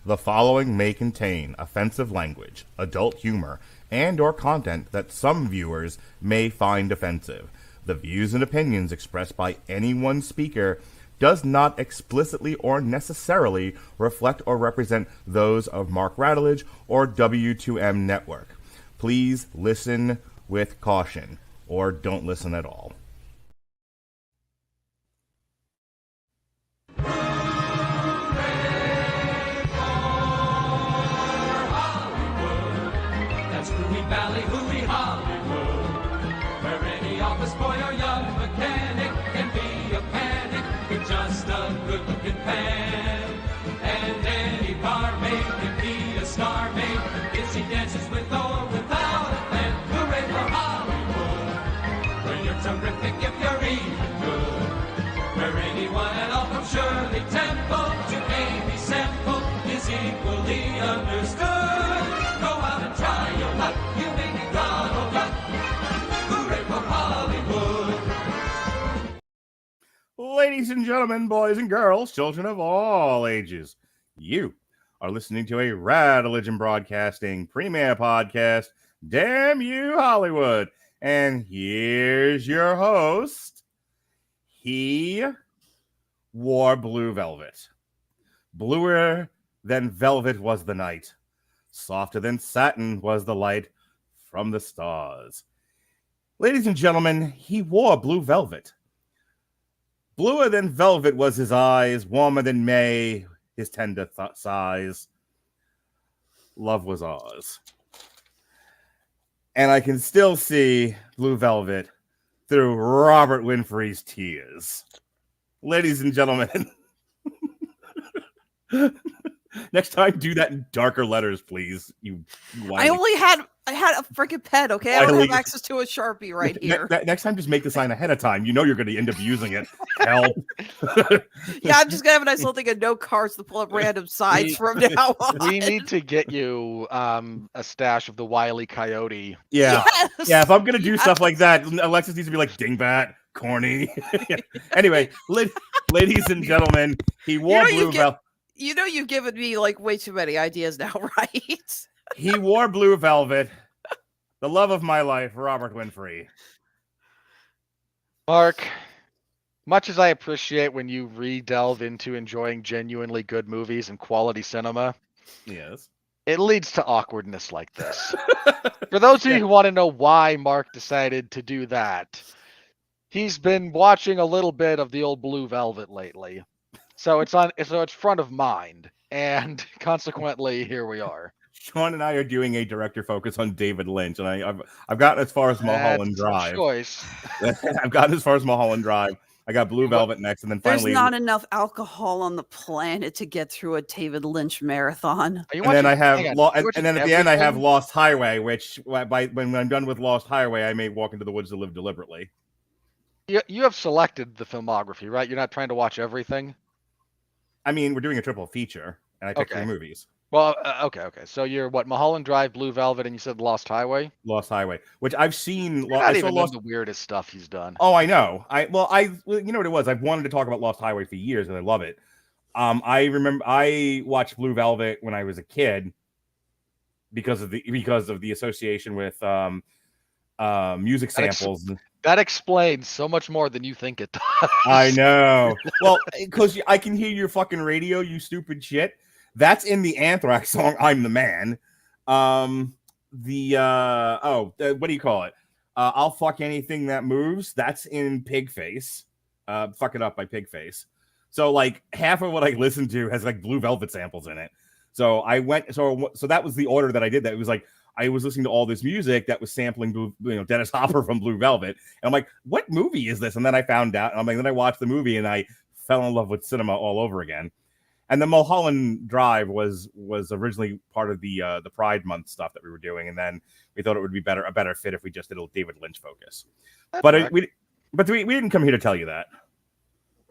The following may contain offensive language, adult humor, and or content that some viewers may find offensive. The views and opinions expressed by any one speaker does not explicitly or necessarily reflect or represent those of Mark Radulich or W2M Network. Please listen with caution, or don't listen at all. Valley, hooey Hollywood, where any office boy or young mechanic can be a panic with just a good-looking pan. And any barmaid can be a star maid if she dances with or without a plan. Hooray for Hollywood, where you're terrific if you're even good. Where anyone at all from Shirley Temple to Amy Semple is equally understood. Go out and try your luck. Ladies and gentlemen, boys and girls, children of all ages, you are listening to a Radulich Broadcasting premiere podcast, Damn You Hollywood. And here's your host. He wore blue velvet. Bluer than velvet was the night. Softer than satin was the light from the stars. Ladies and gentlemen, he wore blue velvet. Bluer than velvet was his eyes, warmer than May, his tender sighs. Love was ours. And I can still see blue velvet through Robert Winfree's tears. Ladies and gentlemen, next time do that in darker letters, please. I had a freaking pen, okay? I don't have access to a Sharpie right here. Next time, just make the sign ahead of time. You know you're going to end up using it. Hell. Yeah, I'm just going to have a nice little thing of note cards to pull up random signs from now on. We need to get you a stash of the Wile E. Coyote. Yeah. Yes. Yeah, if I'm going to do stuff like that, Alexis needs to be like, dingbat, corny. Anyway, ladies and gentlemen, he wore blue velvet. You know you've given me like way too many ideas now, right? He wore blue velvet. The love of my life, Robert Winfree. Mark, much as I appreciate when you re-delve into enjoying genuinely good movies and quality cinema, yes, it leads to awkwardness like this. For those of you who want to know why Mark decided to do that, he's been watching a little bit of the old Blue Velvet lately. So it's front of mind, and consequently, here we are. Sean and I are doing a director focus on David Lynch, and I've gotten as far as Mulholland Drive. Choice. I've gotten as far as Mulholland Drive. I got Blue Velvet next, and then finally, there's not enough alcohol on the planet to get through a David Lynch marathon. And then I have, and then at the end, I have Lost when I'm done with Lost Highway, I may walk into the woods to live deliberately. You have selected the filmography, right? You're not trying to watch everything. I mean, we're doing a triple feature, and I picked 3 movies. Well, okay. So you're Mulholland Drive, Blue Velvet, and you said Lost Highway? Lost Highway, which I've seen. Not even the weirdest stuff he's done. Oh, I know. You know what it was? I've wanted to talk about Lost Highway for years, and I love it. I remember I watched Blue Velvet when I was a kid because of the association with music samples. That explains so much more than you think it does. I know. Well, because I can hear your fucking radio, you stupid shit. That's in the Anthrax song, I'm the Man. What do you call it? I'll fuck anything that moves. That's in Pigface. Fuck It Up by Pigface. So like half of what I listen to has like Blue Velvet samples in it. So so that was the order that I did that. It was like, I was listening to all this music that was sampling Dennis Hopper from Blue Velvet. And I'm like, what movie is this? And then I found out, and I'm like, then I watched the movie and I fell in love with cinema all over again. And the Mulholland Drive was originally part of the Pride Month stuff that we were doing, and then we thought it would be a better fit if we just did a David Lynch focus. But we didn't come here to tell you that.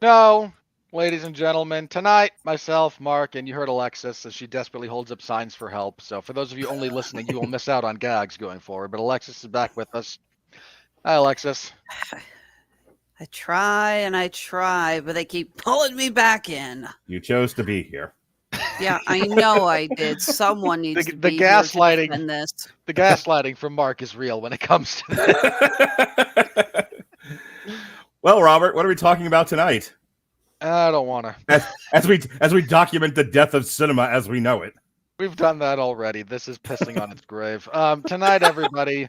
No, ladies and gentlemen, tonight myself, Mark, and you heard Alexis as she desperately holds up signs for help. So for those of you only listening, you will miss out on gags going forward. But Alexis is back with us. Hi, Alexis. I try, but they keep pulling me back in. You chose to be here. Yeah, I know I did. Someone needs The to be gaslighting. here to defend this. The gaslighting from Mark is real when it comes to that. Well, Robert, what are we talking about tonight? I don't want to. As we document the death of cinema as we know it. We've done that already. This is pissing on its grave. Tonight, everybody,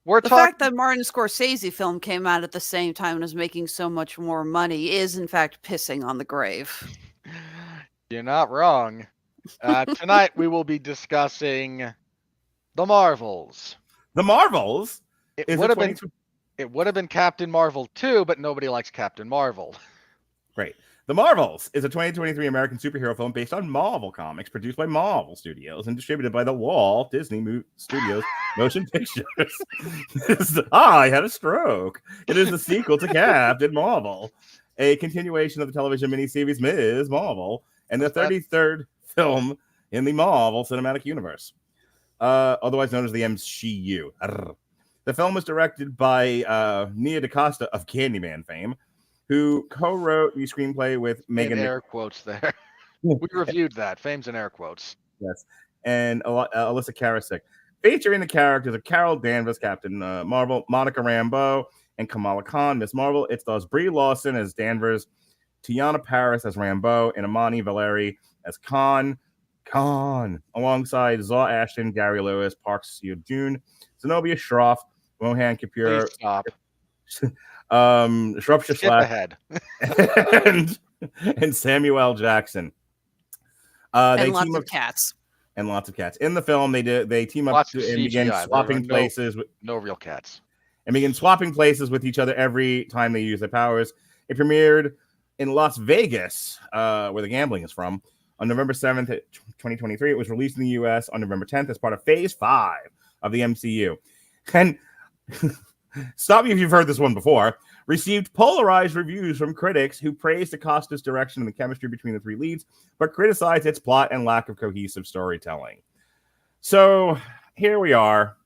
we're The talking. fact that Martin Scorsese film came out at the same time and is making so much more money is, in fact, pissing on the grave. You're not wrong. Tonight, we will be discussing The Marvels. The Marvels? It would have been Captain Marvel 2, but nobody likes Captain Marvel. Great. The Marvels is a 2023 American superhero film based on Marvel Comics, produced by Marvel Studios and distributed by the Walt Disney Studios Motion Pictures. I had a stroke. It is the sequel to Captain Marvel, a continuation of the television miniseries Ms. Marvel, and the 33rd film in the Marvel Cinematic Universe, otherwise known as the MCU. The film was directed by Nia DaCosta of Candyman fame, who co-wrote the screenplay with Megan. In air quotes there. We reviewed that. Fame's in air quotes. Yes. And Elissa Karasik. Featuring the characters of Carol Danvers, Captain Marvel, Monica Rambeau, and Kamala Khan, Miss Marvel. It stars Brie Larson as Danvers, Teyonah Parris as Rambeau, and Iman Vellani as Khan, alongside Zawe Ashton, Gary Lewis, Park Seo-joon, Zenobia Shroff, Mohan Kapur. Please stop. Shroff Skip Shaikh, ahead. and Samuel Jackson. And lots of cats. And lots of cats. In the film, they team up Lots of and begin CGI. swapping places. No real cats. And begin swapping places with each other every time they use their powers. It premiered in Las Vegas, where the gambling is from, on November 7th, 2023. It was released in the U.S. on November 10th as part of Phase 5 of the MCU. And stop me if you've heard this one before. Received polarized reviews from critics who praised DaCosta's direction and the chemistry between the three leads, but criticized its plot and lack of cohesive storytelling. So here we are,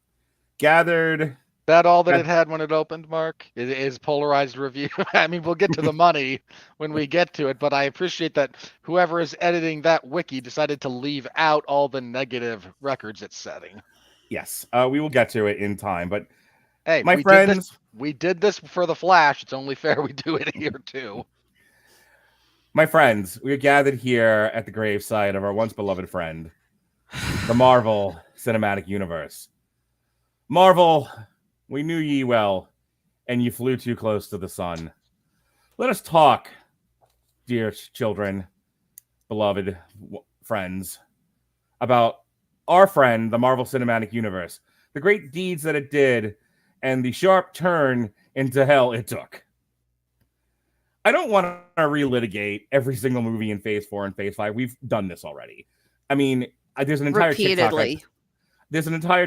gathered. That all that it had when it opened, Mark? It is polarized review. I mean, we'll get to the money when we get to it, but I appreciate that whoever is editing that wiki decided to leave out all the negative records it's setting. Yes, we will get to it in time, but hey, my friends, we did this for The Flash. It's only fair we do it here too. My friends, we are gathered here at the gravesite of our once beloved friend, the Marvel Cinematic Universe. Marvel, we knew ye well, and you flew too close to the sun. Let us talk, dear children, beloved friends, about our friend, the Marvel Cinematic Universe, the great deeds that it did, and the sharp turn into hell it took. I don't want to relitigate every single movie in Phase 4 and Phase 5. We've done this already. I mean, there's an entire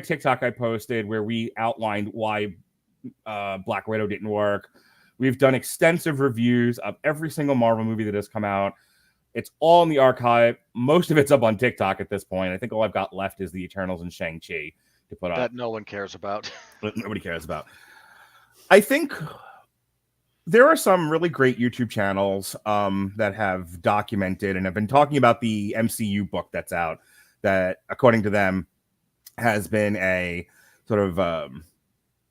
TikTok I posted where we outlined why Black Widow didn't work. We've done extensive reviews of every single Marvel movie that has come out. It's all in the archive. Most of it's up on TikTok at this point. I think all I've got left is the Eternals and Shang-Chi to put up. That no one cares about. Nobody cares about. I think there are some really great YouTube channels that have documented and have been talking about the MCU book that's out that, according to them, has been a sort of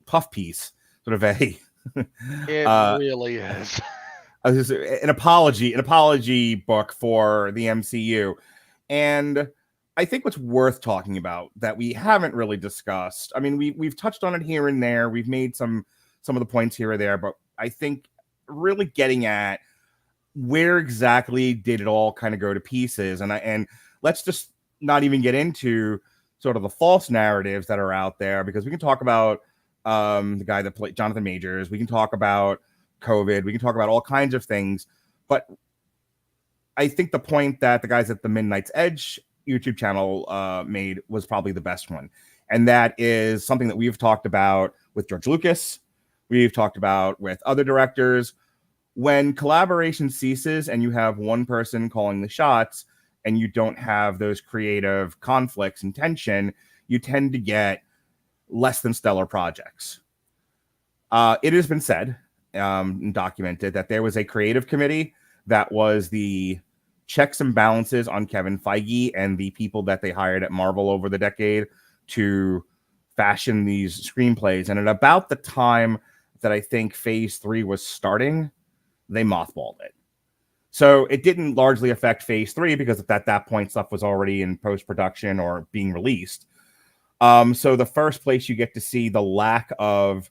puff piece, sort of a it really is. An apology book for the MCU. And I think what's worth talking about that we haven't really discussed, I mean, we've touched on it here and there. We've made some of the points here or there, but I think really getting at where exactly did it all kind of go to pieces. And let's just not even get into sort of the false narratives that are out there, because we can talk about the guy that played Jonathan Majors. We can talk about COVID. We can talk about all kinds of things. But I think the point that the guys at the Midnight's Edge YouTube channel made was probably the best one. And that is something that we've talked about with George Lucas. We've talked about with other directors. When collaboration ceases and you have one person calling the shots and you don't have those creative conflicts and tension, you tend to get less than stellar projects. It has been said and documented that there was a creative committee that was the checks and balances on Kevin Feige and the people that they hired at Marvel over the decade to fashion these screenplays. And at about the time that I think Phase 3 was starting, they mothballed it. So it didn't largely affect Phase 3 because at that point stuff was already in post-production or being released. So the first place you get to see the lack of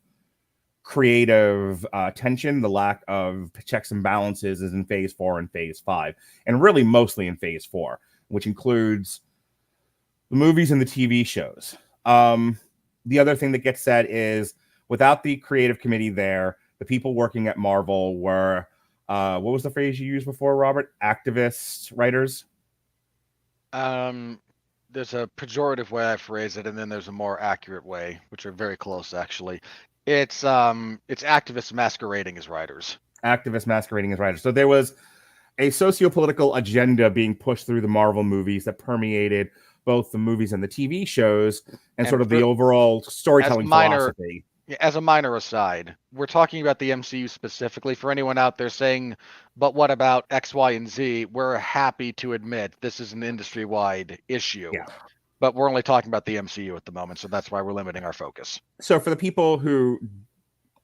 creative tension, the lack of checks and balances is in Phase 4 and Phase 5, and really mostly in Phase 4, which includes the movies and the TV shows. The other thing that gets said is without the creative committee there, the people working at Marvel were, what was the phrase you used before, Robert? Activists, writers? There's a pejorative way I phrase it, and then there's a more accurate way, which are very close, actually. It's activists masquerading as writers. Activists masquerading as writers. So there was a socio-political agenda being pushed through the Marvel movies that permeated both the movies and the TV shows and sort of the overall storytelling philosophy. As a minor aside, we're talking about the MCU specifically. For anyone out there saying, but what about X, Y, and Z? We're happy to admit this is an industry-wide issue. Yeah. But we're only talking about the MCU at the moment, so that's why we're limiting our focus. So for the people who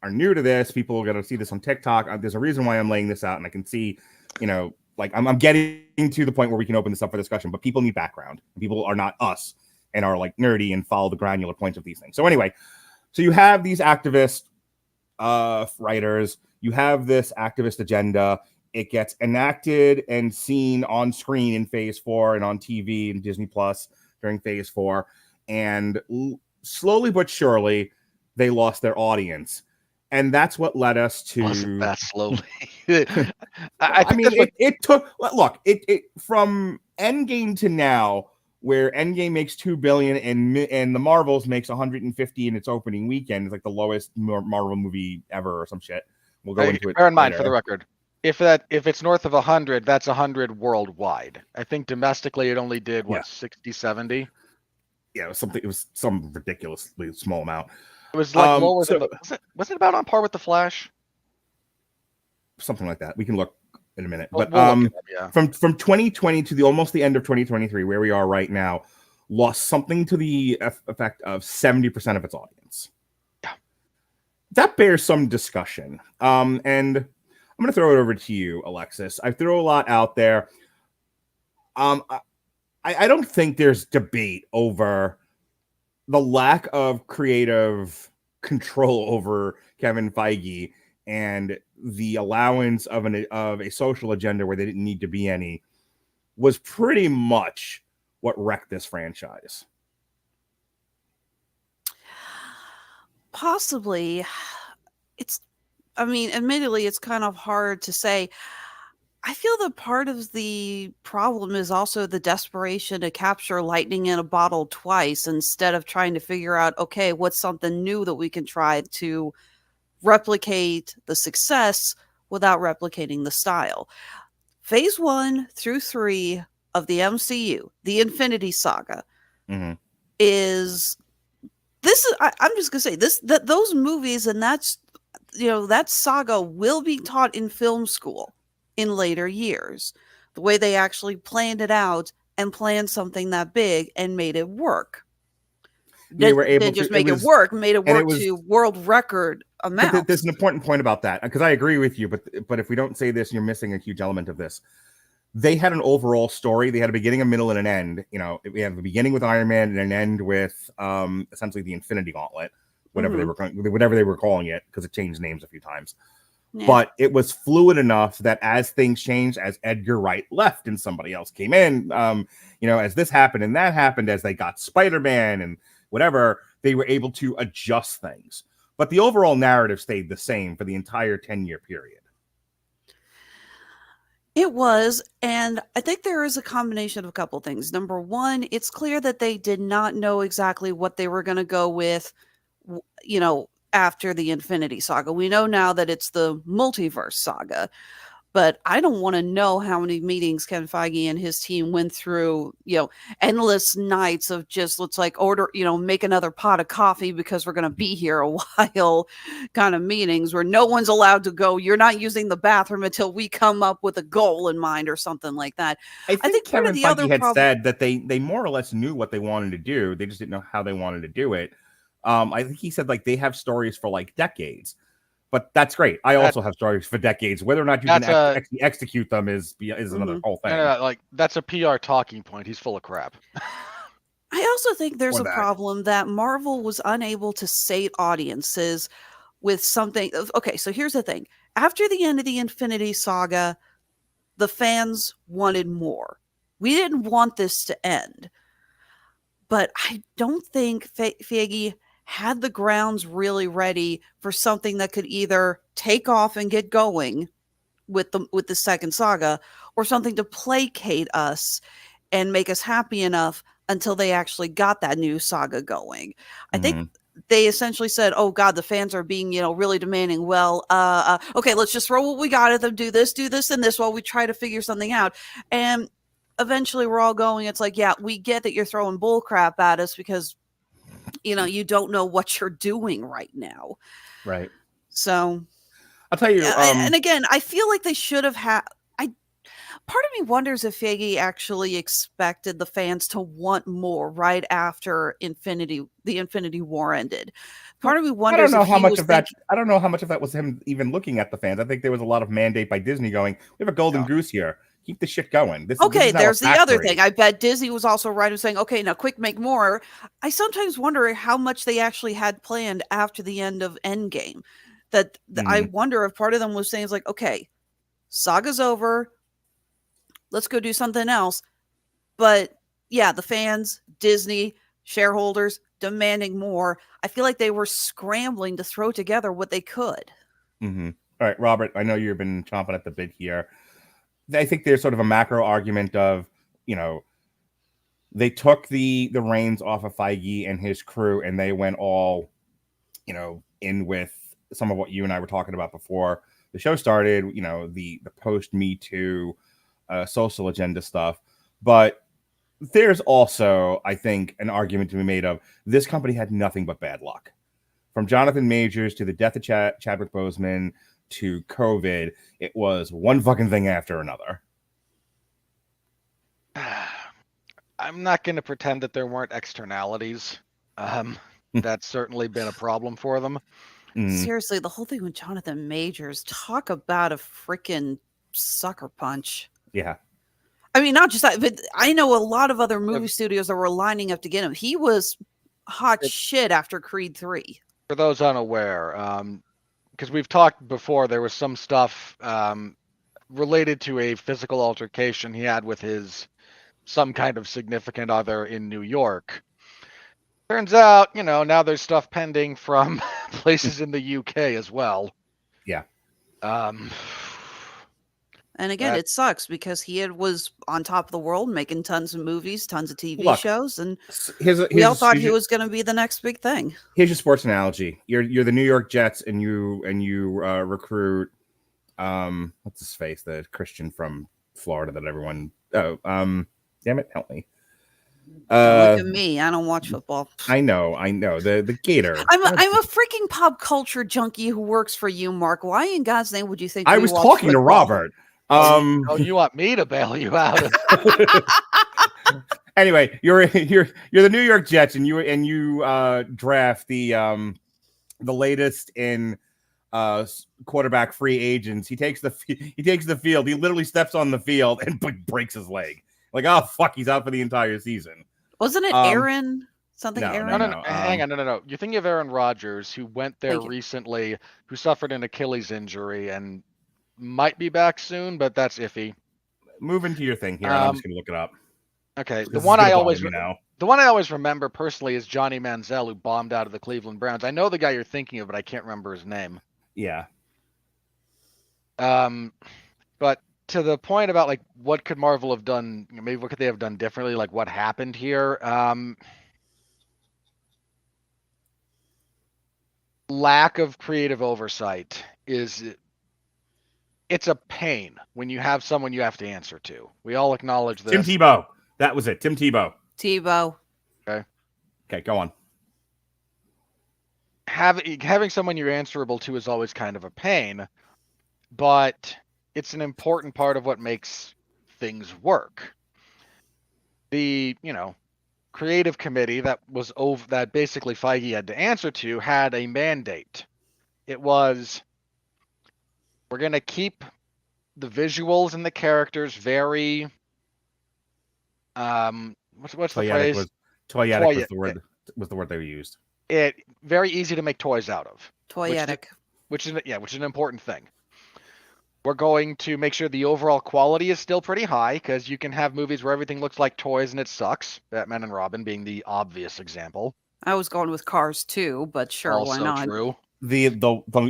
are new to this, people are going to see this on TikTok. There's a reason why I'm laying this out, and I can see, like I'm getting to the point where we can open this up for discussion, but people need background. People are not us and are like nerdy and follow the granular points of these things. So anyway, so you have these activist writers, you have this activist agenda. It gets enacted and seen on screen in Phase 4 and on TV and Disney Plus during Phase 4. And slowly but surely, they lost their audience. And that's what led us to... Wasn't that slowly? it took... Look, it from Endgame to now, where Endgame makes $2 billion and the Marvels makes $150 in its opening weekend. It's like the lowest Marvel movie ever or some shit. We'll go into it. Bear in mind, for the record, if it's north of 100, that's 100 worldwide. I think domestically it only did 60, 70. Yeah, it was some ridiculously small amount. It was like lower than was it about on par with The Flash? Something like that. We can look in a minute. We'll but from 2020 to almost the end of 2023, where we are right now, lost something to the effect of 70% of its audience. Yeah. That bears some discussion. And I'm going to throw it over to you, Alexis. I threw a lot out there. I don't think there's debate over the lack of creative control over Kevin Feige and the allowance of a social agenda where they didn't need to be any was pretty much what wrecked this franchise. Possibly. Admittedly, it's kind of hard to say. I feel that part of the problem is also the desperation to capture lightning in a bottle twice instead of trying to figure out, okay, what's something new that we can try to replicate the success without replicating the style. Phase 1 through 3 of the MCU, the Infinity Saga, is this. I'm just gonna say this: that those movies and that saga will be taught in film school in later years. The way they actually planned it out and planned something that big and made it work. They were able to make it work to world record amount. There's an important point about that, because I agree with you, but if we don't say this, you're missing a huge element of this. They had an overall story. They had a beginning, a middle, and an end. We have a beginning with Iron Man and an end with essentially the Infinity Gauntlet, whatever they were calling it, because it changed names a few times. Yeah. But it was fluid enough that as things changed, as Edgar Wright left and somebody else came in, as this happened and that happened, as they got Spider-Man and whatever, they were able to adjust things. But the overall narrative stayed the same for the entire 10-year period. It was, and I think there is a combination of a couple things. Number one, it's clear that they did not know exactly what they were going to go with, after the Infinity Saga. We know now that it's the multiverse saga. But I don't want to know how many meetings Kevin Feige and his team went through, endless nights of just, let's like order, make another pot of coffee because we're going to be here a while kind of meetings where no one's allowed to go. You're not using the bathroom until we come up with a goal in mind or something like that. I think part of Kevin the other Feige had problem, said that they more or less knew what they wanted to do. They just didn't know how they wanted to do it. I think he said like they have stories for like decades. But that's great. I also have stories for decades. Whether or not you can actually execute them is another whole thing. Like that's a PR talking point. He's full of crap. I also think there's a problem that Marvel was unable to sate audiences with something. Okay, so here's the thing. After the end of the Infinity Saga, the fans wanted more. We didn't want this to end. But I don't think Feige had the grounds really ready for something that could either take off and get going with the second saga, or something to placate us and make us happy enough until they actually got that new saga going. I think they essentially said, oh God, the fans are being, really demanding. Well, okay, let's just throw what we got at them, do this, and this while we try to figure something out. And eventually we're all going, it's like, yeah, we get that you're throwing bull crap at us because you don't know what you're doing right now. Right. So I'll tell you. And again, I feel like they should have had. Part of me wonders if Feige actually expected the fans to want more right after the Infinity War ended. Part of me wonders. I don't know how much of that. I don't know how much of that was him even looking at the fans. I think there was a lot of mandate by Disney going, "We have a golden goose here. Keep the shit going." This there's the other thing. I bet Disney was also right in saying, okay, now quick, make more. I sometimes wonder how much they actually had planned after the end of Endgame. I wonder if part of them was saying, like, okay, saga's over. Let's go do something else. But yeah, the fans, Disney, shareholders demanding more. I feel like they were scrambling to throw together what they could. All right, Robert, I know you've been chomping at the bit here. I think there's sort of a macro argument of, they took the reins off of Feige and his crew, and they went all, in with some of what you and I were talking about before the show started, the post Me Too social agenda stuff. But there's also, I think, an argument to be made of this company had nothing but bad luck. From Jonathan Majors to the death of Chadwick Boseman to COVID, it was one fucking thing after another. I'm not going to pretend that there weren't externalities. That's certainly been a problem for them. Seriously, the whole thing with Jonathan Majors, talk about a freaking sucker punch. Yeah. I mean, not just that, but I know a lot of other movie studios that were lining up to get him. He was hot shit after Creed 3. For those unaware, because we've talked before, there was some stuff related to a physical altercation he had with some kind of significant other in New York. Turns out, now there's stuff pending from places in the UK as well. Yeah. And again, it sucks because he was on top of the world, making tons of movies, tons of TV shows, and we all thought he was going to be the next big thing. Here's your sports analogy: you're the New York Jets, and you recruit what's his face, the Christian from Florida that everyone. Damn it, help me. Look at me. I don't watch football. I know. The Gator. I'm a freaking pop culture junkie who works for you, Mark. Why in God's name would you think I was talking to Robert? You want me to bail you out? Anyway, you're the New York Jets, and you draft the latest in quarterback free agents. He takes the field. He literally steps on the field and breaks his leg. Like, oh fuck, he's out for the entire season. Wasn't it Aaron? Something Aaron? No. Hang on, no. You're thinking of Aaron Rodgers, who went there recently, who suffered an Achilles injury and might be back soon, but that's iffy. Move into your thing here. I'm just gonna look it up. Okay, the one I always remember personally is Johnny Manziel, who bombed out of the Cleveland Browns. I know the guy you're thinking of, but I can't remember his name. Yeah. But to the point about like what could Marvel have done, maybe what could they have done differently, like what happened here, lack of creative oversight is it's a pain when you have someone you have to answer to. We all acknowledge this. Tim Tebow. That was it. Tim Tebow. Tebow. Okay, go on. Having someone you're answerable to is always kind of a pain, but it's an important part of what makes things work. The, creative committee that basically Feige had to answer to had a mandate. It was, we're going to keep the visuals and the characters very what's the phrase? Toyetic was the word they used. It very easy to make toys out of. Toyetic. Which is an important thing. We're going to make sure the overall quality is still pretty high, because you can have movies where everything looks like toys and it sucks. Batman and Robin being the obvious example. I was going with Cars too, but sure, Also why not? true. The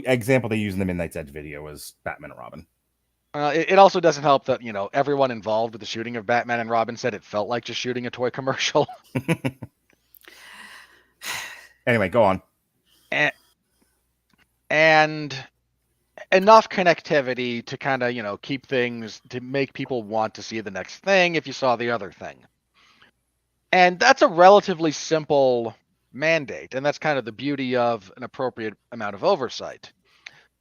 example they used in the Midnight's Edge video was Batman and Robin. It also doesn't help that, everyone involved with the shooting of Batman and Robin said it felt like just shooting a toy commercial. Anyway, go on. And enough connectivity to kind of, keep things, to make people want to see the next thing if you saw the other thing. And that's a relatively simple mandate, and that's kind of the beauty of an appropriate amount of oversight.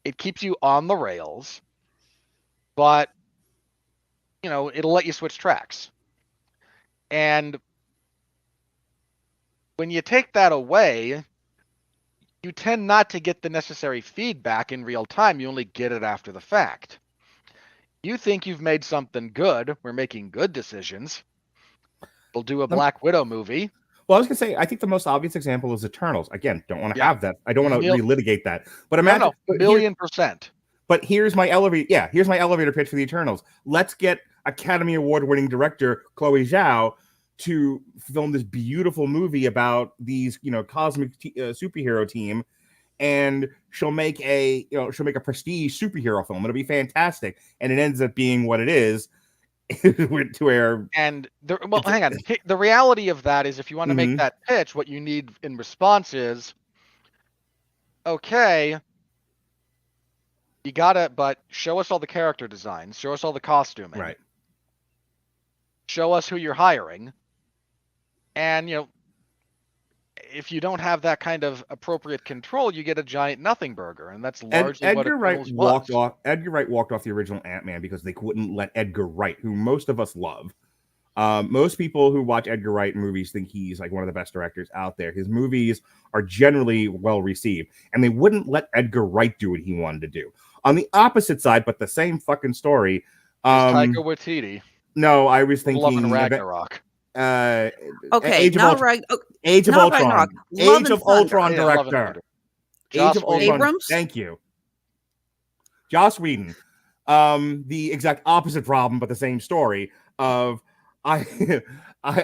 It keeps you on the rails, but, it'll let you switch tracks. And when you take that away, you tend not to get the necessary feedback in real time. You only get it after the fact. You think you've made something good. We're making good decisions. We'll do a Black Widow movie. Well, I was going to say, I think the most obvious example is Eternals. Again, don't want to have that. I don't want to relitigate that. But imagine... $1,000,000%. But here's my elevator... here's my elevator pitch for the Eternals. Let's get Academy Award-winning director Chloe Zhao to film this beautiful movie about these, cosmic superhero team, and she'll make a prestige superhero film. It'll be fantastic, and it ends up being what it is. To where hang on. The reality of that is, if you want to make that pitch, what you need in response is, okay, you gotta, but show us all the character designs, show us all the costuming, right? Show us who you're hiring. And, if you don't have that kind of appropriate control, you get a giant nothing burger. And that's largely Edgar what Wright walked off. Edgar Wright walked off the original Ant-Man because they wouldn't let Edgar Wright, who most of us love. Most people who watch Edgar Wright movies think he's like one of the best directors out there. His movies are generally well received, and they wouldn't let Edgar Wright do what he wanted to do. On the opposite side, but the same fucking story. Taika Waititi. No, I was thinking Love and Ragnarok. Age of Ultron. Age of Ultron director. Age of Ultron. Abrams? Thank you. Joss Whedon. The exact opposite problem, but the same story of I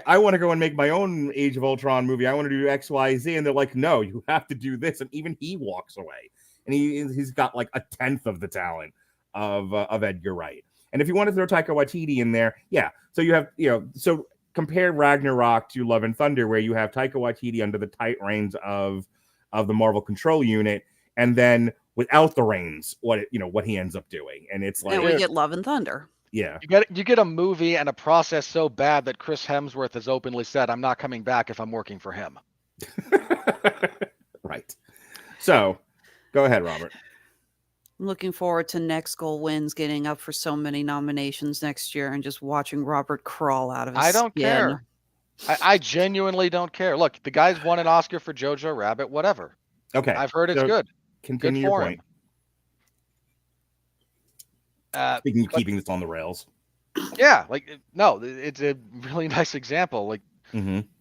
want to go and make my own Age of Ultron movie. I want to do XYZ, and they're like, no, you have to do this. And even he walks away. And he's got like a tenth of the talent of Edgar Wright. And if you want to throw Taika Waititi in there, yeah. So you have, so compare Ragnarok to Love and Thunder, where you have Taika Waititi under the tight reins of the Marvel Control Unit, and then without the reins, what he ends up doing, and it's like, and we get Love and Thunder. Yeah, you get a movie and a process so bad that Chris Hemsworth has openly said, "I'm not coming back if I'm working for him." Right. So, go ahead, Robert. I'm looking forward to Next Goal Wins getting up for so many nominations next year and just watching Robert crawl out of his I don't skin. care. I genuinely don't care. Look, the guy's won an Oscar for Jojo Rabbit, whatever. Okay. I've heard it's good. Continue good your for point. Speaking of keeping this on the rails. Yeah, it's a really nice example. Like,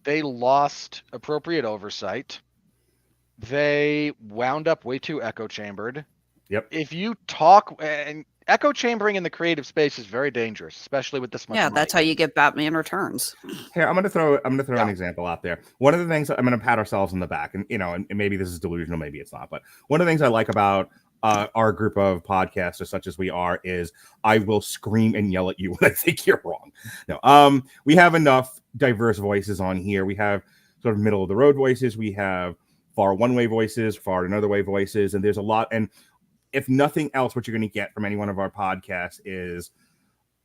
they lost appropriate oversight. They wound up way too echo-chambered. Yep. If you talk, and echo chambering in the creative space is very dangerous, especially with this much money. That's how you get Batman Returns. Here, I'm gonna throw an example out there. One of the things I'm gonna pat ourselves on the back, and and maybe this is delusional, maybe it's not, but one of the things I like about our group of podcasters, such as we are, is I will scream and yell at you when I think you're wrong. No, we have enough diverse voices on here. We have sort of middle of the road voices. We have far one way voices, far another way voices, and there's a lot. And if nothing else, what you're going to get from any one of our podcasts is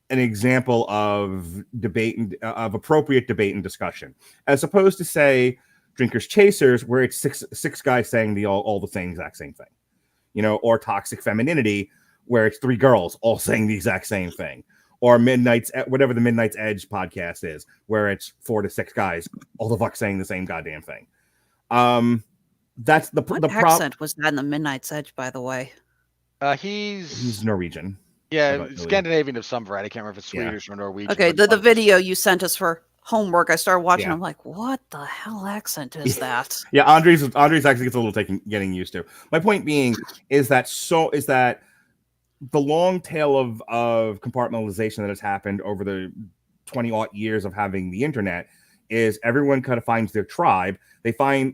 an example of debate, of appropriate debate and discussion, as opposed to, say, Drinkers Chasers, where it's six guys saying all the same exact same thing, or Toxic Femininity, where it's 3 girls all saying the exact same thing, or whatever the Midnight's Edge podcast is, where it's 4 to 6 guys all the fuck saying the same goddamn thing. That's the accent was that in the Midnight's Edge, by the way? He's Norwegian. Yeah, Scandinavian of some variety. I can't remember if it's Swedish or Norwegian. Okay, the video you sent us for homework, I started watching. Yeah. I'm like, what the hell accent is that? Yeah, Andres actually gets a little getting used to. My point being is that the long tail of compartmentalization that has happened over the 20-odd years of having the internet is everyone kind of finds their tribe. They find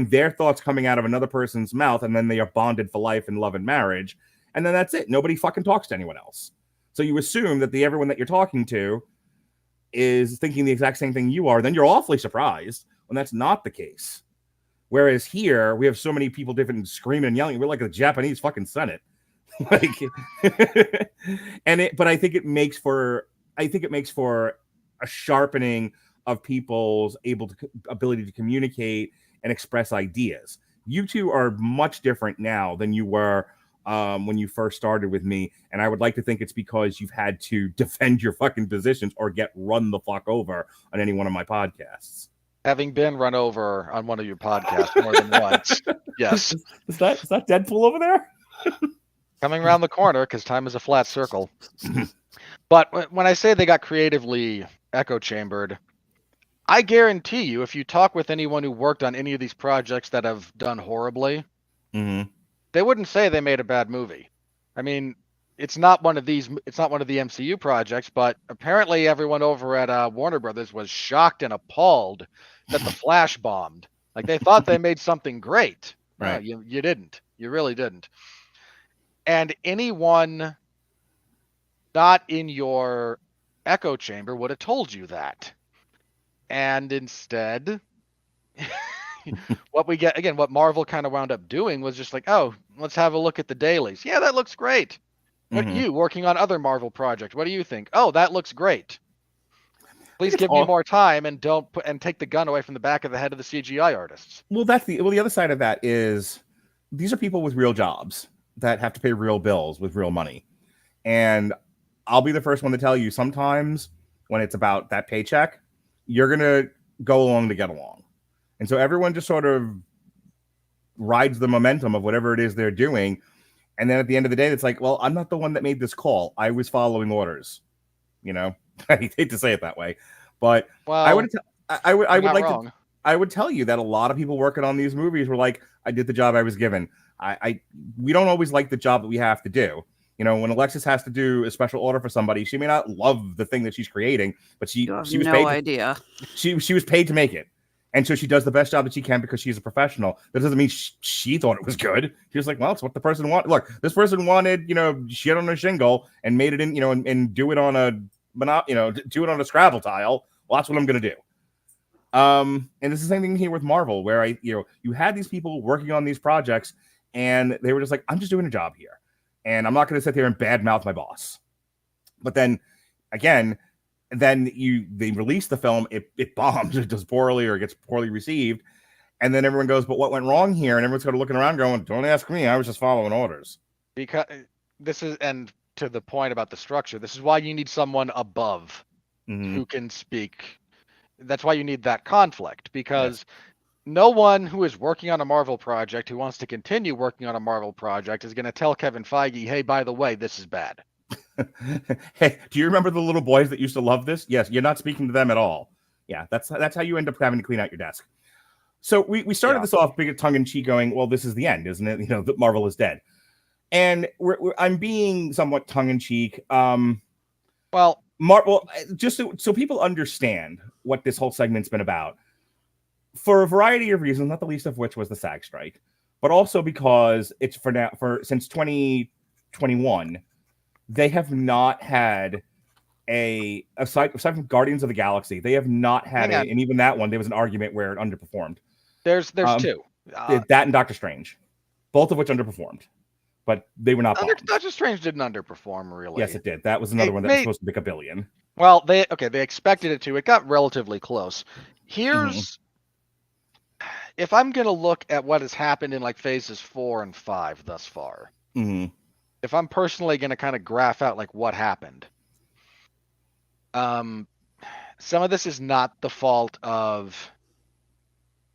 their thoughts coming out of another person's mouth, and then they are bonded for life in love and marriage. And then that's it. Nobody fucking talks to anyone else. So you assume that everyone that you're talking to is thinking the exact same thing you are. Then you're awfully surprised when that's not the case. Whereas here, we have so many people different screaming and yelling. We're like a Japanese fucking Senate. But I think it makes for a sharpening of people's ability to communicate and express ideas. You two are much different now than you were when you first started with me, and I would like to think it's because you've had to defend your fucking positions or get run the fuck over on any one of my podcasts. Having been run over on one of your podcasts more than once, yes. Is that Deadpool over there? Coming around the corner, because time is a flat circle. But when I say they got creatively echo chambered, I guarantee you, if you talk with anyone who worked on any of these projects that have done horribly, they wouldn't say they made a bad movie. I mean, it's not one of the MCU projects, but apparently everyone over at Warner Brothers was shocked and appalled that The Flash bombed. Like, they thought they made something great. Right. No, you didn't. You really didn't. And anyone not in your echo chamber would have told you that. And instead, what Marvel kind of wound up doing was just like, oh, let's have a look at the dailies. Yeah, that looks great. What you working on other Marvel projects? What do you think? Oh, that looks great. Please give me more time and take the gun away from the back of the head of the CGI artists. Well, the other side of that is these are people with real jobs that have to pay real bills with real money. And I'll be the first one to tell you, sometimes when it's about that paycheck, you're going to go along to get along. And so everyone just sort of rides the momentum of whatever it is they're doing. And then at the end of the day, it's like, well, I'm not the one that made this call. I was following orders. I hate to say it that way, but I would tell you that a lot of people working on these movies were like, I did the job I was given. We don't always like the job that we have to do. When Alexis has to do a special order for somebody, she may not love the thing that she's creating, but she was paid. She was paid to make it, and so she does the best job that she can because she's a professional. That doesn't mean she thought it was good. She was like, well, it's what the person wanted. Look, this person wanted, shit on a shingle and made it in, and do it on a do it on a Scrabble tile. Well, that's what I'm gonna do. And it's the same thing here with Marvel, where you had these people working on these projects, and they were just like, I'm just doing a job here. And I'm not going to sit there and badmouth my boss. But then, again, they release the film, it bombs, it does poorly or gets poorly received. And then everyone goes, but what went wrong here? And everyone's kind of looking around going, don't ask me. I was just following orders. Because and to the point about the structure, this is why you need someone above who can speak. That's why you need that conflict, because no one who is working on a Marvel project, who wants to continue working on a Marvel project, is going to tell Kevin Feige, hey, by the way, this is bad. Hey, do you remember the little boys that used to love this? Yes, you're not speaking to them at all. Yeah, that's how you end up having to clean out your desk. So we started this off big tongue-in-cheek going, well, this is the end, isn't it? That Marvel is dead. And I'm being somewhat tongue-in-cheek. Marvel, just so people understand what this whole segment's been about, for a variety of reasons, not the least of which was the SAG strike, but also because it's since 2021, they have not had aside from Guardians of the Galaxy, they have not had and even that one, there was an argument where it underperformed. There's two. That and Doctor Strange, both of which underperformed. but they were not bombed. Doctor Strange didn't underperform, really. Yes, it did. That was another one that was supposed to make $1 billion. Well, they expected it to. It got relatively close. Here's if I'm gonna look at what has happened in like phases 4 and 5 thus far. If I'm personally gonna kind of graph out like what happened, some of this is not the fault of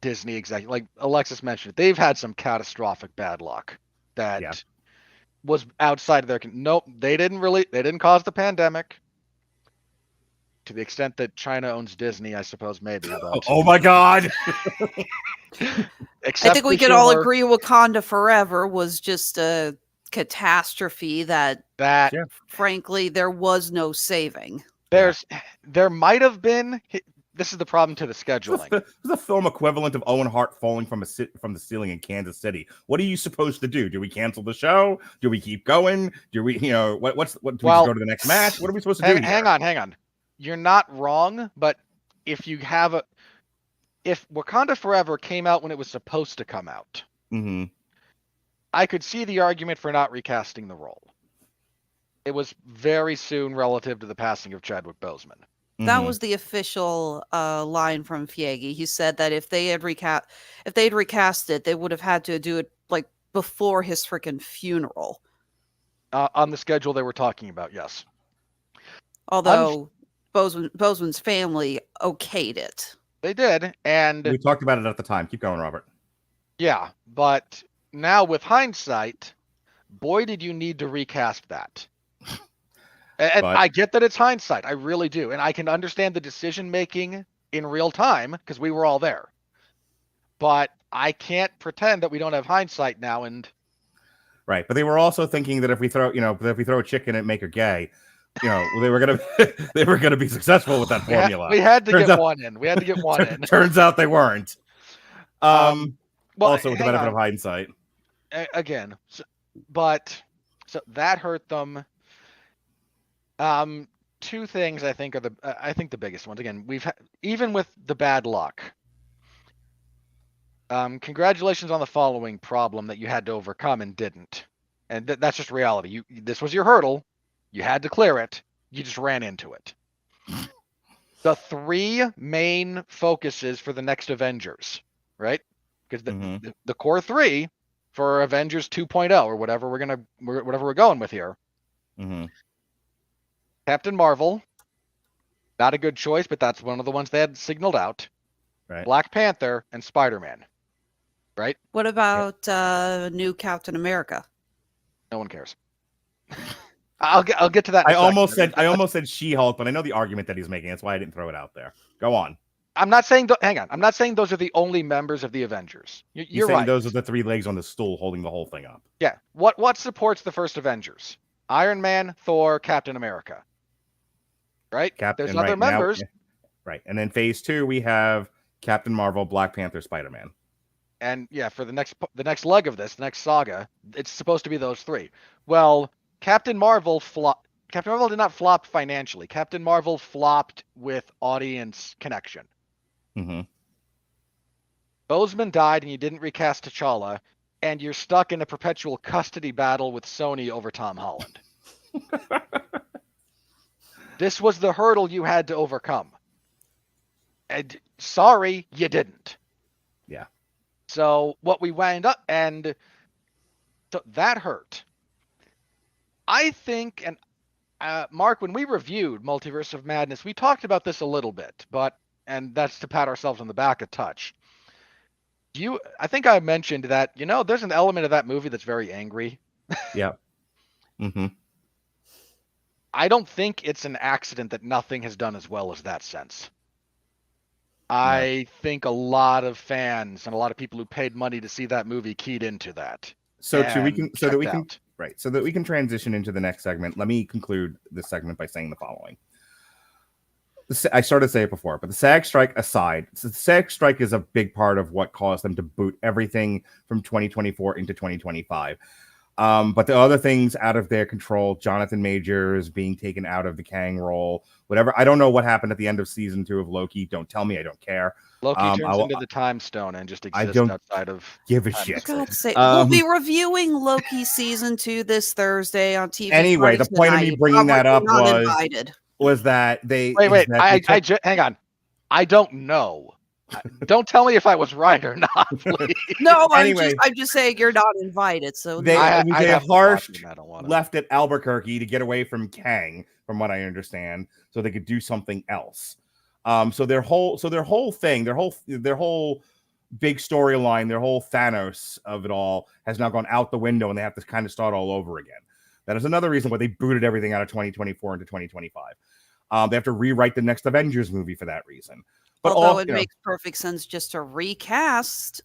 Disney executive. Like Alexis mentioned, they've had some catastrophic bad luck that was outside of their. Nope, they didn't cause the pandemic. To the extent that China owns Disney, I suppose maybe. But... Oh my God! I think we could all agree Wakanda Forever was just a catastrophe that frankly, there was no saving. There might have been. This is the problem to the scheduling. This is the film equivalent of Owen Hart falling from the ceiling in Kansas City. What are you supposed to do? Do we cancel the show? Do we keep going? Do we, what? Do we just go to the next match? What are we supposed to do? Hang on. You're not wrong, but if Wakanda Forever came out when it was supposed to come out, I could see the argument for not recasting the role. It was very soon relative to the passing of Chadwick Boseman. That was the official line from Feige. He said that if they'd recast it, they would have had to do it like before his freaking funeral. On the schedule they were talking about, yes. Although Boseman's family okayed it. They did, and we talked about it at the time. Keep going, Robert. Yeah, but now with hindsight, boy, did you need to recast that. And I get that it's hindsight. I really do. And I can understand the decision making in real time because we were all there. But I can't pretend that we don't have hindsight now. And right. But they were also thinking that if we throw a chick in and make her gay, they were gonna be successful with that formula. We had to get one in. Turns out they weren't. Well, also with the benefit of hindsight. Again, so that hurt them. Two things I think are the biggest ones. Again, even with the bad luck. Congratulations on the following problem that you had to overcome and didn't, and that's just reality. This was your hurdle. You had to clear it. You just ran into it. The 3 main focuses for the next Avengers, right? Because the core 3 for Avengers 2.0 or whatever we're going with here. Captain Marvel, not a good choice, but that's one of the ones they had signaled out. Right. Black Panther and Spider-Man. Right? What about new Captain America? No one cares. I'll get to that. I almost said She-Hulk, but I know the argument that he's making. That's why I didn't throw it out there. Go on. I'm not saying. Hang on. I'm not saying those are the only members of the Avengers. You're saying right. Those are the 3 legs on the stool holding the whole thing up. Yeah. What supports the first Avengers? Iron Man, Thor, Captain America. Right. There's other members. Right. And then phase 2, we have Captain Marvel, Black Panther, Spider-Man. And yeah, for the next leg of this, the next saga, it's supposed to be those 3. Well, Captain Marvel did not flop financially. Captain Marvel flopped with audience connection. Boseman died and you didn't recast T'Challa, and you're stuck in a perpetual custody battle with Sony over Tom Holland. This was the hurdle you had to overcome. And sorry, you didn't. Yeah. So what we wound up, and so that hurt. I think, and Mark, when we reviewed Multiverse of Madness, we talked about this a little bit, and that's to pat ourselves on the back a touch. I think I mentioned that, there's an element of that movie that's very angry. Yeah. I don't think it's an accident that nothing has done as well as that sense. I think a lot of fans and a lot of people who paid money to see that movie keyed into that. So that we can transition into the next segment. Let me conclude this segment by saying the following. I started to say it before, but the SAG strike aside, the SAG strike is a big part of what caused them to boot everything from 2024 into 2025. But the other things out of their control, Jonathan Majors being taken out of the Kang role, whatever. I don't know what happened at the end of season 2 of Loki. Don't tell me. I don't care. Loki turns into the Time Stone and just exists don't outside of give a time shit. For God's sake, Um, we'll be reviewing Loki season 2 this Thursday on TV. Anyway, the point of me bringing that up was that they wait. that Hang on. I don't know. Don't tell me if I was right or not, please. No, Anyway. I'm just saying you're not invited. So they I have to watch Harsh it, I don't wanna. left at Albuquerque to get away from Kang, from what I understand, so they could do something else. So their whole thing, their whole big storyline, their whole Thanos of it all has now gone out the window, and they have to kind of start all over again. That is another reason why they booted everything out of 2024 into 2025. They have to rewrite the next Avengers movie for that reason. But although it makes perfect sense just to recast,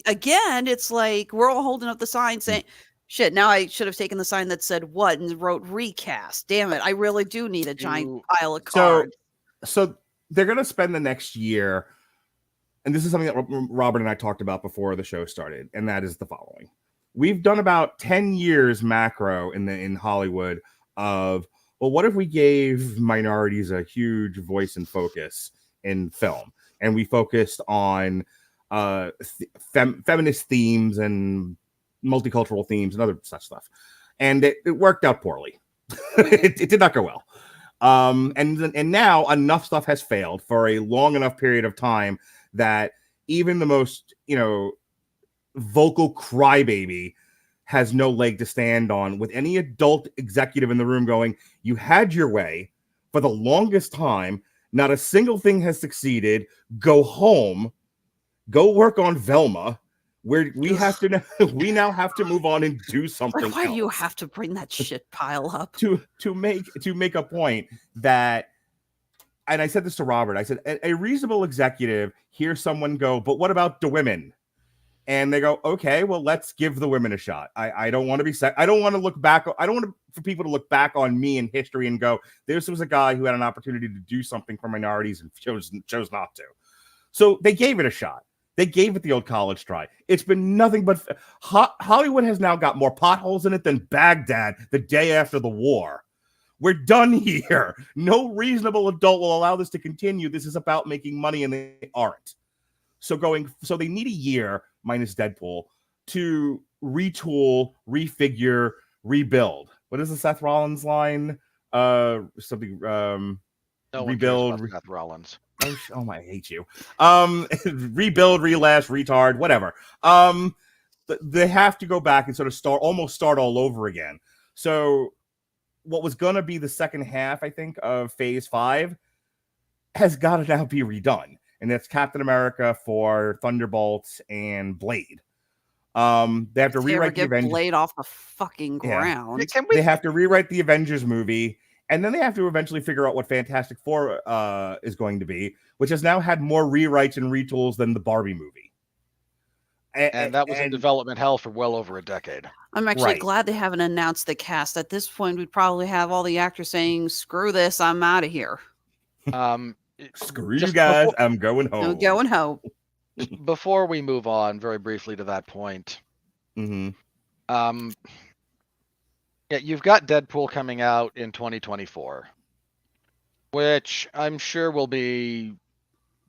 again, it's like we're all holding up the sign saying, shit, now I should have taken the sign that said what and wrote recast. Damn it, I really do need a giant pile of cards. So they're going to spend the next year, and this is something that Robert and I talked about before the show started, and that is the following. We've done about 10 years macro in Hollywood of, well, what if we gave minorities a huge voice and focus in film, and we focused on feminist themes and multicultural themes and other such stuff, and it worked out poorly. it did not go well. And now enough stuff has failed for a long enough period of time that even the most vocal crybaby has no leg to stand on, with any adult executive in the room going, "You had your way for the longest time. Not a single thing has succeeded. Go home. Go work on Velma. Where we now have to move on and do something. Why do you have to bring that shit pile up to make a point that?" And I said this to Robert. I said a reasonable executive hears someone go, "But what about the women?" And they go, "Okay, well, let's give the women a shot." I don't want to be I don't want to look back. I don't want for people to look back on me in history and go, "This was a guy who had an opportunity to do something for minorities and chose not to." So they gave it a shot. They gave it the old college try. It's been nothing but Hollywood has now got more potholes in it than Baghdad the day after the war. We're done here. No reasonable adult will allow this to continue. This is about making money, and they aren't. So they need a year minus Deadpool to retool, refigure, rebuild. What is the Seth Rollins line? Something No rebuild. Seth Rollins. Oh my, I hate you. Rebuild, relapse, retard, whatever. They have to go back and sort of start all over again. So what was going to be the second half, I think, of Phase 5 has got to now be redone. And that's Captain America for Thunderbolts and Blade. They have to rewrite the Avengers. Blade off the fucking ground. They have to rewrite the Avengers movie, and then they have to eventually figure out what Fantastic Four is going to be, which has now had more rewrites and retools than the Barbie movie. And that was in development hell for well over a decade. I'm actually glad they haven't announced the cast. At this point, we'd probably have all the actors saying, "Screw this, I'm out of here." Screw you guys, I'm going home. I'm going home. Before we move on, very briefly to that point. Mm-hmm. Yeah, you've got Deadpool coming out in 2024, which I'm sure will be,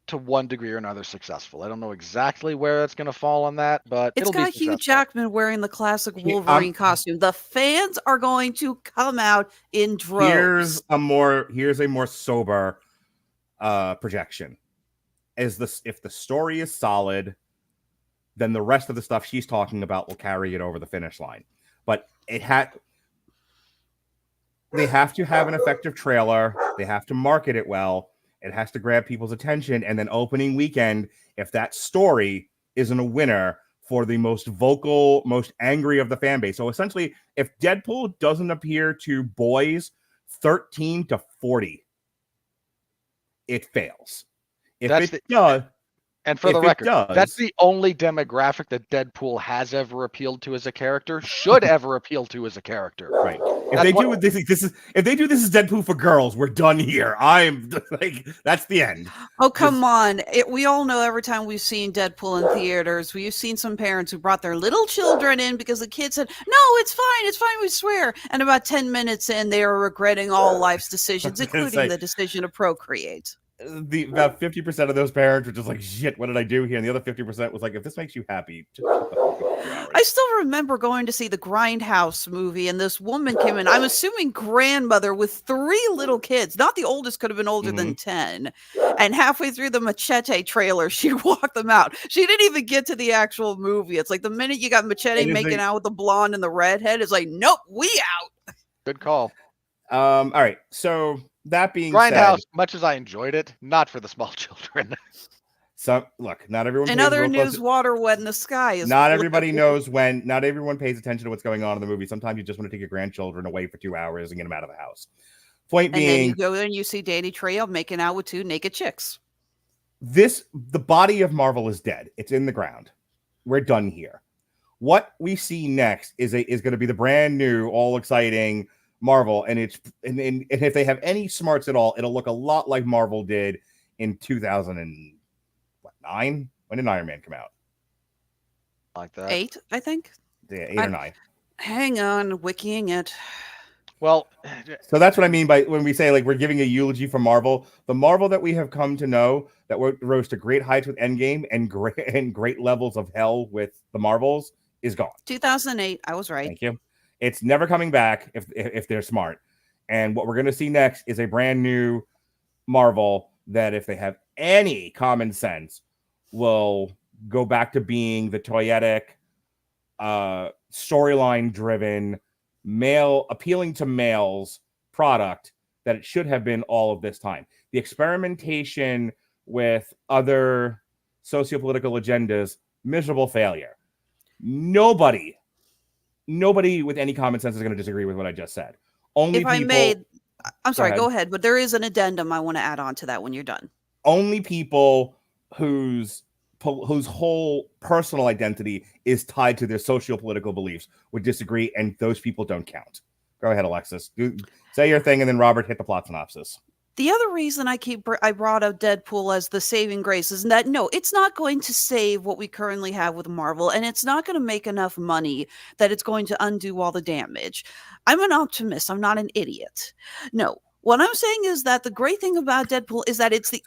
to one degree or another, successful. I don't know exactly where that's going to fall on that, but it's it'll got be Hugh successful. Jackman wearing the classic Wolverine costume. The fans are going to come out in droves. Here's a more sober projection. If the story is solid, then the rest of the stuff she's talking about will carry it over the finish line. But they have to have an effective trailer. They have to market it well. It has to grab people's attention. And then opening weekend, if that story isn't a winner for the most vocal, most angry of the fan base. So essentially, if Deadpool doesn't appear to boys 13 to 40, it fails. And for the record, that's the only demographic that Deadpool has ever appealed to as a character, should ever appeal to as a character. Right. If they do this is Deadpool for girls, we're done here. I'm like, that's the end. Oh, come on. We all know every time we've seen Deadpool in theaters, we've seen some parents who brought their little children in because the kid said, no, it's fine, we swear. And about 10 minutes in, they are regretting all life's decisions, including the decision to procreate. About 50% of those parents were just like, shit, what did I do here? And the other 50% was like, if this makes you happy, just shut the fuck up for 2 hours. I still remember going to see the Grindhouse movie, and this woman came in, I'm assuming grandmother, with 3 little kids. Not the oldest, could have been older than 10. And halfway through the Machete trailer, she walked them out. She didn't even get to the actual movie. It's like the minute you got Machete making out with the blonde and the redhead, it's like, nope, we out. Good call. All right, so that being Grindhouse, said, much as I enjoyed it, not for the small children. So look, not everyone. In other news, water wet in the sky is. Not everybody knows when. Not everyone pays attention to what's going on in the movie. Sometimes you just want to take your grandchildren away for 2 hours and get them out of the house. Point being, then you go and you see Danny Trejo making out with 2 naked chicks. The body of Marvel is dead. It's in the ground. We're done here. What we see next is going to be the brand new, all exciting Marvel, and if they have any smarts at all, it'll look a lot like Marvel did in 2009. When did Iron Man come out? Like that. 8, I think. Yeah, 8 or 9. Hang on, wikiing it. Well, so that's what I mean by when we say like we're giving a eulogy for Marvel. The Marvel that we have come to know that rose to great heights with Endgame and great levels of hell with the Marvels is gone. 2008, I was right. Thank you. It's never coming back if they're smart. And what we're going to see next is a brand new Marvel that, if they have any common sense, will go back to being the toyetic, storyline-driven, appealing to males product that it should have been all of this time. The experimentation with other sociopolitical agendas, miserable failure. Nobody with any common sense is going to disagree with what I just said. Only if people, I may, I'm sorry, go ahead. But there is an addendum I want to add on to that when you're done. Only people whose whole personal identity is tied to their socio-political beliefs would disagree, and those people don't count. Go ahead, Alexis. Say your thing, and then Robert, hit the plot synopsis. The other reason I brought up Deadpool as the saving grace is that, no, it's not going to save what we currently have with Marvel, and it's not going to make enough money that it's going to undo all the damage. I'm an optimist. I'm not an idiot. No, what I'm saying is that the great thing about Deadpool is that it's the...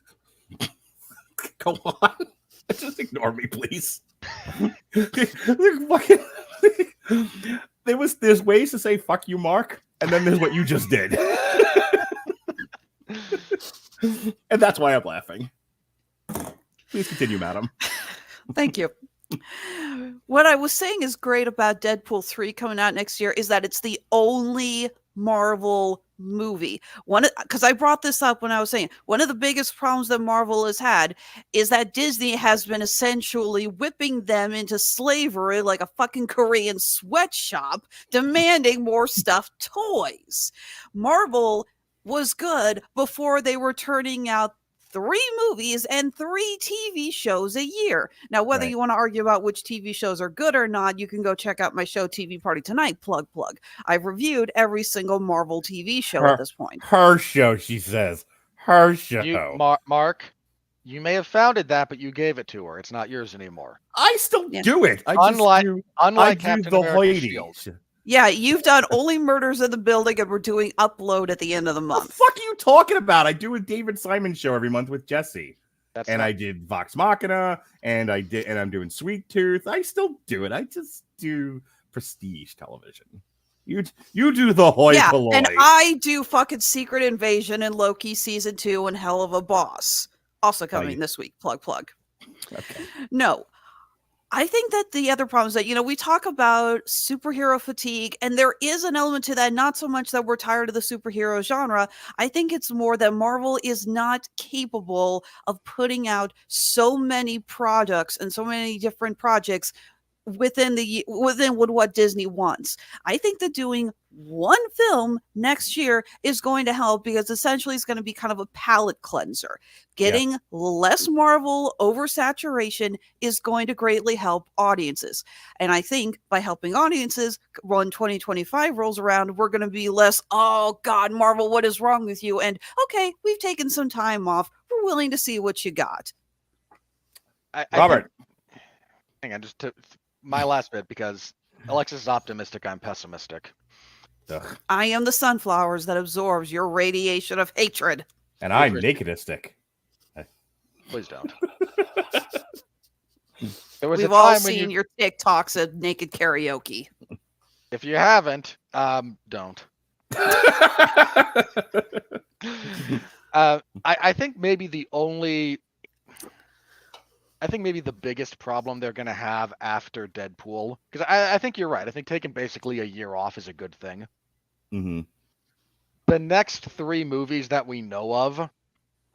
Go on. Just ignore me, please. There's ways to say fuck you, Mark, and then there's what you just did. And that's why I'm laughing. Please continue, madam. Thank you. What I was saying is great about Deadpool 3 coming out next year is that it's the only Marvel movie. Because I brought this up when I was saying one of the biggest problems that Marvel has had is that Disney has been essentially whipping them into slavery like a fucking Korean sweatshop, demanding more stuffed toys. Marvel was good before they were turning out 3 movies and 3 TV shows a year. Now, whether you want to argue about which TV shows are good or not, you can go check out my show, TV Party Tonight, plug. I've reviewed every single Marvel TV show at this point. Her show, she says. Her show. Mark, you may have founded that, but you gave it to her. It's not yours anymore. I still do it. Unlike Captain the America Shield. Yeah, you've done Only Murders in the Building, and we're doing Upload at the end of the month. What the fuck are you talking about? I do a David Simon show every month with Jesse. I did Vox Machina, and I'm doing Sweet Tooth. I still do it. I just do prestige television. You do the hoi polloi. And I do fucking Secret Invasion and Loki season 2 and Hell of a Boss. Also coming this week. Plug. Okay. No. I think that the other problem is that, we talk about superhero fatigue, and there is an element to that, not so much that we're tired of the superhero genre. I think it's more that Marvel is not capable of putting out so many products and so many different projects within what Disney wants. I think that doing one film next year is going to help because essentially it's going to be kind of a palate cleanser. Getting less Marvel oversaturation is going to greatly help audiences. And I think by helping audiences, when 2025 rolls around, we're going to be less, oh God, Marvel, what is wrong with you? And okay, we've taken some time off. We're willing to see what you got. Robert. Hang on, just to my last bit, because Alexis is optimistic, I'm pessimistic. Ugh. I am the sunflowers that absorbs your radiation of hatred. And I'm nakedistic. Please don't. There was We've a all time when seen your TikToks of naked karaoke. If you haven't, don't. I think maybe the biggest problem they're going to have after Deadpool, because I think you're right. I think taking basically a year off is a good thing. Mm-hmm. The next 3 movies that we know of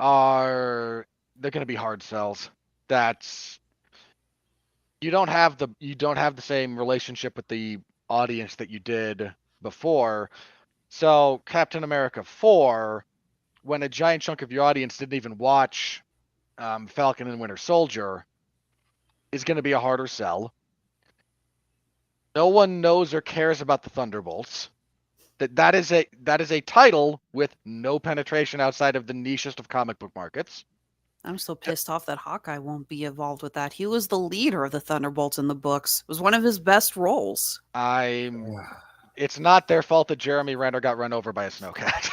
they're going to be hard sells. That's you don't have the same relationship with the audience that you did before. So Captain America 4, when a giant chunk of your audience didn't even watch Falcon and Winter Soldier, is going to be a harder sell. No one knows or cares about the Thunderbolts. That is a title with no penetration outside of the nichest of comic book markets. I'm so pissed off that Hawkeye won't be involved with that. He was the leader of the Thunderbolts in the books. It was one of his best roles. It's not their fault that Jeremy Renner got run over by a snowcat.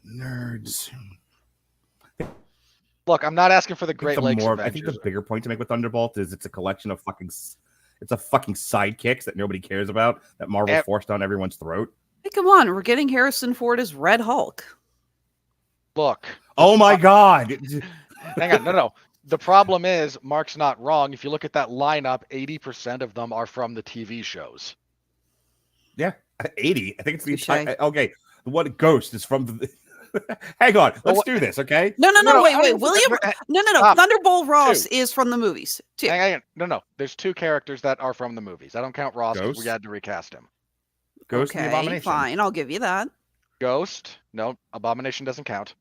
Nerds. Look, I'm not asking for the Great Lakes I think the bigger point to make with Thunderbolt is it's a collection of fucking sidekicks that nobody cares about that Marvel forced down everyone's throat. Hey, come on. We're getting Harrison Ford as Red Hulk. Look. Oh my God. Hang on. No. The problem is, Mark's not wrong. If you look at that lineup, 80% of them are from the TV shows. Yeah, 80. I think it's the entire. Okay, what Ghost is from the. Hang on, let's do this, okay? No, wait. William. No. Thunderbolt Ross is from the movies too. Hang on. No. There's 2 characters that are from the movies. I don't count Ross because we had to recast him. Ghost and the Abomination. Fine, I'll give you that. Ghost, no, Abomination doesn't count.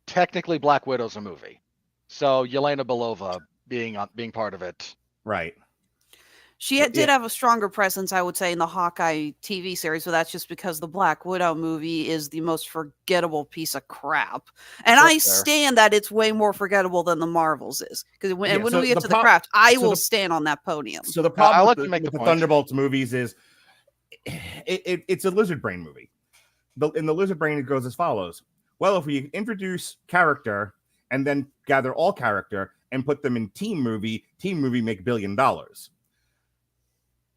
Technically, Black Widow's a movie, so Yelena Belova being part of it, right? She did have a stronger presence, I would say, in the Hawkeye TV series, but that's just because the Black Widow movie is the most forgettable piece of crap. And I stand that it's way more forgettable than the Marvels is. Because when we get to the craft, I will stand on that podium. So the problem with the Thunderbolts movies is it's a lizard brain movie. In the lizard brain, it goes as follows. Well, if we introduce character and then gather all character and put them in team movie make $1 billion.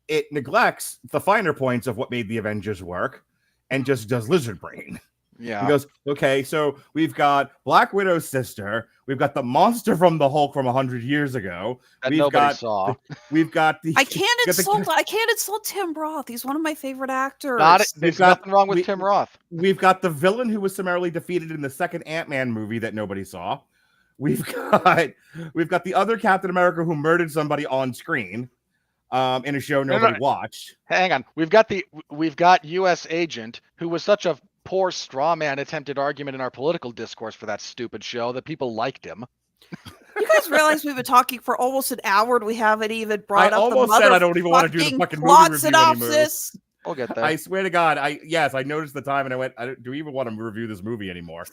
It neglects the finer points of what made the Avengers work and just does lizard brain. Yeah. He goes, okay, so we've got Black Widow's sister. We've got the monster from the Hulk from 100 years ago. That nobody saw. We've got the. I can't insult Tim Roth. He's one of my favorite actors. There's nothing wrong with Tim Roth. We've got the villain who was summarily defeated in the second Ant-Man movie that nobody saw. We've got the other Captain America who murdered somebody on screen. In a show nobody watched. Hang on. We've got U.S. Agent, who was such a poor straw man attempted argument in our political discourse for that stupid show that people liked him. You guys realize we've been talking for almost an hour and we haven't even brought up the almost said I don't even want to do the fucking plot movie synopsis. We'll get there. I swear to God, I noticed the time and I went, do we even want to review this movie anymore?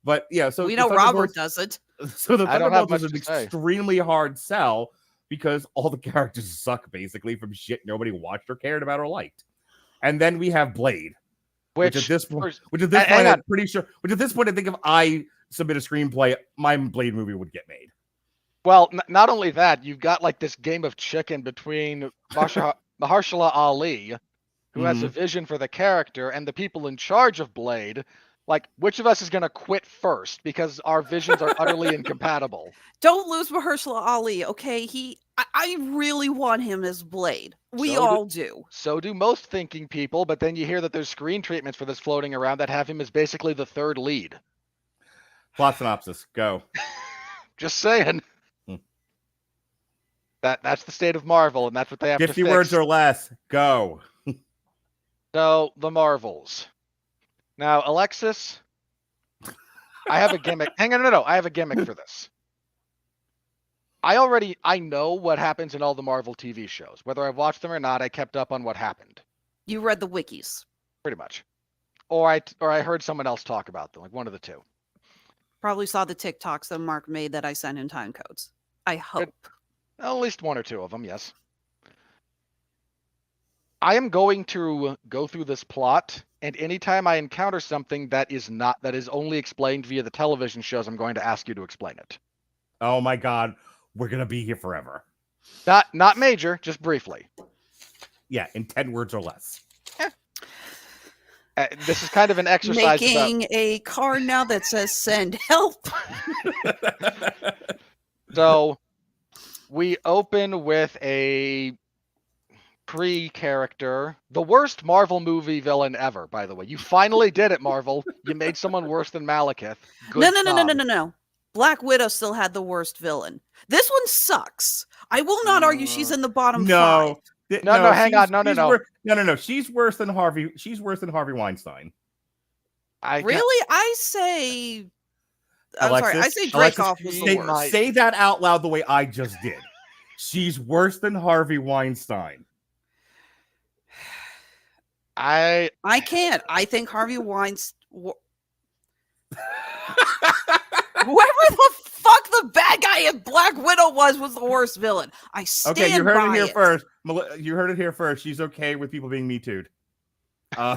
But yeah, so we know Robert doesn't. So the Thunderbolts is an extremely hard sell. Because all the characters suck, basically, from shit nobody watched or cared about or liked. And then we have Blade, which at this point, I'm pretty sure. Which at this point, I think if I submit a screenplay, my Blade movie would get made. Well, not only that, you've got like this game of chicken between Mahershala Ali, who has a vision for the character, and the people in charge of Blade. Like, which of us is going to quit first because our visions are utterly incompatible? Don't lose Mahershala Ali, okay? I really want him as Blade. We all do. So do most thinking people, but then you hear that there's screen treatments for this floating around that have him as basically the third lead. Plot synopsis, go. Just saying. That's the state of Marvel, and that's what they have to 50 fix. words or less. Go. So, the Marvels. Now, Alexis, I have a gimmick. Hang on, no. I have a gimmick for this. I know what happens in all the Marvel TV shows. Whether I've watched them or not, I kept up on what happened. You read the wikis. Pretty much. Or I heard someone else talk about them, like one of the two. Probably saw the TikToks that Mark made that I sent in time codes. I hope. At least one or two of them, yes. I am going to go through this plot, and anytime I encounter something that is only explained via the television shows, I'm going to ask you to explain it. Oh my God. We're going to be here forever. Not major, just briefly. Yeah, in 10 words or less. This is kind of an exercise Making a card now that says send help. So we open with a character, the worst Marvel movie villain ever, by the way. You finally did it, Marvel. You made someone worse than Malekith. Good No. Black Widow still had the worst villain. This one sucks. I will not argue she's in the bottom five. No, hang on. No. She's worse than Harvey. She's worse than Harvey Weinstein. Really? I say Alexis, Dreykov was the worst. Say that out loud the way I just did. She's worse than Harvey Weinstein. I can't. I think Harvey Weinstein. Whoever the fuck the bad guy in Black Widow was the worst villain. I stand by it. Okay, you heard it here first. You heard it here first. She's okay with people being Me Too'd. Why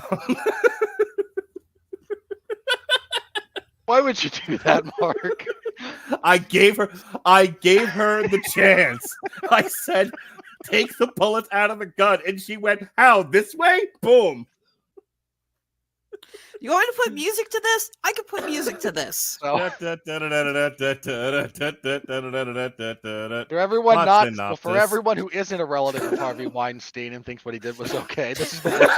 would you do that, Mark? I gave her the chance. I said, take the bullets out of the gun, and she went, how? This way? Boom. You want me to put music to this? I could put music to this. For everyone for everyone who isn't a relative of Harvey Weinstein and thinks what he did was okay, this is the worst.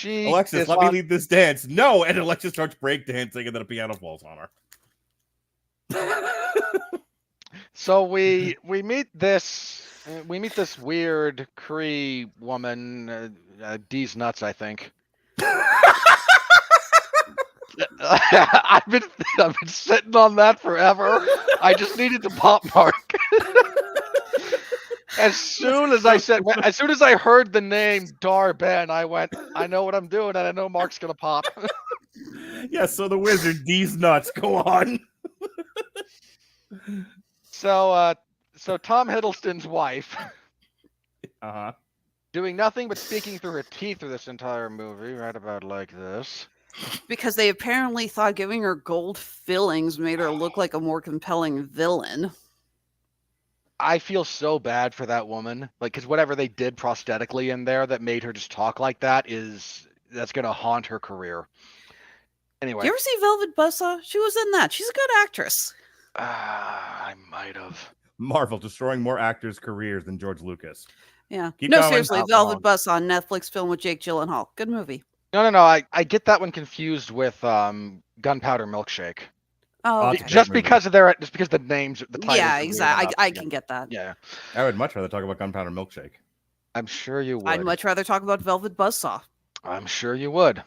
Alexis, let me lead this dance. No, and Alexis starts breakdancing, and then a piano falls on her. So we meet this weird Cree woman, D's nuts, I think. I've been sitting on that forever. I just needed to pop Mark. As soon as I heard the name Dar Ben, I went, I know what I'm doing, and I know Mark's gonna pop. Yeah, so the wizard, D's nuts, go on. So Tom Hiddleston's wife, doing nothing but speaking through her teeth through this entire movie, right about like this. Because they apparently thought giving her gold fillings made her look like a more compelling villain. I feel so bad for that woman, because whatever they did prosthetically in there that made her just talk like that's gonna haunt her career. Anyway, you ever see Velvet Buzzsaw? She was in that. She's a good actress. I might have. Marvel destroying more actors' careers than George Lucas. Yeah. Keep no, going. seriously, Velvet Buzzsaw, Netflix film with Jake Gyllenhaal. Good movie. No. I get that one confused with Gunpowder Milkshake. Oh, okay. Just because the names, the titles. Yeah, exactly. I can get that. Yeah. I would much rather talk about Gunpowder Milkshake. I'm sure you would. I'd much rather talk about Velvet Buzzsaw. I'm sure you would.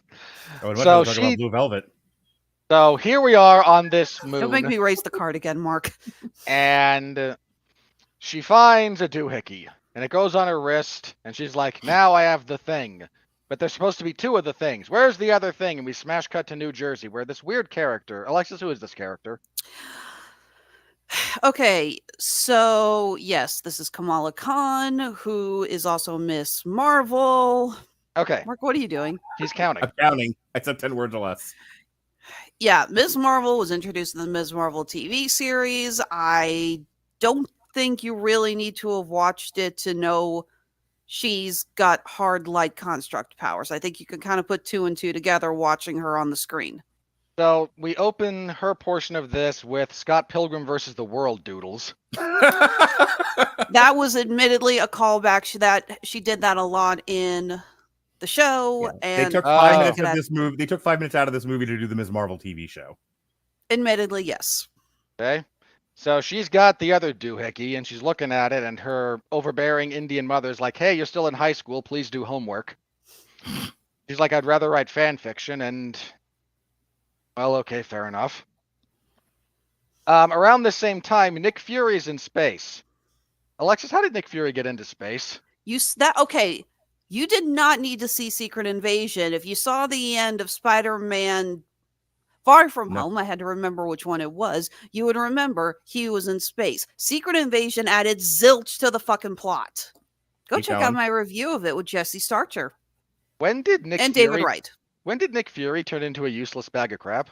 I would much rather talk about Blue Velvet. So here we are on this moon. Don't make me raise the card again, Mark. And she finds a doohickey, and it goes on her wrist, and she's like, now I have the thing. But there's supposed to be two of the things. Where's the other thing? And we smash cut to New Jersey, where this weird character, Alexis, who is this character? Okay, so yes, this is Kamala Khan, who is also Miss Marvel. Okay. Mark, what are you doing? He's counting. I'm counting. I said 10 words or less. Yeah, Ms. Marvel was introduced in the Ms. Marvel TV series. I don't think you really need to have watched it to know she's got hard light construct powers. I think you can kind of put two and two together watching her on the screen. So we open her portion of this with Scott Pilgrim versus the World doodles. That was admittedly a callback. She did that a lot in the show. Yeah. And they took 5 minutes of this movie. They took 5 minutes out of this movie to do the Ms. Marvel TV show. Admittedly, yes. Okay. So she's got the other doohickey, and she's looking at it, and her overbearing Indian mother's like, hey, you're still in high school. Please do homework. She's like, I'd rather write fan fiction, and, well, okay, fair enough. Around the same time, Nick Fury's in space. Alexis, how did Nick Fury get into space? Okay. You did not need to see Secret Invasion. If you saw the end of Spider-Man Far From Home, I had to remember which one it was, you would remember he was in space. Secret Invasion added zilch to the fucking plot. Go check out my review of it with Jesse Starcher. When did Nick and Fury, David Wright. When did Nick Fury turn into a useless bag of crap?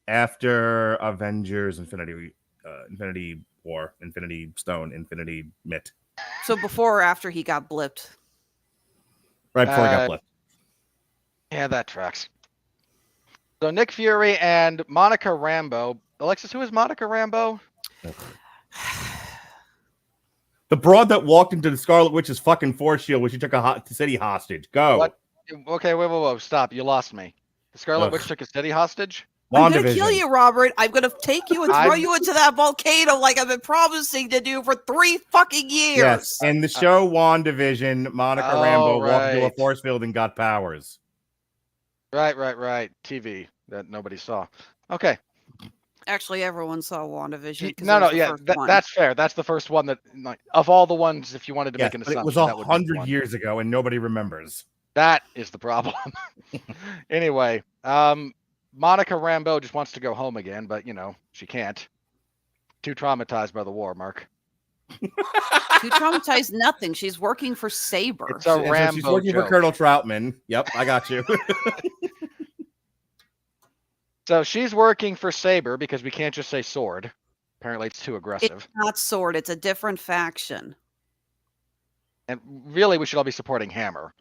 After Avengers Infinity War, Infinity Stone, Infinity Mitt. So before or after he got blipped? Right before he got blipped. Yeah, that tracks. So Nick Fury and Monica Rambeau. Alexis, who is Monica Rambeau? The broad that walked into the Scarlet Witch's fucking force shield when she took a city hostage. Go. What? Okay, whoa. Stop. You lost me. The Scarlet Witch took a city hostage? I'm going to kill you, Robert. I'm going to take you and throw you into that volcano like I've been promising to do for 3 fucking years. Yes, in the show WandaVision, Monica Rambeau walked into a force field and got powers. Right. TV that nobody saw. Okay. Actually, everyone saw WandaVision. That's fair. That's the first one that, like, of all the ones, if you wanted to make an assumption, it was 100 years ago and nobody remembers. That is the problem. Anyway, Monica Rambeau just wants to go home again, but, she can't. Too traumatized by the war, Mark. Too traumatized nothing. She's working for Saber. It's a Rambeau she's working joke. for Colonel Troutman. Yep, I got you. So she's working for Saber because we can't just say sword. Apparently it's too aggressive. It's not sword. It's a different faction. And really, we should all be supporting Hammer.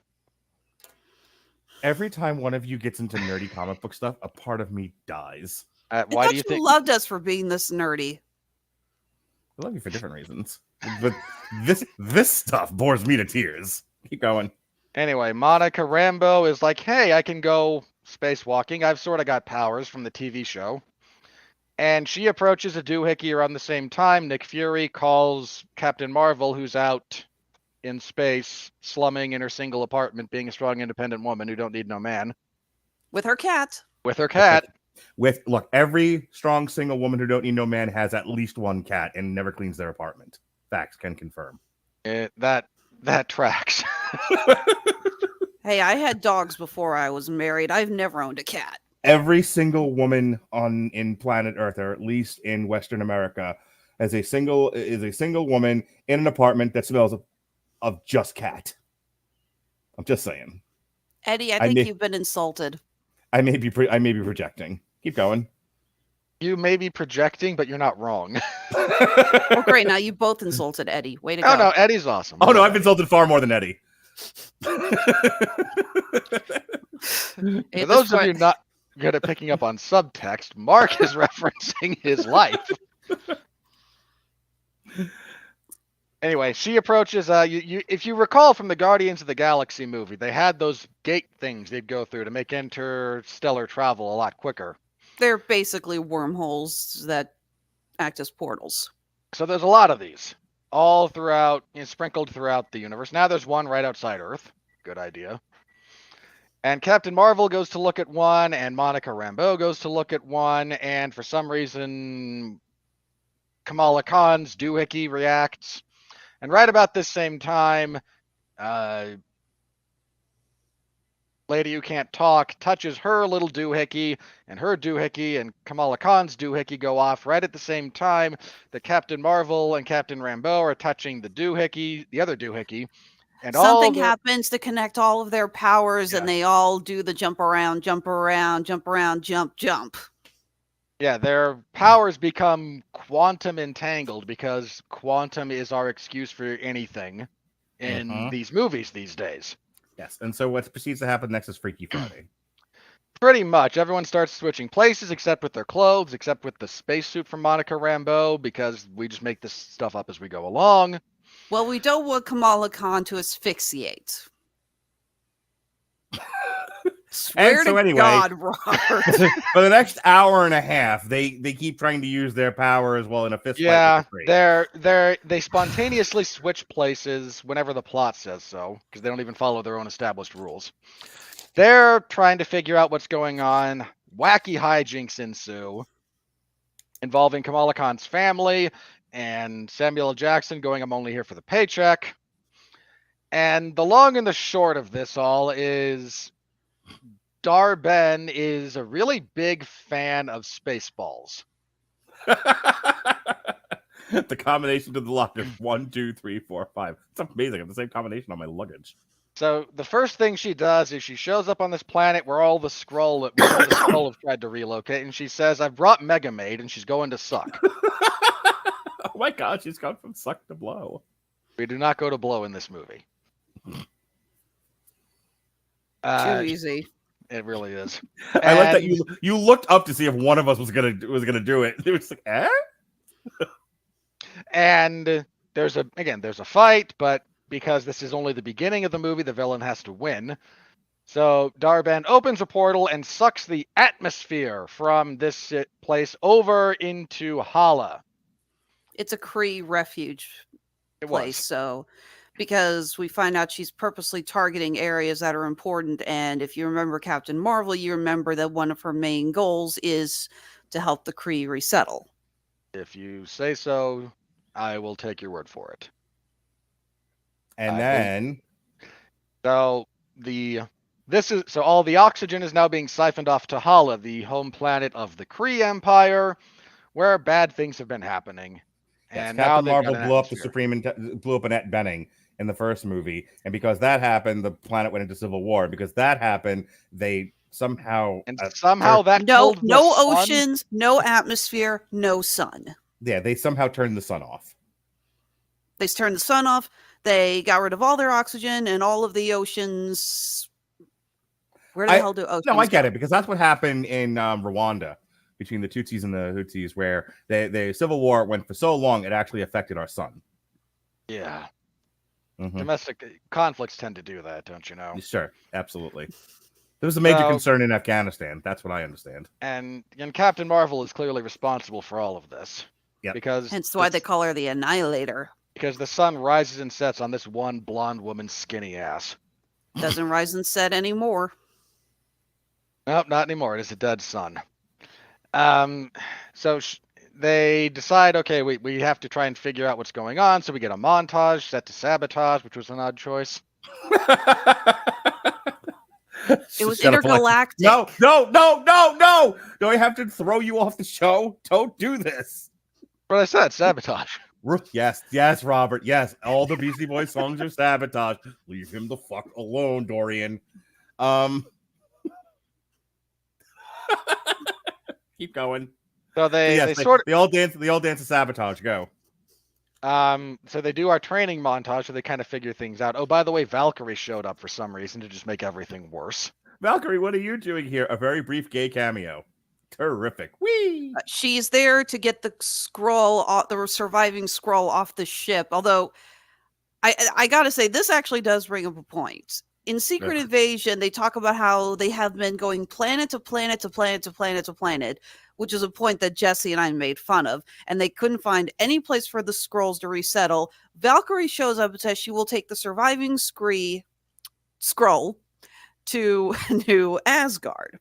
Every time one of you gets into nerdy comic book stuff, a part of me dies. Why do you think you loved us for being this nerdy? I love you for different reasons, but this stuff bores me to tears. Keep going. Anyway, Monica Rambeau is like, hey, I can go spacewalking. I've sort of got powers from the TV show. And she approaches a doohickey around the same time. Nick Fury calls Captain Marvel, who's out in space, slumming in her single apartment, being a strong, independent woman who don't need no man. With her cat. Look, every strong single woman who don't need no man has at least one cat and never cleans their apartment. Facts can confirm. That tracks. Hey, I had dogs before I was married. I've never owned a cat. Every single woman in planet Earth, or at least in Western America, is a single woman in an apartment that smells of just cat. I'm just saying. Eddie, I think you've been insulted. I may be projecting. Keep going. You may be projecting, but you're not wrong. Oh, great. Now you both insulted Eddie. Way to go. Oh, no, Eddie's awesome. Oh, no, I've insulted far more than Eddie. For those of you not good at picking up on subtext, Mark is referencing his life. Anyway, she approaches. If you recall from the Guardians of the Galaxy movie, they had those gate things they'd go through to make interstellar travel a lot quicker. They're basically wormholes that act as portals. So there's a lot of these, all throughout, sprinkled throughout the universe. Now there's one right outside Earth. Good idea. And Captain Marvel goes to look at one, and Monica Rambeau goes to look at one, and for some reason, Kamala Khan's doohickey reacts. And right about this same time, Lady Who Can't Talk touches her little doohickey, and her doohickey and Kamala Khan's doohickey go off right at the same time that Captain Marvel and Captain Rambeau are touching the other doohickey. And something happens to connect all of their powers, and they all do the jump around, jump, jump. Yeah, their powers become quantum entangled because quantum is our excuse for anything in these movies these days. Yes, and so what proceeds to happen next is Freaky Friday. Pretty much. Everyone starts switching places, except with their clothes, except with the spacesuit from Monica Rambeau, because we just make this stuff up as we go along. Well, we don't want Kamala Khan to asphyxiate. Swear so to anyway- God, Robert. For the next hour and a half, they keep trying to use their power as well in a fist fight Yeah, with the Kree. they spontaneously switch places whenever the plot says so, because they don't even follow their own established rules. They're trying to figure out what's going on. Wacky hijinks ensue, involving Kamala Khan's family and Samuel L. Jackson going, "I'm only here for the paycheck." And the long and the short of this all is Dar-Ben is a really big fan of Spaceballs. The combination to the lock is 1, 2, 3, 4, 5. It's amazing. I have the same combination on my luggage. So the first thing she does is she shows up on this planet where all the Skrull have tried to relocate, and she says, "I've brought Mega Maid, and she's going to suck." Oh my god, she's gone from suck to blow. We do not go to blow in this movie. Too easy. It really is. I like that And- you looked up to see if one of us was gonna do it. It was like, eh? And there's a fight, but because this is only the beginning of the movie, the villain has to win. So Dar-Ben opens a portal and sucks the atmosphere from this place over into Hala. It's a Kree refuge It place. was. So, because we find out she's purposely targeting areas that are important. And if you remember Captain Marvel, you remember that one of her main goals is to help the Kree resettle. If you say so, I will take your word for it. And I then So all the oxygen is now being siphoned off to Hala, the home planet of the Kree Empire, where bad things have been happening. And now Captain they've got Marvel an blew up the atmosphere. blew up Annette Bening in the first movie, and because that happened, the planet went into civil war. Because that happened, they somehow that No, killed the no sun. oceans, no atmosphere, no sun. they somehow turned the sun off. They turned the sun off. They got rid of all their oxygen and all of the oceans. Where the hell do oceans No, I get go? it, because that's what happened in Rwanda between the Tutsis and the Hutsis, where the civil war went for so long it actually affected our sun. Yeah. Mhm. Domestic conflicts tend to do that, don't you know? Sure, absolutely. There was a major So- concern in Afghanistan. That's what I understand. And Captain Marvel is clearly responsible for all of this. Yep. Because Hence why they call her the Annihilator. because the sun rises and sets on this one blonde woman's skinny ass. Doesn't rise and set anymore. Nope, not anymore. It is a dead sun. So they decide, okay, we have to try and figure out what's going on. So we get a montage set to sabotage, which was an odd choice. It was Shut up, Alexis. intergalactic. No! Do I have to throw you off the show? Don't do this. But I said sabotage. Yes, Robert. Yes, all the Beastie Boys songs are sabotage. Leave him the fuck alone, Dorian. Keep going. So they all dance to sabotage. Go. So they do our training montage, so they kind of figure things out. Oh, by the way, Valkyrie showed up for some reason to just make everything worse. Valkyrie, what are you doing here? A very brief gay cameo. Terrific. Whee! She's there to get the the surviving Skrull off the ship. Although, I gotta say, this actually does bring up a point. In Secret Invasion, they talk about how they have been going planet to planet to planet to planet to planet, which is a point that Jesse and I made fun of, and they couldn't find any place for the Skrulls to resettle. Valkyrie shows up and says she will take the surviving Skrull to New Asgard.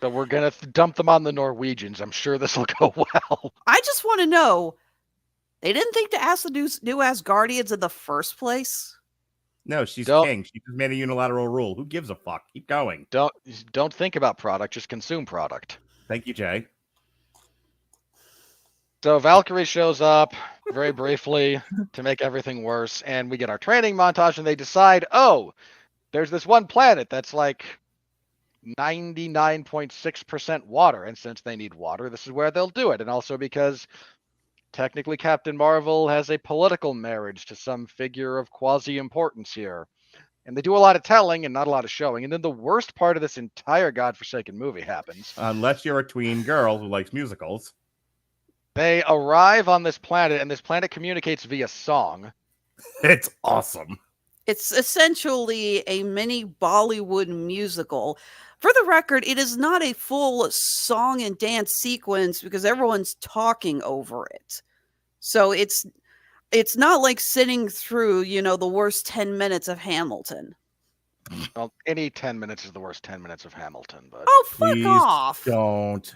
So we're gonna dump them on the Norwegians. I'm sure this will go well. I just want to know, they didn't think to ask the new Asgardians in the first place? No, she's Don't- king. She just made a unilateral rule. Who gives a fuck? Keep going. Don't think about product, just consume product. Thank you, Jay. So Valkyrie shows up very briefly to make everything worse, and we get our training montage, and they decide, oh, there's this one planet that's like 99.6% water, and since they need water, this is where they'll do it. And also because technically Captain Marvel has a political marriage to some figure of quasi-importance here. And they do a lot of telling and not a lot of showing. And then the worst part of this entire godforsaken movie happens. Unless you're a tween girl who likes musicals. They arrive on this planet, and this planet communicates via song. It's awesome. It's essentially a mini Bollywood musical. For the record, it is not a full song and dance sequence because everyone's talking over it. So it's not like sitting through, the worst 10 minutes of Hamilton. Well, any 10 minutes is the worst 10 minutes of Hamilton, but Oh, fuck Please off. don't.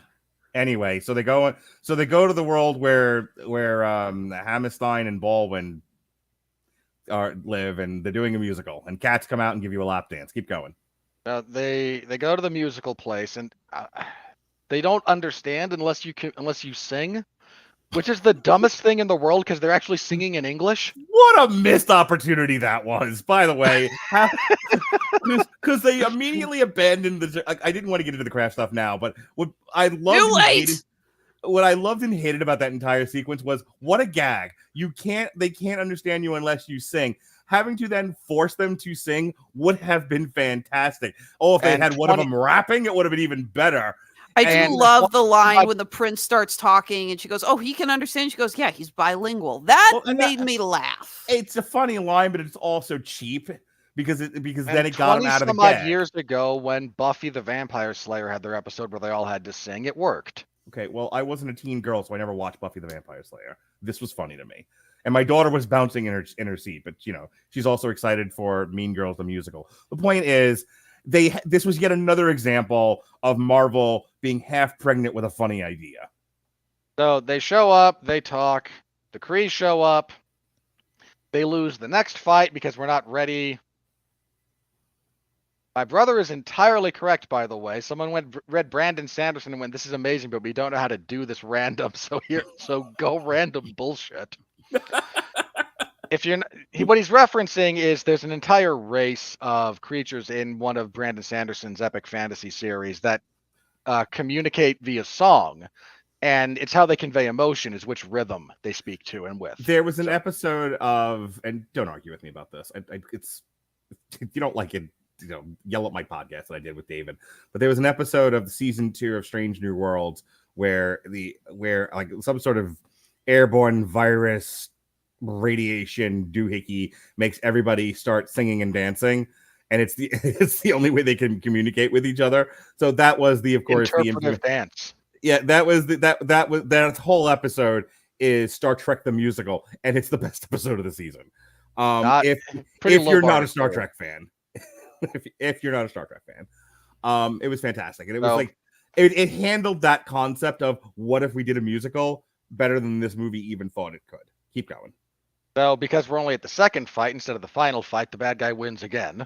Anyway, so they go to the world where Hammerstein and Baldwin live, and they're doing a musical, and cats come out and give you a lap dance. Keep going. they go to the musical place, and they don't understand unless you sing, which is the dumbest thing in the world because they're actually singing in English. What a missed opportunity that was, by the way. Because they immediately abandoned the. I didn't want to get into the craft stuff now, but what I loved and hated about that entire sequence was what a gag. They can't understand you unless you sing. Having to then force them to sing would have been fantastic. Oh, if they had one of them rapping, it would have been even better. I do love the line when the prince starts talking and she goes, "Oh, he can understand." She goes, "Yeah, he's bilingual." That made me laugh. It's a funny line, but it's also cheap because then it got him out of the gag. Years ago, when Buffy the Vampire Slayer had their episode where they all had to sing, it worked. Okay, well, I wasn't a teen girl, so I never watched Buffy the Vampire Slayer. This was funny to me. And my daughter was bouncing in her seat, but she's also excited for Mean Girls the musical. The point is, this was yet another example of Marvel being half pregnant with a funny idea. So they show up, they talk, the Kree show up, they lose the next fight because we're not ready. My brother is entirely correct, by the way. Someone read Brandon Sanderson and went, "This is amazing, but we don't know how to do this random. So go random bullshit." What he's referencing is there's an entire race of creatures in one of Brandon Sanderson's epic fantasy series that communicate via song, and it's how they convey emotion is which rhythm they speak to and with. There was an episode of, and don't argue with me about this. It's if you don't like it, yell at my podcast that I did with David. But there was an episode of season 2 of Strange New Worlds where like some sort of airborne virus radiation doohickey makes everybody start singing and dancing, and it's the only way they can communicate with each other. So that was the interpretive dance. Yeah, that whole episode is Star Trek the musical, and it's the best episode of the season. If you're not a Star Trek fan, if you're not a Star Trek fan, it was fantastic, and it was it handled that concept of what if we did a musical better than this movie even thought it could. Keep going. So, because we're only at the second fight instead of the final fight, the bad guy wins again.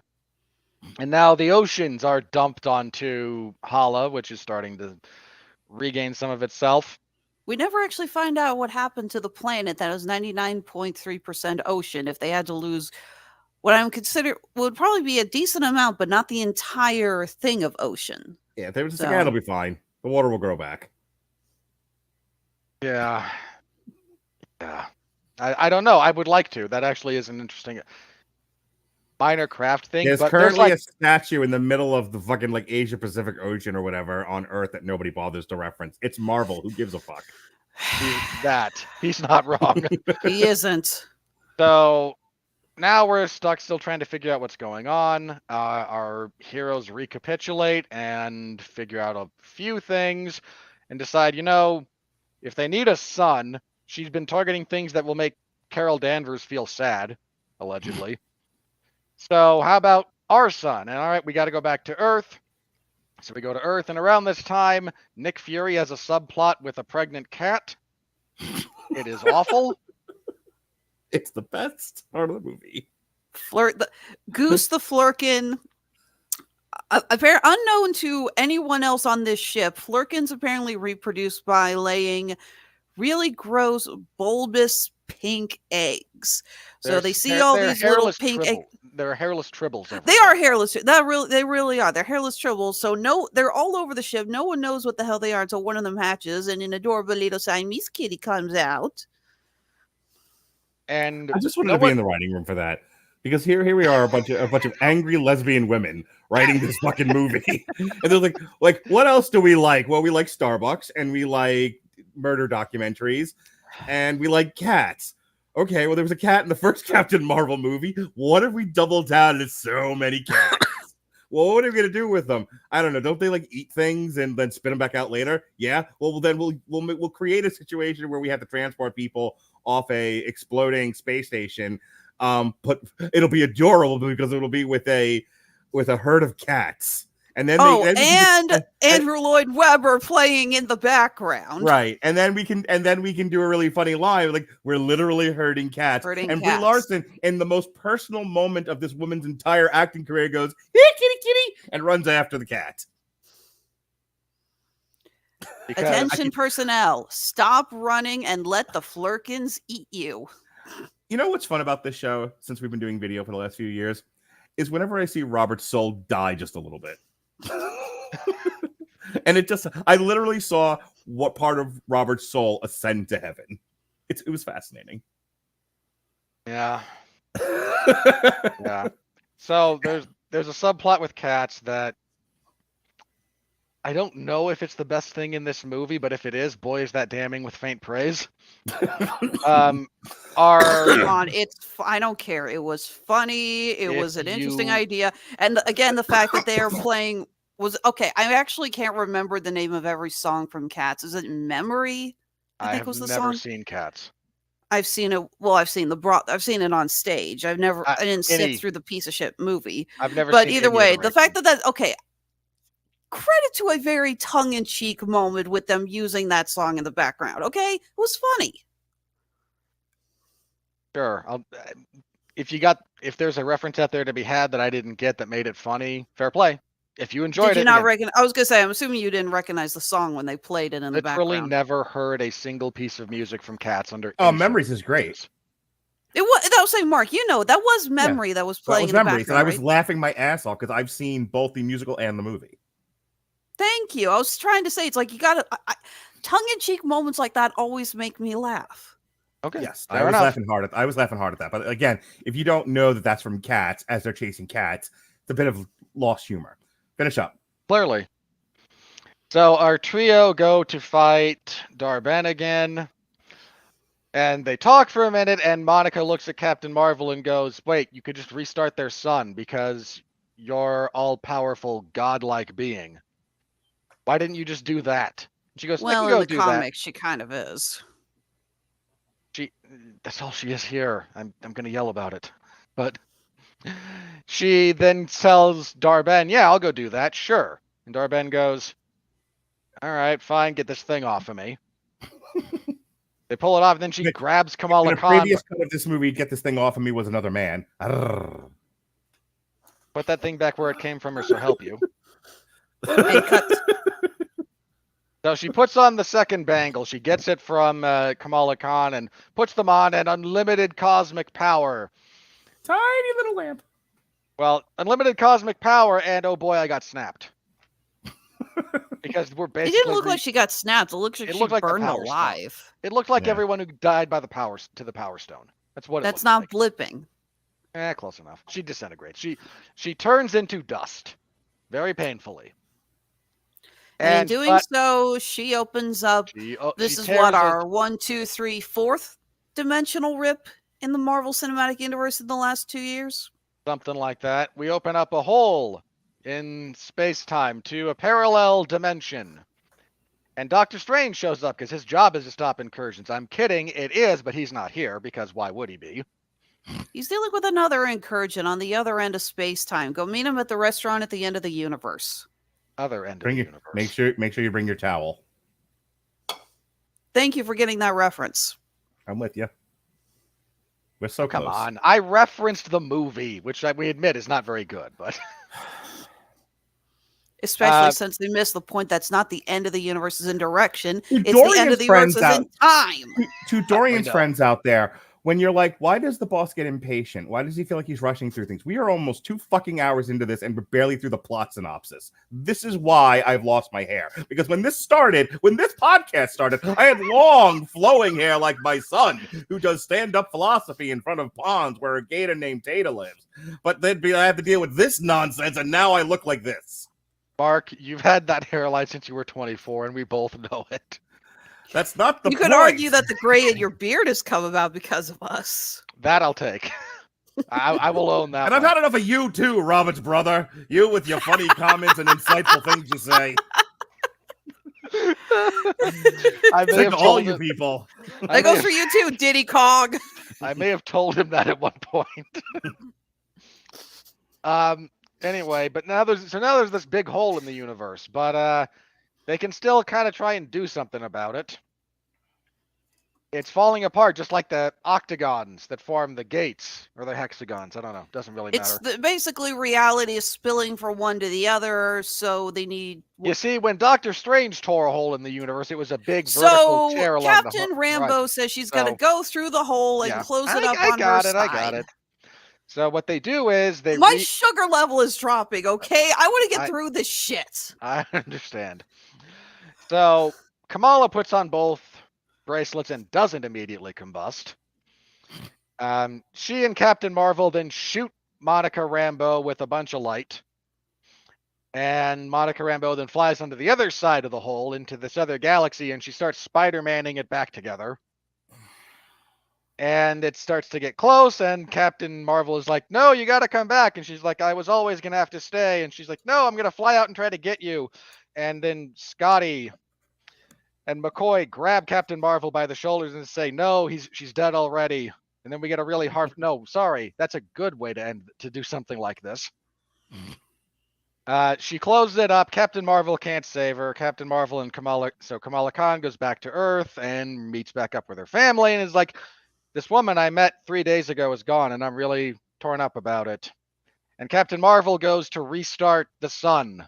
And now the oceans are dumped onto Hala, which is starting to regain some of itself. We never actually find out what happened to the planet that was 99.3% ocean if they had to lose what I'm consider would probably be a decent amount, but not the entire thing of ocean. Yeah, if there was a second, it'll be fine. The water will grow back. Yeah. I don't know. I would like to. That actually is an interesting minor craft thing. There's currently a statue in the middle of the fucking Asia Pacific Ocean or whatever on Earth that nobody bothers to reference. It's Marvel. Who gives a fuck? He's not wrong. He isn't. So now we're stuck still trying to figure out what's going on. Our heroes recapitulate and figure out a few things and decide, if they need a son, she's been targeting things that will make Carol Danvers feel sad, allegedly. So how about our son? And all right, we got to go back to Earth. So we go to Earth, and around this time, Nick Fury has a subplot with a pregnant cat. It is awful. It's the best part of the movie. Goose the Flurkin. Unknown to anyone else on this ship, Flurkins apparently reproduced by laying really gross, bulbous pink eggs. So they see all these little pink eggs. They're hairless tribbles. They are hairless. They really are. They're hairless tribbles. So they're all over the ship. No one knows what the hell they are until one of them hatches, and an adorable little Siamese kitty comes out. And I just wanted to be in the writing room for that. Because here we are, a bunch of angry lesbian women writing this fucking movie, and they're like, what else do we like? Well, we like Starbucks, and we like murder documentaries, and we like cats. Okay, well, there was a cat in the first Captain Marvel movie. What if we double down to so many cats? Well, what are we gonna do with them? I don't know. Don't they like eat things and then spit them back out later? Yeah. Well, then we'll create a situation where we have to transport people off a exploding space station. But it'll be adorable because it'll be with a herd of cats. And then Andrew Lloyd Webber playing in the background, right? And then we can do a really funny line like we're literally herding cats. Brie Larson, in the most personal moment of this woman's entire acting career, goes "Hey, kitty, kitty," and runs after the cat. Attention personnel, stop running and let the flurkins eat you. You know what's fun about this show, since we've been doing video for the last few years, is whenever I see Robert's soul die just a little bit. And I literally saw what part of Robert's soul ascend to heaven. It was fascinating. Yeah. Yeah. So there's a subplot with cats that I don't know if it's the best thing in this movie, but if it is, boy, is that damning with faint praise. Come on, I don't care. It was funny. It was an interesting idea. And again, the fact that they are playing was okay. I actually can't remember the name of every song from Cats. Is it Memory? I think was the song. I've never seen Cats. I've seen it. Well, I've seen it on stage. I didn't sit through the piece of shit movie. I've never. But either way, the fact that okay. Credit to a very tongue-in-cheek moment with them using that song in the background. Okay, it was funny. Sure. If there's a reference out there to be had that I didn't get that made it funny, fair play. If you enjoyed it, did you not recognize? I was gonna say, I'm assuming you didn't recognize the song when they played it in the background. Literally never heard a single piece of music from Cats under. Oh, Memories is great. It was. That was saying, Mark. You know, that was Memory that was playing in the background. And I was laughing my ass off because I've seen both the musical and the movie. Thank you. I was trying to say, it's like you got to tongue-in-cheek moments like that always make me laugh. Okay. Yes, I was laughing hard at that. But again, if you don't know that that's from Cats as they're chasing cats, it's a bit of lost humor. Finish up. Clearly. So our trio go to fight Dar-Benn again. And they talk for a minute, and Monica looks at Captain Marvel and goes, wait, you could just restart their sun because you're all-powerful, godlike being. Why didn't you just do that? And she goes, well, in the comics, she kind of is. That's all she is here. I'm going to yell about it. But she then tells Dar-Benn, yeah, I'll go do that. Sure. And Dar-Benn goes, all right, fine. Get this thing off of me. They pull it off, and then she grabs Kamala Khan. The previous cut of this movie, Get This Thing Off of Me, was another man. Put that thing back where it came from, or so help you. So she puts on the second bangle. She gets it from Kamala Khan and puts them on, and unlimited cosmic power. Tiny little lamp. Well, unlimited cosmic power, and oh boy, I got snapped. Because we're basically. It didn't look like she got snapped. It looks like she burned alive. Stone. It looked like everyone who died by the power stone. That's what. That's not blipping. Close enough. She disintegrates. She turns into dust, very painfully. And in doing so, she opens up. This is what our 1, 2, 3, 4th dimensional rip in the Marvel Cinematic Universe in the last 2 years. Something like that. We open up a hole in space-time to a parallel dimension. And Doctor Strange shows up because his job is to stop incursions. I'm kidding, it is, but he's not here because why would he be? He's dealing with another incursion on the other end of space-time. Go meet him at the restaurant at the end of the universe. Other end of the universe. Make sure you bring your towel. Thank you for getting that reference. I'm with you. We're so close. Come on. I referenced the movie, which we admit is not very good, but... Especially since they missed the point that's not the end of the universe is in direction. It's the end of the universe is in time. To Dorian's friends out there, when you're like, why does the boss get impatient? Why does he feel like he's rushing through things? We are almost 2 fucking hours into this and we're barely through the plot synopsis. This is why I've lost my hair. Because when this podcast started, I had long flowing hair like my son, who does stand-up philosophy in front of ponds where a gator named Tata lives. But I have to deal with this nonsense, and now I look like this. Mark, you've had that hairline since you were 24, and we both know it. That's not the You point. could argue that the gray in your beard has come about because of us. That I'll take. I will own that. And I've had enough of you too, Robert's brother. You with your funny comments and insightful things you say. I may Sick have of all told you him, people. That goes for you too, Diddy Kong. I may have told him that at one point. Anyway, but now there's this big hole in the universe, but they can still kind of try and do something about it. It's falling apart, just like the octagons that form the gates, or the hexagons. I don't know. Doesn't really matter. Basically reality is spilling from one to the other, so they need. You see, when Doctor Strange tore a hole in the universe, it was a big vertical tear along Captain the Rambeau says she's got to go through the hole and close it up on her side. I got it. So what they do is they. My sugar level is dropping. Okay, I want to get through this shit. I understand. So Kamala puts on both bracelets and doesn't immediately combust. She and Captain Marvel then shoot Monica Rambeau with a bunch of light. And Monica Rambeau then flies onto the other side of the hole into this other galaxy, and she starts Spider-Manning it back together. And it starts to get close, and Captain Marvel is like, no, you got to come back. And she's like, I was always going to have to stay. And she's like, no, I'm going to fly out and try to get you. And then Scotty and McCoy grab Captain Marvel by the shoulders and say, no, she's dead already. And then we get a really hard, no, sorry, that's a good way to do something like this. She closes it up. Captain Marvel can't save her. Captain Marvel and Kamala Khan goes back to Earth and meets back up with her family and is like, this woman I met 3 days ago is gone and I'm really torn up about it. And Captain Marvel goes to restart the sun.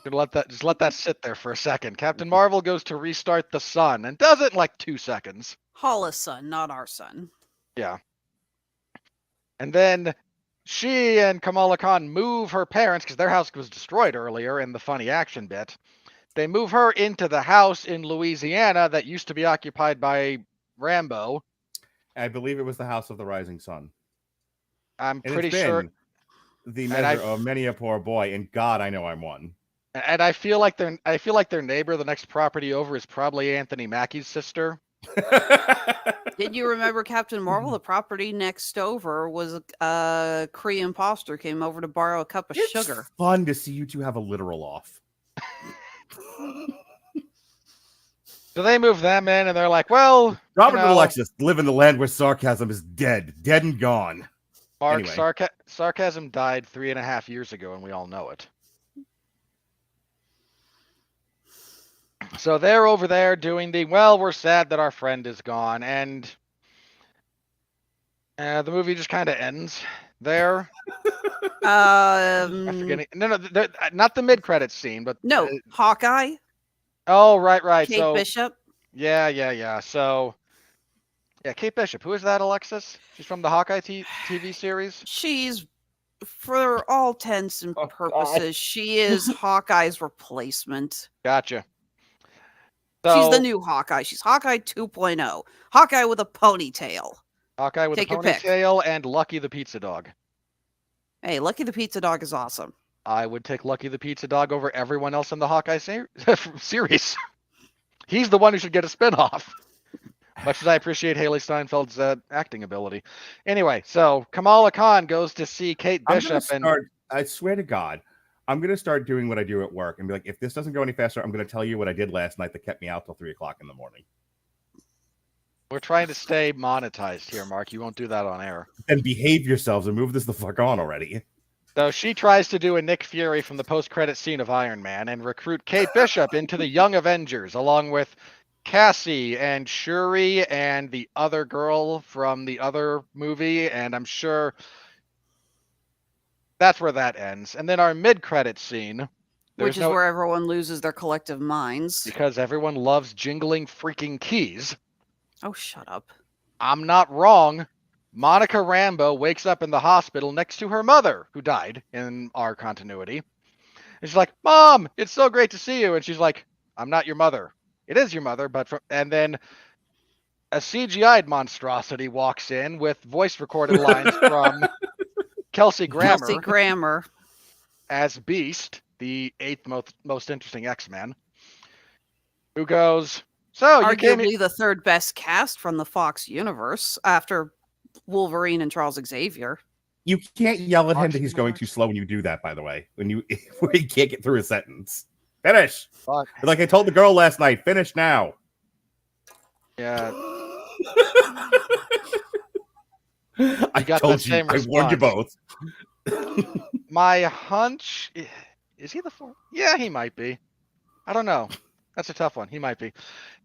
Just let that sit there for a second. Captain Marvel goes to restart the sun and does it in like 2 seconds. Hala's son, not our son. Yeah. And then she and Kamala Khan move her parents, because their house was destroyed earlier in the funny action bit. They move her into the house in Louisiana that used to be occupied by Rambeau. I believe it was the House of the Rising Sun. I'm pretty sure. The measure of many a poor boy, and God, I know I'm one. And I feel like their neighbor, the next property over, is probably Anthony Mackie's sister. Did you remember Captain Marvel? The property next over was a Kree imposter came over to borrow a cup of sugar. It's fun to see you two have a literal off. So they move them in, and they're like, well, Robert and Alexis live in the land where sarcasm is dead and gone. Mark, anyway. Sarcasm died 3.5 years ago, and we all know it. So they're over there doing we're sad that our friend is gone, and the movie just kind of ends there. I'm forgetting. No, not the mid-credits scene, but no, Hawkeye. Oh, right. Kate Bishop. Yeah. So, yeah, Kate Bishop. Who is that, Alexis? She's from the Hawkeye TV series. She's, for all intents and purposes, she is Hawkeye's replacement. Gotcha. So, she's the new Hawkeye. She's Hawkeye 2.0. Hawkeye with a ponytail. Hawkeye with a ponytail and Lucky the Pizza Dog. Hey, Lucky the Pizza Dog is awesome. I would take Lucky the Pizza Dog over everyone else in the Hawkeye series. He's the one who should get a spinoff. Much as I appreciate Haley Steinfeld's acting ability. Anyway, so Kamala Khan goes to see Kate Bishop. I swear to God, I'm going to start doing what I do at work and be like, if this doesn't go any faster, I'm going to tell you what I did last night that kept me out till 3 o'clock in the morning. We're trying to stay monetized here, Mark. You won't do that on air. Then behave yourselves and move this the fuck on already. So she tries to do a Nick Fury from the post-credit scene of Iron Man and recruit Kate Bishop into the Young Avengers, along with Cassie and Shuri and the other girl from the other movie, and I'm sure that's where that ends. And then our mid-credit scene, which is where everyone loses their collective minds. Because everyone loves jingling freaking keys. Oh, shut up. I'm not wrong. Monica Rambeau wakes up in the hospital next to her mother, who died in our continuity. And she's like, Mom, it's so great to see you. And she's like, I'm not your mother. It is your mother, and then a CGI'd monstrosity walks in with voice recorded lines from Kelsey Grammer as Beast, the 8th most interesting X-Men. who goes, "So you came Arguably the third best cast from the Fox universe after Wolverine and Charles Xavier. You can't yell at him Fox that he's going universe? too slow when you do that, by the way. When you he can't get through a sentence. Finish. Fuck. Like I told the girl last night, finish now. Yeah, I got told the you. same I warned you response. both. my hunch is he the fourth? Yeah, he might be. I don't know. That's a tough one. He might be.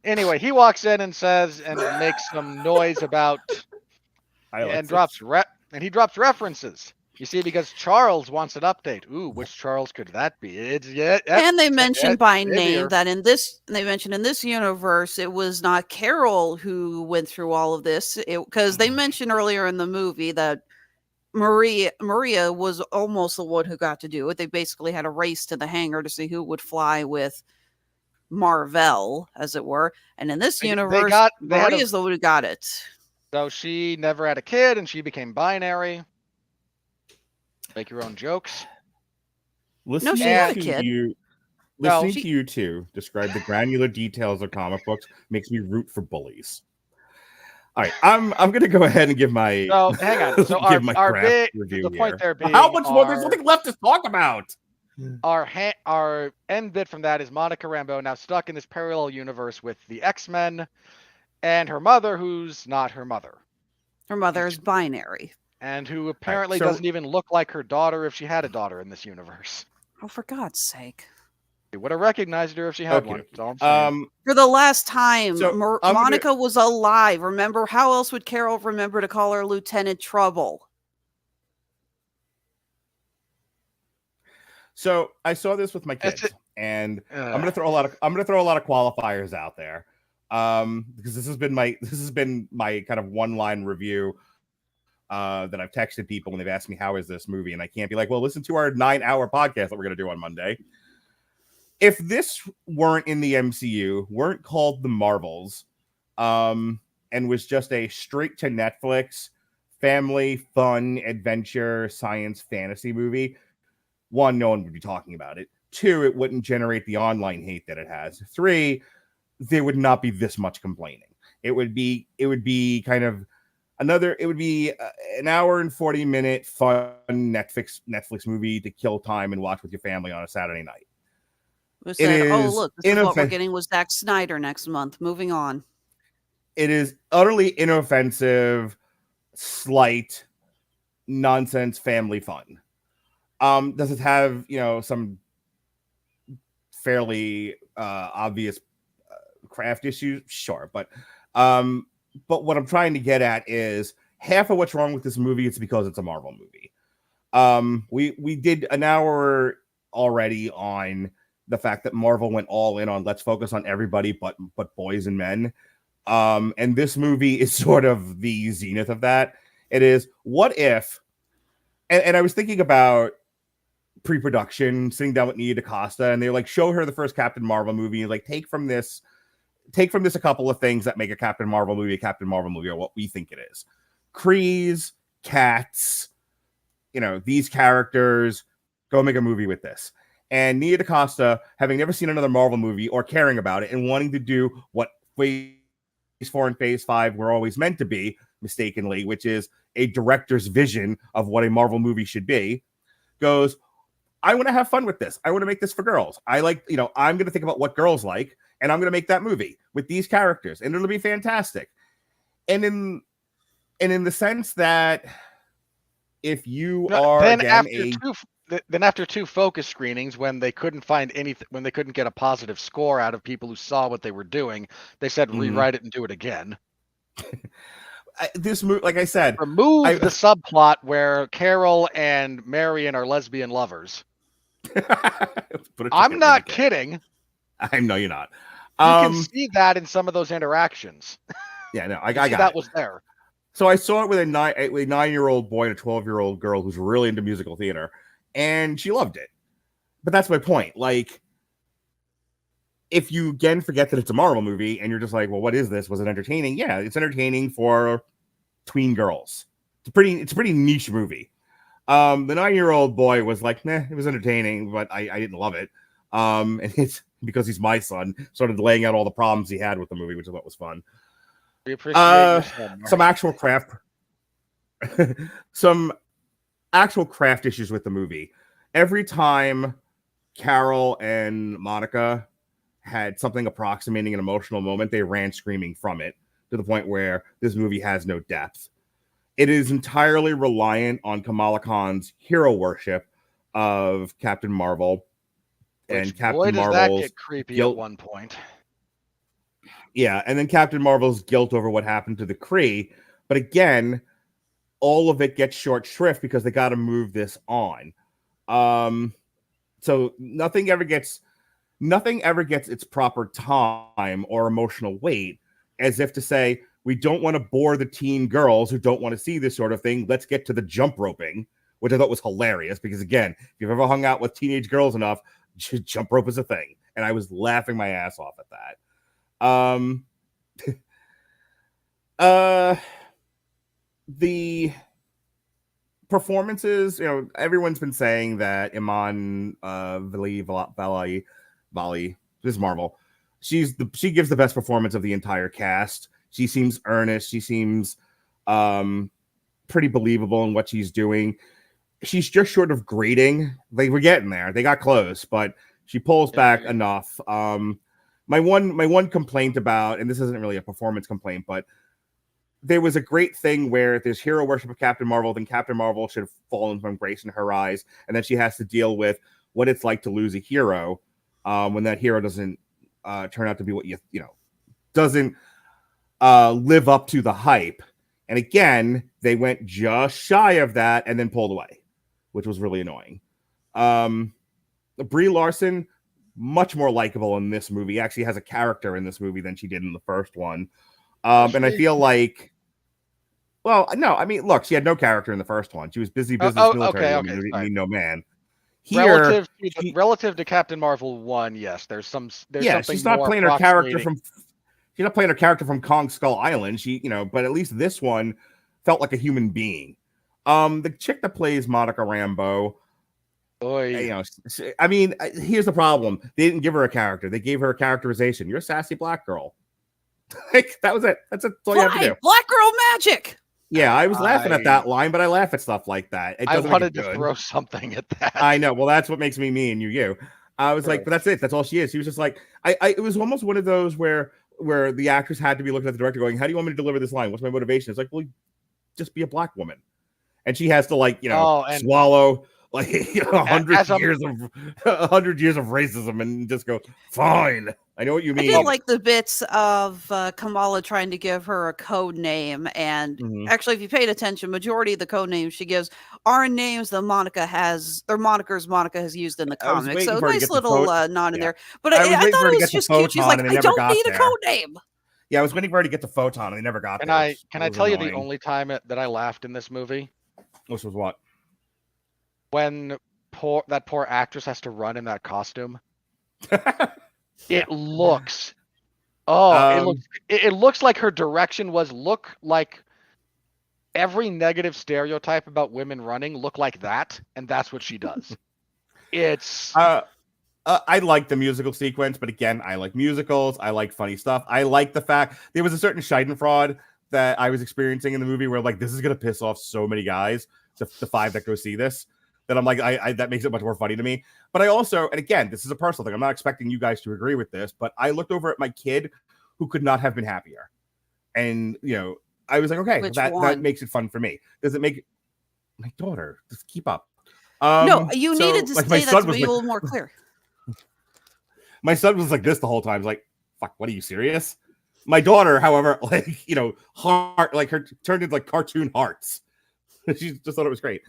Anyway, he walks in and says and makes some noise about and he drops references. You see, because Charles wants an update. Ooh, which Charles could that be? And they mentioned by name Xavier. that in this universe, it was not Carol who went through all of this. Because they mentioned earlier in the movie that Maria was almost the one who got to do it. They basically had a race to the hangar to see who would fly with Marvel, as it were. And in this universe, Maria's the one who got it. So she never had a kid and she became binary. Make your own jokes. Listening she had a to kid. you, listening to you two describe the granular details of comic books makes me root for bullies. All right, I'm going to go ahead and give my. So hang on. So our big review the point here. there being How much more? There's nothing left to talk about. Our end bit from that is Monica Rambeau now stuck in this parallel universe with the X-Men and her mother, who's not her mother. Her mother is binary. And who apparently doesn't even look like her daughter if she had a daughter in this universe. Oh, for God's sake. They would have recognized her if she had one. That's all I'm saying. For the last time, So, Monica was alive. Remember, how else would Carol remember to call her Lieutenant Trouble? So I saw this with my kids, and I'm gonna throw a lot of qualifiers out there, because this has been my kind of one-line review that I've texted people when they've asked me how is this movie, and I can't be like, well, listen to our 9-hour podcast that we're gonna do on Monday. If this weren't in the MCU, weren't called the Marvels, and was just a straight to Netflix family fun adventure science fantasy movie, one, no one would be talking about it. Two, it wouldn't generate the online hate that it has. Three, there would not be this much complaining. It would be kind of an hour and 40-minute fun Netflix movie to kill time and watch with your family on a Saturday night. Who said, "Oh, look, this is what we're getting with Zack Snyder next month." Moving on. It is utterly inoffensive, slight, nonsense family fun. Does it have, some fairly obvious craft issues? Sure, but what I'm trying to get at is half of what's wrong with this movie, it's because it's a Marvel movie. We did an hour already on the fact that Marvel went all in on let's focus on everybody but boys and men. And this movie is sort of the zenith of that. It is, what if, and I was thinking about pre-production, sitting down with Nia DaCosta, and they like show her the first Captain Marvel movie and like take from this a couple of things that make a Captain Marvel movie, or what we think it is. Krees, cats, these characters, go make a movie with this. And Nia DaCosta, having never seen another Marvel movie or caring about it and wanting to do what Phase 4 and Phase 5 were always meant to be, mistakenly, which is a director's vision of what a Marvel movie should be, goes, I want to have fun with this. I want to make this for girls. I'm going to think about what girls like, and I'm going to make that movie with these characters, and it'll be fantastic. And in the sense that if you are then after two focus screenings, when they couldn't find anything, when they couldn't get a positive score out of people who saw what they were doing, they said rewrite it and do it again. This movie, like I said, remove the subplot where Carol and Marion are lesbian lovers. I'm not kidding. I know you're not. You can see that in some of those interactions. Yeah, no, I got that was there. So I saw it with a 9-year-old boy and a 12-year-old girl who's really into musical theater, and she loved it. But that's my point. Like, if you again forget that it's a Marvel movie and you're just like, well, what is this? Was it entertaining? Yeah, it's entertaining for tween girls. It's a pretty niche movie. The 9-year-old boy was like, nah, it was entertaining, but I didn't love it. And because he's my son, started laying out all the problems he had with the movie, which I thought was fun. We appreciate your son, Mark. Some actual craft, some actual craft issues with the movie. Every time Carol and Monica had something approximating an emotional moment, they ran screaming from it, to the point where this movie has no depth. It is entirely reliant on Kamala Khan's hero worship of Captain Marvel. And Which, Captain boy, does Marvel's that get creepy guilt. at one point. Yeah, and then Captain Marvel's guilt over what happened to the Kree. But again, all of it gets short shrift because they got to move this on. So nothing ever gets its proper time or emotional weight, as if to say, we don't want to bore the teen girls who don't want to see this sort of thing. Let's get to the jump roping, which I thought was hilarious because, again, if you've ever hung out with teenage girls enough, jump rope is a thing. And I was laughing my ass off at that. The performances, everyone's been saying that Iman Vellani, this is Marvel, she gives the best performance of the entire cast. She seems earnest. She seems pretty believable in what she's doing. She's just short of grating. They were getting there. They got close, but she pulls back enough. My one complaint about, and this isn't really a performance complaint, but there was a great thing where there's hero worship of Captain Marvel, then Captain Marvel should have fallen from grace in her eyes, and then she has to deal with what it's like to lose a hero when that hero doesn't turn out to be what doesn't live up to the hype. And again, they went just shy of that and then pulled away, which was really annoying. Brie Larson, much more likable in this movie, actually has a character in this movie than she did in the first one. And I feel like, well, no, I mean, look, she had no character in the first one. She was busy business military woman who didn't need no man. Here, Relative to Captain Marvel 1, yes, there's something she's not more playing her character from she's not playing her character from Kong Skull Island. But at least this one felt like a human being. The chick that plays Monica Rambeau, I mean, here's the problem. They didn't give her a character. They gave her a characterization. You're a sassy black girl. Like, that was it. That's all you have to do. Black girl magic. Yeah, I was laughing at that line, but I laugh at stuff like that. I wanted to throw something at that. I know. Well, that's what makes me me and you. I was like, but that's it. That's all she is. She was just like, it was almost one of those where the actress had to be looking at the director going, how do you want me to deliver this line? What's my motivation? It's like, well, just be a black woman. And she has to swallow 100 years of racism and just go, fine. I know what you mean. I feel like the bits of Kamala trying to give her a code name, and actually, if you paid attention, majority of the code names she gives are names that Monica has, they're monikers Monica has used in the comics. So a nice little nod in there. But I thought it was just cute. She's like, I don't need a code name. Yeah, I was waiting for her to get the photon, and they never got there. Can I tell you the only time that I laughed in this movie? Which was what? When that poor actress has to run in that costume. It looks like her direction was look like every negative stereotype about women running look like that, and that's what she does. It's I like the musical sequence, but again, I like musicals. I like funny stuff. I like the fact there was a certain Schadenfreude that I was experiencing in the movie where like this is gonna piss off so many guys, the 5 that go see this. That I'm like, I that makes it much more funny to me. But I also, and again, this is a personal thing. I'm not expecting you guys to agree with this, but I looked over at my kid who could not have been happier. And, I was like, okay, that makes it fun for me. Does it make my daughter? Just keep up. No, you needed to say that to be a little more clear. My son was like this the whole time. I was like, fuck, what are you serious? My daughter, however, heart, her turned into cartoon hearts. She just thought it was great.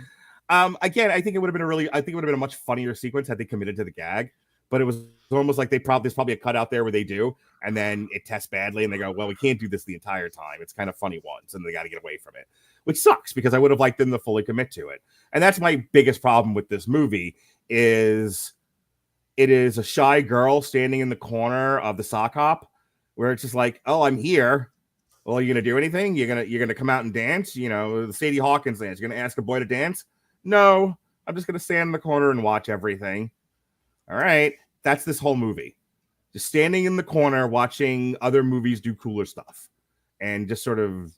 Again, I think it would have been a much funnier sequence had they committed to the gag, but it was almost like there's probably a cutout there where they do, and then it tests badly, and they go, well, we can't do this the entire time. It's kind of funny once, and they got to get away from it, which sucks because I would have liked them to fully commit to it. And that's my biggest problem with this movie is it is a shy girl standing in the corner of the sock hop where it's just like, oh, I'm here. Well, are you gonna do anything? You're gonna come out and dance? The Sadie Hawkins dance. You're gonna ask a boy to dance? No, I'm just going to stand in the corner and watch everything. All right. That's this whole movie. just standing in the corner watching other movies do cooler stuff, and just sort of,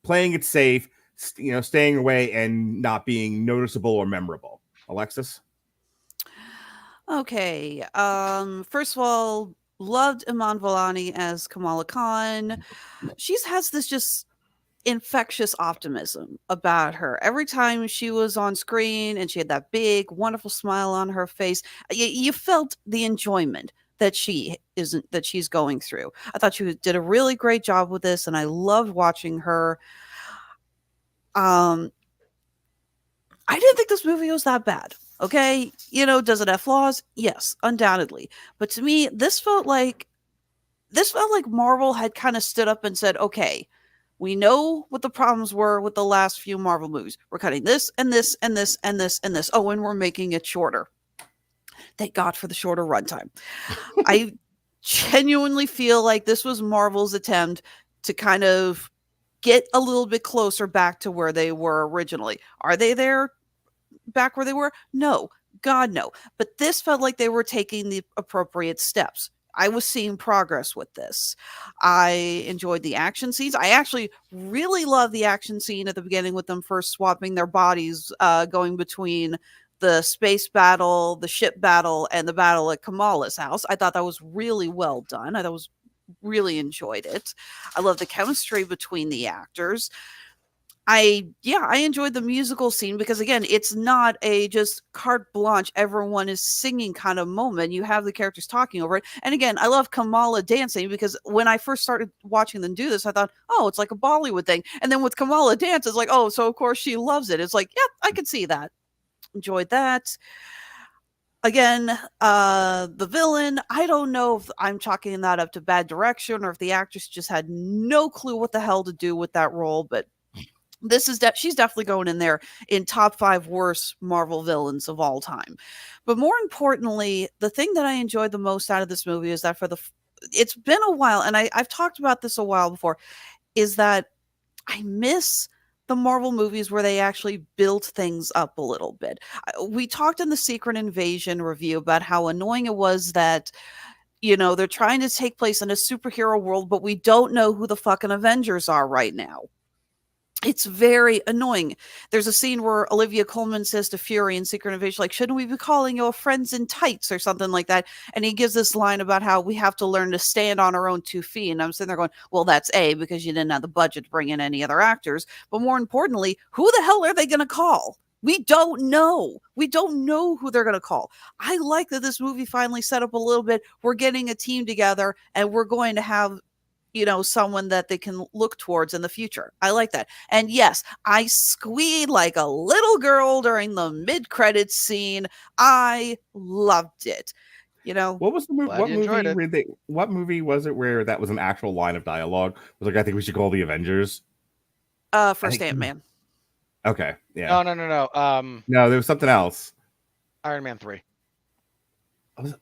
playing it safe, staying away and not being noticeable or memorable. Alexis? Okay. First of all, loved Iman Vellani as Kamala Khan. She has this just infectious optimism about her. Every time she was on screen and she had that big, wonderful smile on her face, you felt the enjoyment that she's going through. I thought she did a really great job with this, and I loved watching her. I didn't think this movie was that bad. Okay, does it have flaws? Yes, undoubtedly. But to me, this felt like Marvel had kind of stood up and said, "Okay, we know what the problems were with the last few Marvel movies. We're cutting this and this and this and this and this. Oh, and we're making it shorter." Thank God for the shorter runtime. I genuinely feel like this was Marvel's attempt to kind of get a little bit closer back to where they were originally. Are they there back where they were? No, God, no. But this felt like they were taking the appropriate steps. I was seeing progress with this. I enjoyed the action scenes. I actually really love the action scene at the beginning with them first swapping their bodies, going between the space battle, the ship battle, and the battle at Kamala's house. I thought that was really well done. Really enjoyed it. I love the chemistry between the actors. I enjoyed the musical scene because, again, it's not a just carte blanche, everyone is singing kind of moment. You have the characters talking over it. And again, I love Kamala dancing because when I first started watching them do this, I thought, oh, it's like a Bollywood thing. And then with Kamala dance, it's like, oh, so of course she loves it. It's like, yeah, I could see that. Enjoyed that. Again, the villain, I don't know if I'm chalking that up to bad direction or if the actress just had no clue what the hell to do with that role, but she's definitely going in there in top 5 worst Marvel villains of all time. But more importantly, the thing that I enjoyed the most out of this movie is that it's been a while, and I've talked about this a while before, is that I miss the Marvel movies where they actually built things up a little bit. We talked in the Secret Invasion review about how annoying it was that, they're trying to take place in a superhero world, but we don't know who the fucking Avengers are right now. It's very annoying. There's a scene where Olivia Colman says to Fury in Secret Invasion, like, shouldn't we be calling you friends in tights or something like that? And he gives this line about how we have to learn to stand on our own 2 feet. And I'm sitting there going, well, that's A, because you didn't have the budget to bring in any other actors. But more importantly, who the hell are they going to call? We don't know. We don't know who they're going to call. I like that this movie finally set up a little bit. We're getting a team together and we're going to have someone that they can look towards in the future. I like that. And yes, I squeed like a little girl during the mid-credits scene. I loved it. What was the movie? What movie was it where that was an actual line of dialogue? It was like, I think we should call the Avengers. First Ant-Man. Okay. Yeah. No. No, there was something else. Iron Man 3.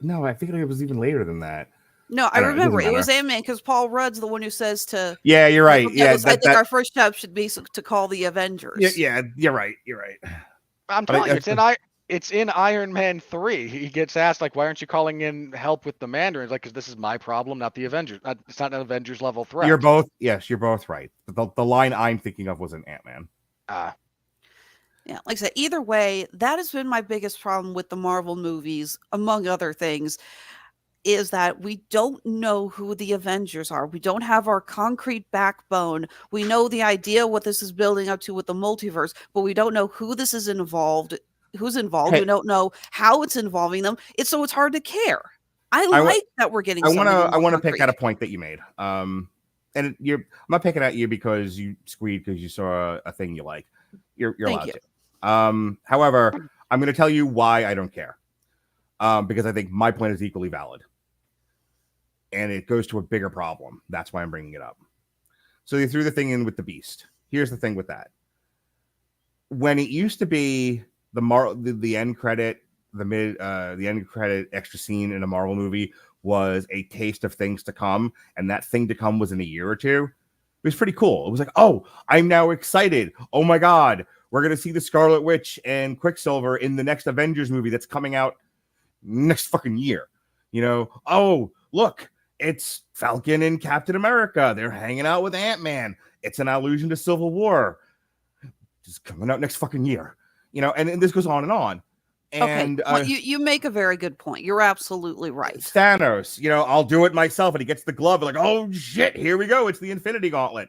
No, I think it was even later than that. No, I remember it was Ant-Man because Paul Rudd's the one who says to. Yeah, you're right. I think our first step should be to call the Avengers. Yeah, you're right. I'm telling you, it's in Iron Man 3. He gets asked, like, why aren't you calling in help with the Mandarins? Like, because this is my problem, not the Avengers. It's not an Avengers level threat. You're both right. The line I'm thinking of was an Ant-Man. Yeah, like I said, either way, that has been my biggest problem with the Marvel movies, among other things, is that we don't know who the Avengers are. We don't have our concrete backbone. We know the idea what this is building up to with the multiverse, but we don't know who's involved. Hey, we don't know how it's involving them. It's hard to care. I like that we're getting. I want to pick at a point that you made. And I'm not picking at you because you squeed because you saw a thing you like. You're allowed to. However, I'm going to tell you why I don't care. Because I think my point is equally valid. And it goes to a bigger problem. That's why I'm bringing it up. So they threw the thing in with the Beast. Here's the thing with that. When it used to be the end credit, the end credit extra scene in a Marvel movie was a taste of things to come, and that thing to come was in a year or two. It was pretty cool. It was like, oh, I'm now excited. Oh my God, we're going to see the Scarlet Witch and Quicksilver in the next Avengers movie that's coming out next fucking year. Oh, look, it's Falcon and Captain America. They're hanging out with Ant-Man. It's an allusion to Civil War. It's coming out next fucking year. And this goes on and on. And you make a very good point. You're absolutely right. Thanos, I'll do it myself. And he gets the glove. Like, oh shit, here we go. It's the Infinity Gauntlet.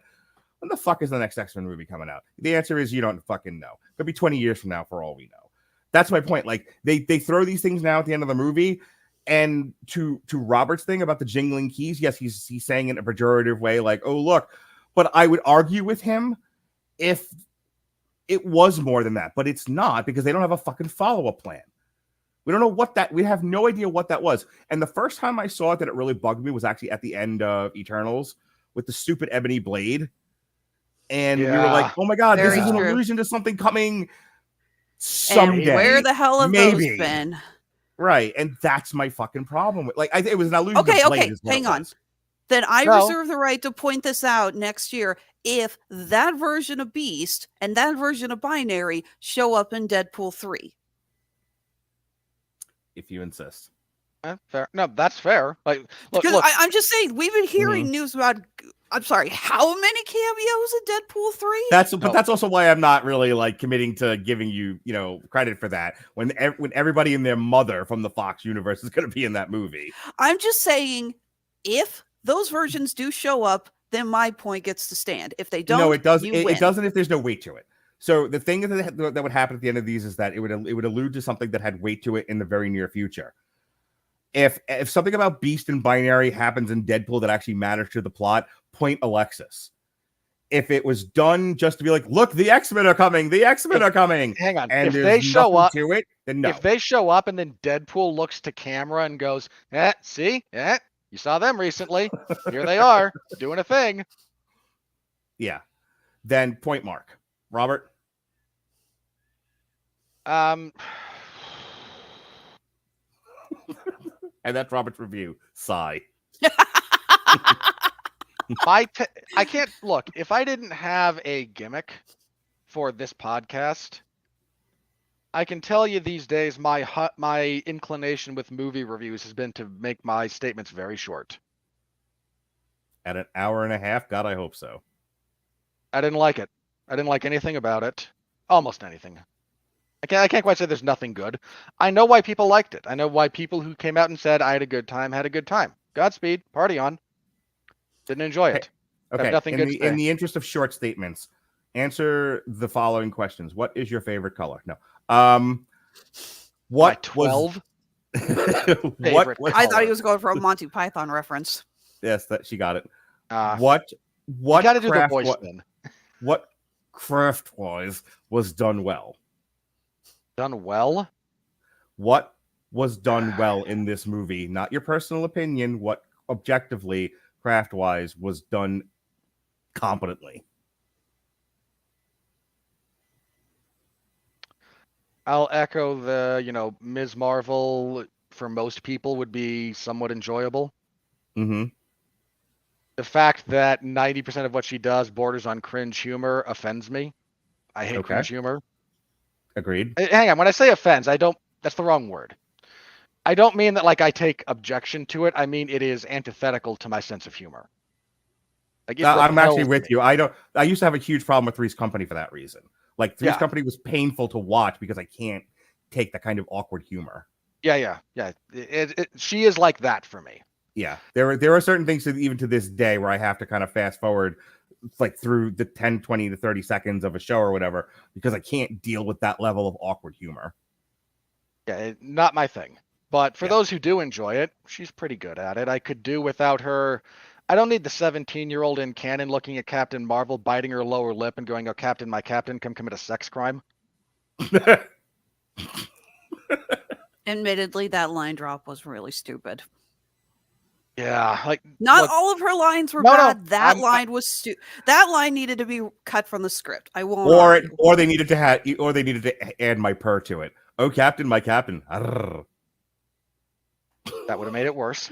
When the fuck is the next X-Men movie coming out? The answer is you don't fucking know. It could be 20 years from now for all we know. That's my point. Like they throw these things now at the end of the movie. And to Robert's thing about the jingling keys, yes, he's saying it in a pejorative way, like, oh look. But I would argue with him if it was more than that, but it's not, because they don't have a fucking follow-up plan. We don't know we have no idea what that was. And the first time I saw it that it really bugged me was actually at the end of Eternals with the stupid ebony blade. And we were like, oh my God, this is an allusion to something coming someday. And where the hell have those been? Right. And that's my fucking problem with, like, it was an allusion to blade. Hang on. Then I reserve the right to point this out next year if that version of Beast and that version of Binary show up in Deadpool 3. If you insist. Fair. No, that's fair. Like, look. I'm just saying, we've been hearing news about, I'm sorry, how many cameos in Deadpool 3? That's also why I'm not really like committing to giving you, credit for that when everybody and their mother from the Fox universe is going to be in that movie. I'm just saying, if those versions do show up, then my point gets to stand. If they don't, no, it doesn't. It doesn't if there's no weight to it. So the thing that would happen at the end of these is that it would allude to something that had weight to it in the very near future. If something about Beast and Binary happens in Deadpool that actually matters to the plot, point Alexis. If it was done just to be like, look, the X-Men are coming, Hang on. And if they show up to it, then no. If they show up and then Deadpool looks to camera and goes, see? You saw them recently. Here they are doing a thing. Yeah. Then point mark. Robert? And that's Robert's review. Sigh. I can't look. If I didn't have a gimmick for this podcast, I can tell you these days my inclination with movie reviews has been to make my statements very short. At an hour and a half? God, I hope so. I didn't like it. I didn't like anything about it. Almost anything. I can't quite say there's nothing good. I know why people liked it. I know why people who came out and said I had a good time had a good time. Godspeed, party on. Didn't enjoy it. Okay. Nothing good in the interest of short statements, answer the following questions. What is your favorite color? No. What 12? What I thought he was going for a Monty Python reference. Yes, that she got it. What you got to do the voice then. What craft-wise was done well? Done well? What was done well in this movie? Not your personal opinion. What objectively, craft-wise, was done competently? I'll echo the, Ms. Marvel for most people would be somewhat enjoyable. Mm-hmm. The fact that 90% of what she does borders on cringe humor offends me. I hate cringe humor. Agreed. Hang on. When I say offense, that's the wrong word. I don't mean that like I take objection to it. I mean it is antithetical to my sense of humor. Like, I'm actually with you. I used to have a huge problem with Three's Company for that reason. Like Three's Company was painful to watch because I can't take that kind of awkward humor. Yeah. She is like that for me. Yeah, there are certain things even to this day where I have to kind of fast forward like through the 10, 20 to 30 seconds of a show or whatever because I can't deal with that level of awkward humor. Yeah, not my thing. But for those who do enjoy it, she's pretty good at it. I could do without her. I don't need the 17-year-old in canon looking at Captain Marvel, biting her lower lip and going, "Oh, Captain, my Captain, come commit a sex crime." Admittedly, that line drop was really stupid. Yeah, like not all of her lines were bad. That line was stupid. That line needed to be cut from the script. I won't. Or they needed to add my purr to it. "Oh, Captain, my Captain." Arrgh. That would have made it worse.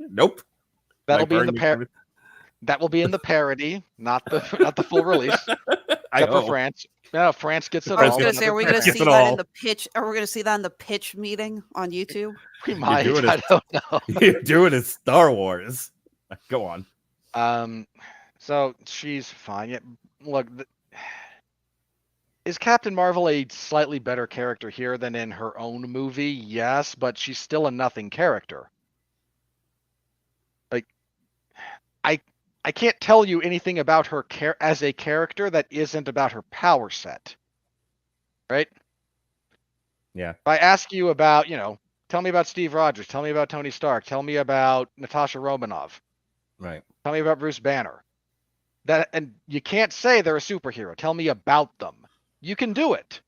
Nope. That'll be in the That will be in the parody, not the full release. I Except for hope. France. No, France gets it I was all. going but to say, are never we going to France. see Gets it that in all. the pitch? Are we going to see that in the pitch meeting on YouTube? We might. doing I it. don't know. You're doing it Star Wars. Go on. So she's fine. Yeah, look, is Captain Marvel a slightly better character here than in her own movie? Yes, but she's still a nothing character. Like, I can't tell you anything about her as a character that isn't about her power set. Right? Yeah. If I ask you about, tell me about Steve Rogers, tell me about Tony Stark, tell me about Natasha Romanoff, Right. tell me about Bruce Banner. And you can't say they're a superhero. Tell me about them. You can do it.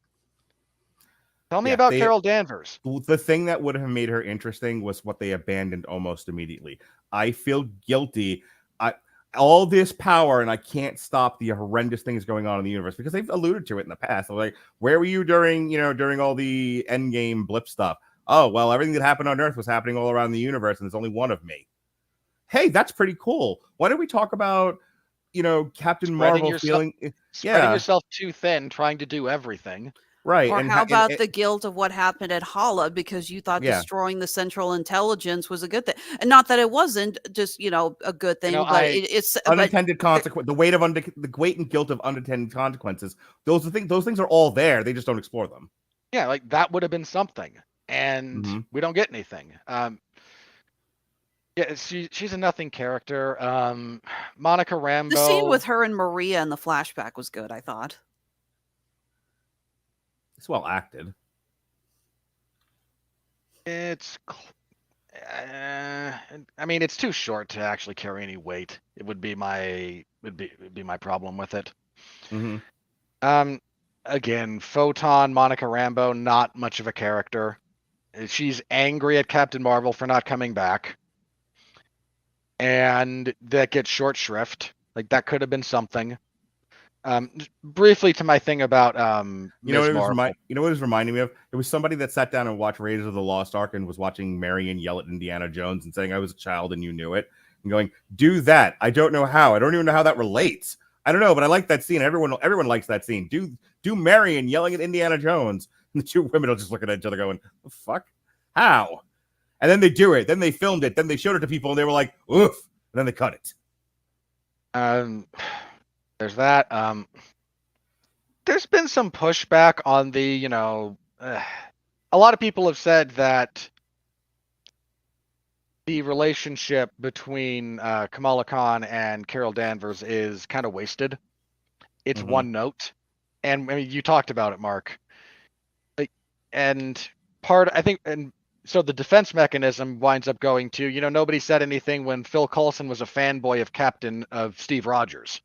Tell me about Carol Danvers. The thing that would have made her interesting was what they abandoned almost immediately. I feel guilty. All this power, and I can't stop the horrendous things going on in the universe, because they've alluded to it in the past. Like, where were you during all the Endgame blip stuff? Oh, well, everything that happened on Earth was happening all around the universe, and there's only one of me. Hey, that's pretty cool. Why don't we talk about Captain Marvel spreading yourself too thin, trying to do everything. Right. Or how about the guilt of what happened at Hala, because you thought destroying the Central Intelligence was a good thing, and not that it wasn't just a good thing, but it's unintended consequence. The weight and guilt of unintended consequences. Those things are all there. They just don't explore them. Yeah, like that would have been something, and we don't get anything. Yeah, she's a nothing character. Monica Rambeau. The scene with her and Maria in the flashback was good, I thought. It's well acted. It's too short to actually carry any weight. It would be my problem with it. Again, Photon, Monica Rambeau, not much of a character. She's angry at Captain Marvel for not coming back, and that gets short shrift. Like, that could have been something. Briefly to my thing about what it was reminding me of? It was somebody that sat down and watched Raiders of the Lost Ark and was watching Marion yell at Indiana Jones and saying, "I was a child and you knew it," and going, "Do that." I don't know how. I don't even know how that relates. I don't know, but I like that scene. Everyone likes that scene. Do Marion yelling at Indiana Jones, and the two women will just look at each other going, "The fuck? How?" And then they do it. Then they filmed it. Then they showed it to people, and they were like, "Oof!" And then they cut it. There's that. There's been some pushback on the, a lot of people have said that the relationship between Kamala Khan and Carol Danvers is kind of wasted. It's one note. And you talked about it, Mark. So the defense mechanism winds up going to, nobody said anything when Phil Coulson was a fanboy of Steve Rogers.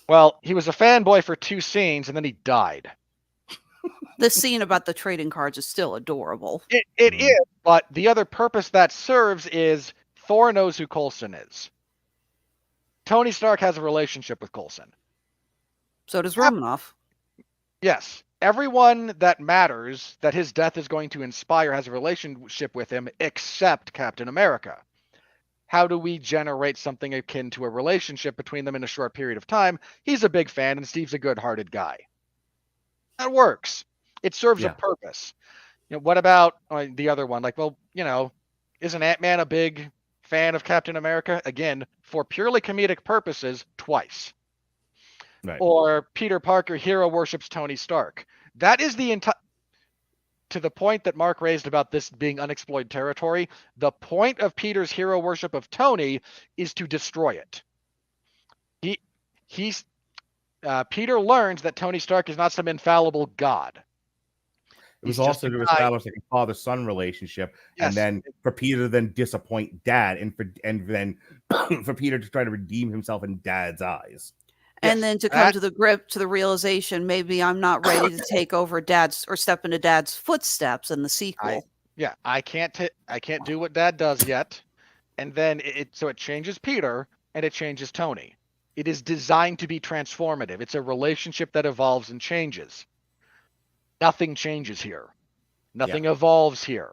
Well, he was a fanboy for 2 scenes, and then he died. The scene about the trading cards is still adorable. It is, but the other purpose that serves is Thor knows who Coulson is. Tony Stark has a relationship with Coulson. So does Romanoff. Yes. Everyone that matters that his death is going to inspire has a relationship with him, except Captain America. How do we generate something akin to a relationship between them in a short period of time? He's a big fan, and Steve's a good-hearted guy. That works. It serves a purpose. What about the other one? Isn't Ant-Man a big fan of Captain America? Again, for purely comedic purposes, twice. Right. Or Peter Parker hero worships Tony Stark. That is the entire... To the point that Mark raised about this being unexplored territory, the point of Peter's hero worship of Tony is to destroy it. Peter learns that Tony Stark is not some infallible god. It was also to establish like a father-son relationship, and then for Peter to then disappoint Dad, and then for Peter to try to redeem himself in Dad's eyes. And then to come to the realization, maybe I'm not ready to take over Dad's or step into Dad's footsteps in the sequel. I can't do what Dad does yet. And then it changes Peter and it changes Tony. It is designed to be transformative. It's a relationship that evolves and changes. Nothing changes here. Nothing evolves here.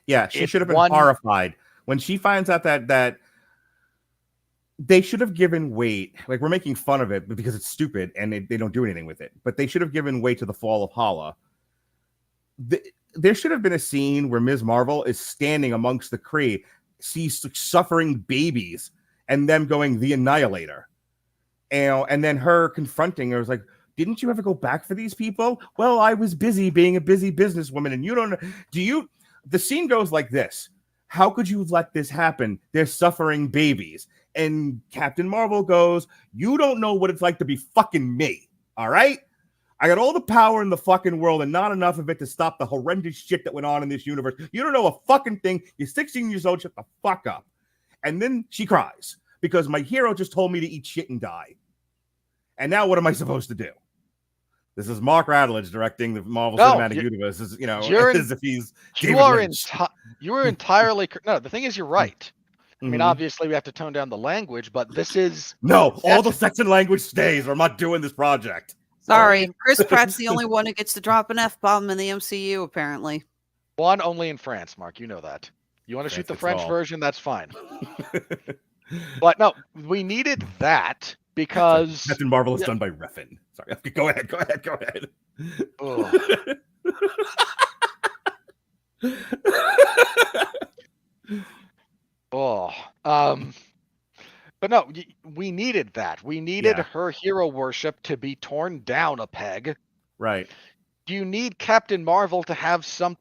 Yeah, she should have been horrified when she finds out that they should have given weight. Like, we're making fun of it because it's stupid and they don't do anything with it. But they should have given weight to the fall of Hala. There should have been a scene where Ms. Marvel is standing amongst the Kree, sees suffering babies, and them going, the Annihilator. And then her confronting her was like, didn't you ever go back for these people? Well, I was busy being a busy businesswoman, and you don't. The scene goes like this. How could you let this happen? They're suffering babies. And Captain Marvel goes, you don't know what it's like to be fucking me. All right? I got all the power in the fucking world and not enough of it to stop the horrendous shit that went on in this universe. You don't know a fucking thing. You're 16 years old. Shut the fuck up. And then she cries because my hero just told me to eat shit and die. And now what am I supposed to do? This is Mark Radulich directing the Marvel Cinematic Universe. As if he's you are entirely no. The thing is, you're right. I mean, obviously, we have to tone down the language, but this is all the sex and language stays, or I'm not doing this project. Sorry, Chris Pratt's the only one who gets to drop an F-bomb in the MCU, apparently. One only in France, Mark. You know that. You want to shoot the French version? That's fine. But no, we needed that. Because Captain Marvel is done by Refn. Sorry, go ahead. But no, we needed that. We needed her hero worship to be torn down a peg. Right. You need Captain Marvel to have some.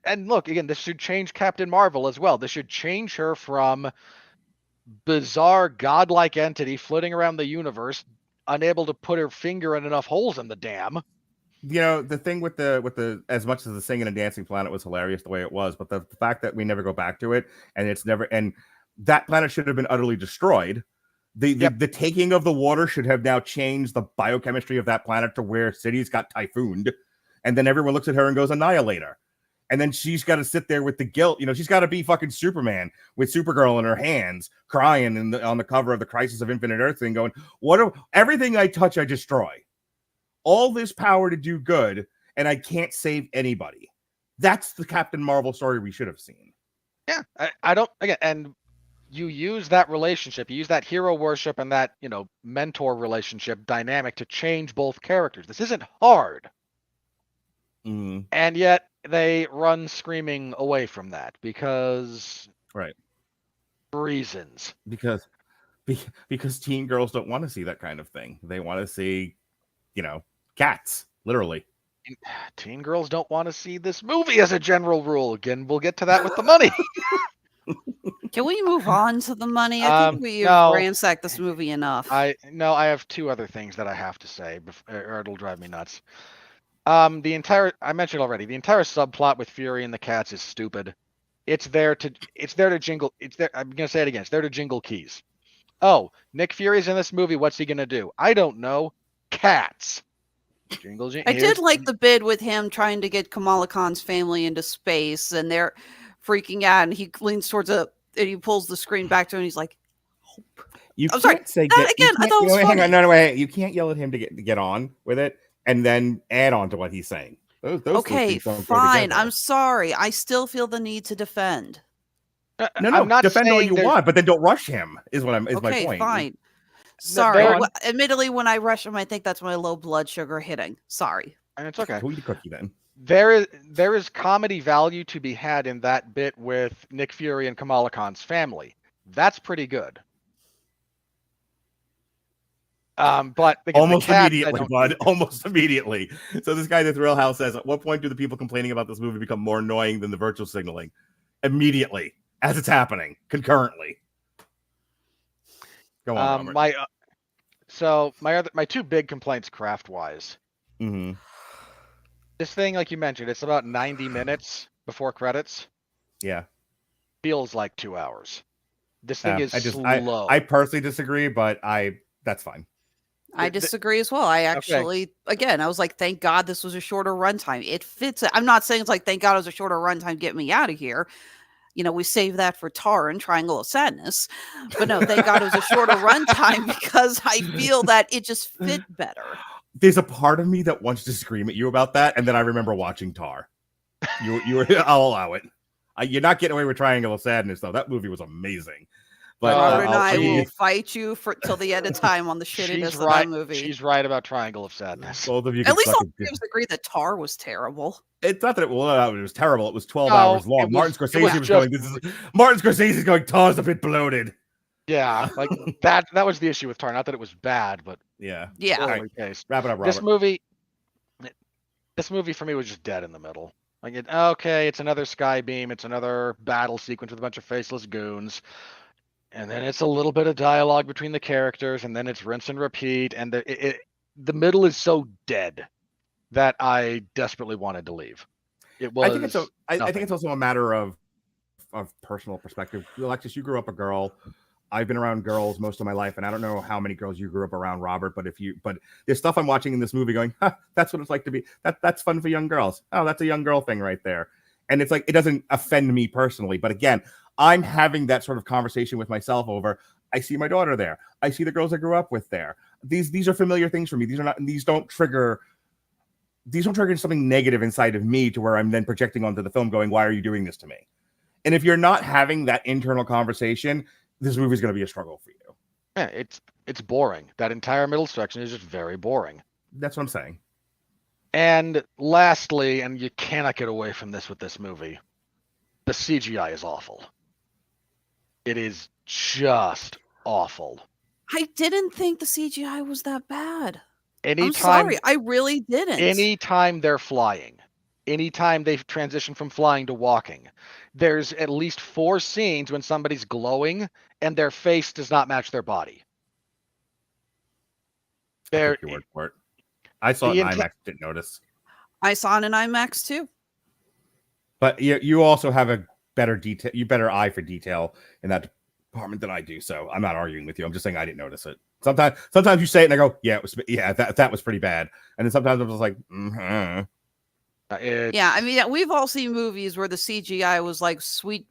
And look, again, this should change Captain Marvel as well. This should change her from bizarre godlike entity floating around the universe, unable to put her finger in enough holes in the dam. The thing with the as much as the singing and dancing planet was hilarious the way it was, but the fact that we never go back to it and that planet should have been utterly destroyed. The taking of the water should have now changed the biochemistry of that planet to where cities got typhooned, and then everyone looks at her and goes Annihilator. And then she's got to sit there with the guilt. She's got to be fucking Superman with Supergirl in her hands, crying on the cover of the Crisis of Infinite Earth thing, going, everything I touch, I destroy. All this power to do good, and I can't save anybody. That's the Captain Marvel story we should have seen. Yeah, I don't, again, and you use that relationship, you use that hero worship and that, mentor relationship dynamic to change both characters. This isn't hard. Mm-hmm. And yet, they run screaming away from that because reasons. Because teen girls don't want to see that kind of thing. They want to see, cats, literally. Teen girls don't want to see this movie as a general rule. Again, we'll get to that with the money. Can we move on to the money? I think we've ransacked this movie enough. I have two other things that I have to say, or it'll drive me nuts. I mentioned already, the entire subplot with Fury and the cats is stupid. It's there to jingle. I'm going to say it again. It's there to jingle keys. Oh, Nick Fury's in this movie. What's he going to do? I don't know. Cats. Jingle. I did like the bid with him trying to get Kamala Khan's family into space, and they're freaking out, and he leans towards and he pulls the screen back to him, and he's like, "Hope." You can't say that again. I thought it was funny. Hang on, no, wait. You can't yell at him to get on with it. And then add on to what he's saying. Those okay, fine. I'm sorry. I still feel the need to defend. No, I'm not defend all you want, but then don't rush him. Is my point. Okay, fine. Sorry. Admittedly, when I rush him, I think that's my low blood sugar hitting. Sorry. And it's okay. Who eat a cookie then? There is comedy value to be had in that bit with Nick Fury and Kamala Khan's family. That's pretty good. But almost immediately, bud. Almost immediately. So this guy, the Thrill House, says, "At what point do the people complaining about this movie become more annoying than the virtual signaling?" Immediately, as it's happening, concurrently. Go on. My two big complaints, craft-wise. Mm-hmm. This thing, like you mentioned, it's about 90 minutes before credits. Yeah, feels like 2 hours. This thing is slow. I personally disagree, but that's fine. I disagree as well. I actually, again, I was like, thank God this was a shorter runtime. It fits. I'm not saying it's like, thank God it was a shorter runtime. Get me out of here. We save that for Tar and Triangle of Sadness. But no, thank God it was a shorter runtime because I feel that it just fit better. There's a part of me that wants to scream at you about that. And then I remember watching Tar. I'll allow it. You're not getting away with Triangle of Sadness, though. That movie was amazing. But Robert and I'll I give will you fight you for till the end of time on the shittiness She's of right. that movie. She's right about Triangle of Sadness. both of you. At Can least suck all a three dick. of us agree that Tar was terrible. It's not that it was terrible. It was 12 No, hours long. it was- Martin it was Scorsese was just- going. Martin Scorsese's going. Tar's a bit bloated. Yeah, like that was the issue with Tar. Not that it was bad, but Yeah. Yeah. poorly paced. Wrap it up, Robert. This movie for me was just dead in the middle. Like, okay, it's another sky beam, it's another battle sequence with a bunch of faceless goons, and then it's a little bit of dialogue between the characters, and then it's rinse and repeat, and the middle is so dead that I desperately wanted to leave. It was. I think it's also a matter of personal perspective. Alexis, you grew up a girl. I've been around girls most of my life, and I don't know how many girls you grew up around, Robert. But there's stuff I'm watching in this movie, going, that's what it's like to be. That's fun for young girls. Oh, that's a young girl thing right there. And it's like it doesn't offend me personally, but again, I'm having that sort of conversation with myself over. I see my daughter there. I see the girls I grew up with there. These are familiar things for me. These don't trigger something negative inside of me to where I'm then projecting onto the film, going, why are you doing this to me? And if you're not having that internal conversation, this movie is going to be a struggle for you. Yeah, it's boring. That entire middle section is just very boring. That's what I'm saying. And lastly, and you cannot get away from this with this movie, the CGI is awful. It is just awful. I didn't think the CGI was that bad. I'm Anytime, sorry, I really didn't. anytime they're flying, anytime they transition from flying to walking, there's at least 4 scenes when somebody's glowing and their face does not match their body. I take your word for it. I saw it in IMAX, didn't notice. I saw it in IMAX too. But you also have a better eye for detail in that department than I do. So I'm not arguing with you. I'm just saying I didn't notice it. Sometimes you say it and I go, that was pretty bad. And then sometimes I'm just like, Yeah, I mean, we've all seen movies where the CGI was like sweet,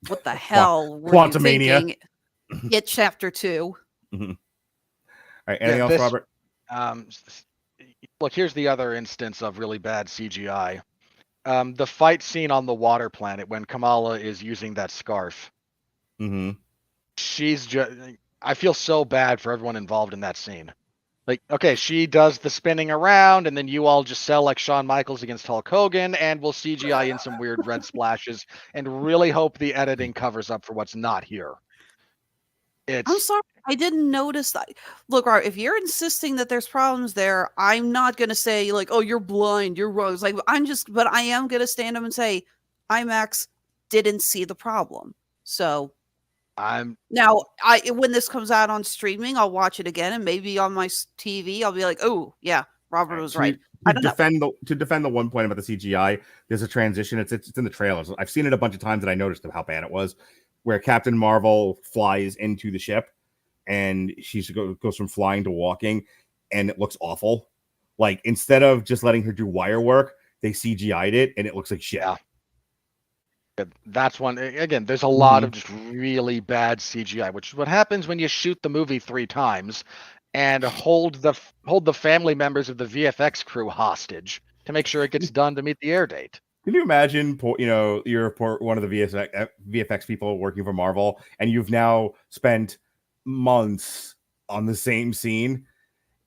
what the hell were you Quantumania. thinking? It Chapter 2. Mm-hmm. All right, anything else, Robert? Look, here's the other instance of really bad CGI. The fight scene on the water planet when Kamala is using that scarf. Mm-hmm. I feel so bad for everyone involved in that scene. Like, okay, she does the spinning around, and then you all just sell like Shawn Michaels against Hulk Hogan, and we'll CGI in some weird red splashes, and really hope the editing covers up for what's not here. I'm sorry, I didn't notice that. Look, Robert, if you're insisting that there's problems there, I'm not going to say like, oh, you're blind, you're wrong. It's like, but I am going to stand up and say, IMAX didn't see the problem. So when this comes out on streaming, I'll watch it again, and maybe on my TV, I'll be like, oh yeah, Robert was right. To defend the one point about the CGI, there's a transition. It's in the trailers. I've seen it a bunch of times, and I noticed how bad it was. Where Captain Marvel flies into the ship, and she goes from flying to walking, and it looks awful. Like, instead of just letting her do wire work, they CGI'd it, and it looks like shit. Yeah. That's one. Again, there's a lot of just really bad CGI, which is what happens when you shoot the movie 3 times and hold the family members of the VFX crew hostage to make sure it gets done to meet the air date. Can you imagine, you're one of the VFX people working for Marvel, and you've now spent months on the same scene?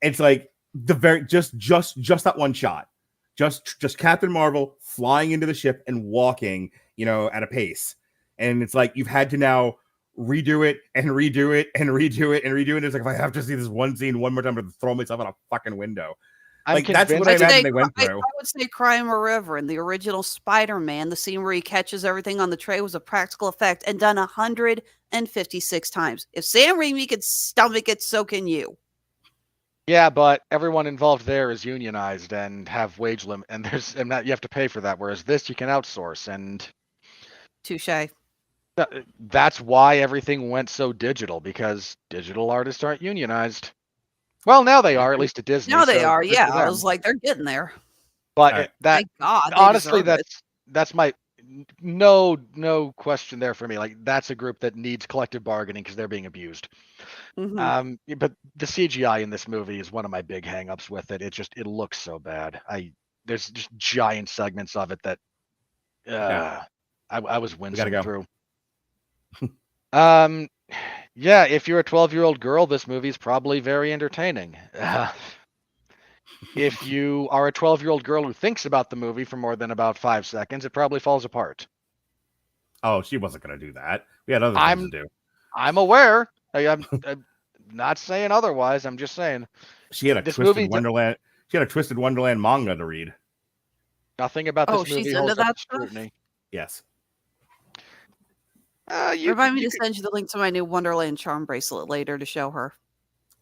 It's like just that one shot, just Captain Marvel flying into the ship and walking, at a pace, and it's like you've had to now redo it and redo it and redo it and redo it. It's like, if I have to see this one scene one more time, I'm gonna throw myself out a fucking window. That's what I imagine they went through. I would say Crime a River. In the original Spider-Man, the scene where he catches everything on the tray was a practical effect and done 156 times. If Sam Raimi could stomach it, so can you. Yeah, but everyone involved there is unionized and have wage limit, and you have to pay for that. Whereas this, you can outsource, and touche. That's why everything went so digital, because digital artists aren't unionized. Well, now they are, at least at Disney. Now they are, yeah. I was like, they're getting there. But thank God, honestly, that's my no question there for me. Like, that's a group that needs collective bargaining because they're being abused. Mm-hmm. But the CGI in this movie is one of my big hangups with it. It looks so bad. There's just giant segments of it that I was wincing through. Yeah, if you're a 12-year-old girl, this movie's probably very entertaining. If you are a 12-year-old girl who thinks about the movie for more than about 5 seconds, it probably falls apart. Oh, she wasn't going to do that. We had other things to do. I'm aware. I'm not saying otherwise. I'm just saying. She had a Twisted Wonderland. She had a Twisted Wonderland manga to read. Nothing about this movie she's holds into up that to stuff? scrutiny. Yes. Remind me to send you the link to my new Wonderland charm bracelet later to show her.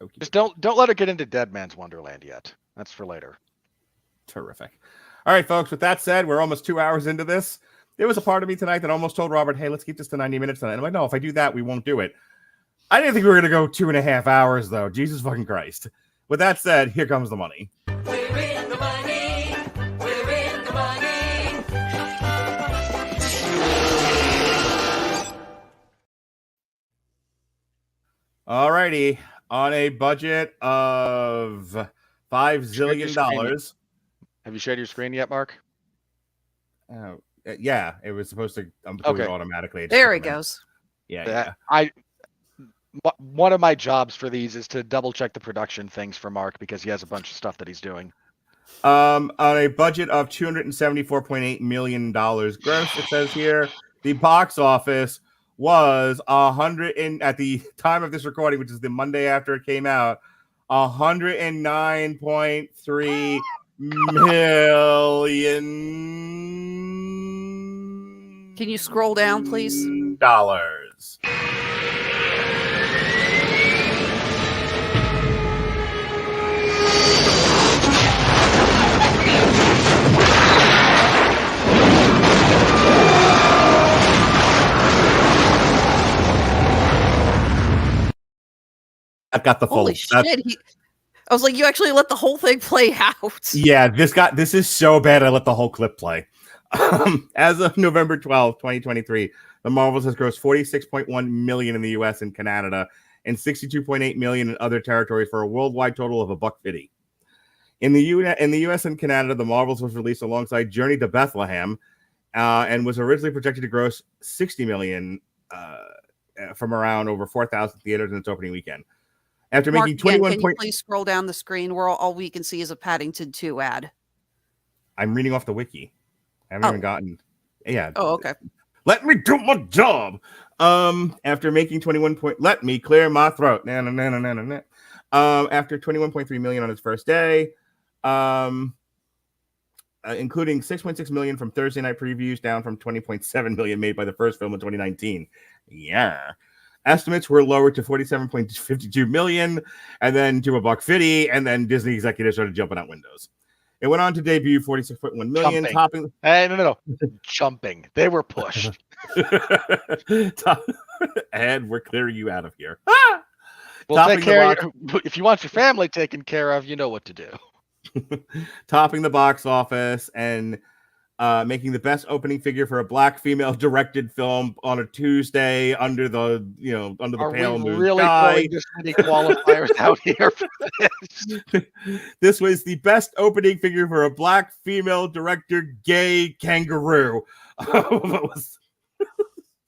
Okay. Just don't let her get into Dead Man's Wonderland yet. That's for later. Terrific. All right, folks. With that said, we're almost 2 hours into this. There was a part of me tonight that almost told Robert, "Hey, let's keep this to 90 minutes tonight." I'm like, "No, if I do that, we won't do it." I didn't think we were going to go 2.5 hours, though. Jesus fucking Christ. With that said, here comes the money. We're in the money. We're in the money. All righty. On a budget of $5 zillion. Have you shared your screen yet, Mark? Yeah, it was supposed to do it automatically. There it goes. Yeah. One of my jobs for these is to double check the production things for Mark because he has a bunch of stuff that he's doing. On a budget of $274.8 million gross, it says here, the box office was at the time of this recording, which is the Monday after it came out, $109.3 million. Can you scroll down, please? Dollars. I've got the full. Holy shit! I was like, you actually let the whole thing play out. Yeah, this is so bad. I let the whole clip play. As of November 12th, 2023, The Marvels has grossed $46.1 million in the U.S. and Canada, and $62.8 million in other territories for a worldwide total of $150. In the U.S. and Canada, The Marvels was released alongside Journey to Bethlehem, and was originally projected to gross $60 million from around over 4,000 theaters in its opening weekend. After Mark, making 21 can you please scroll down the screen where all we can see is a Paddington 2 ad? I'm reading off the wiki. I haven't even gotten. Yeah. Oh, okay. Let me do my job. After making 21 point, let me clear my throat. After 21.3 million on its first day, including 6.6 million from Thursday night previews, down from 20.7 million made by the first film in 2019. Yeah. Estimates were lowered to 47.52 million, and then to $150, and then Disney executives started jumping out windows. It went on to debut 46.1 million, topping. Hey, no, jumping. They were pushed. And we're clearing you out of here. We'll take care of you. If you want your family taken care of, you know what to do. Topping the box office and making the best opening figure for a black female directed film on a Tuesday under the pale moon really sky. pulling this many qualifiers out here for this? This was the best opening figure for a black female director gay kangaroo.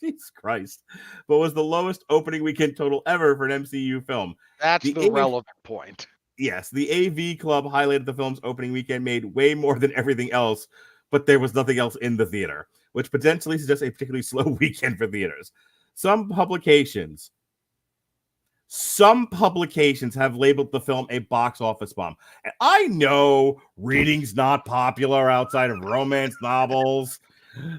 Jesus Christ. But was the lowest opening weekend total ever for an MCU film. That's the relevant point. Yes, the AV Club highlighted the film's opening weekend made way more than everything else, but there was nothing else in the theater, which potentially suggests a particularly slow weekend for theaters. Some publications have labeled the film a box office bomb. And I know reading's not popular outside of romance novels,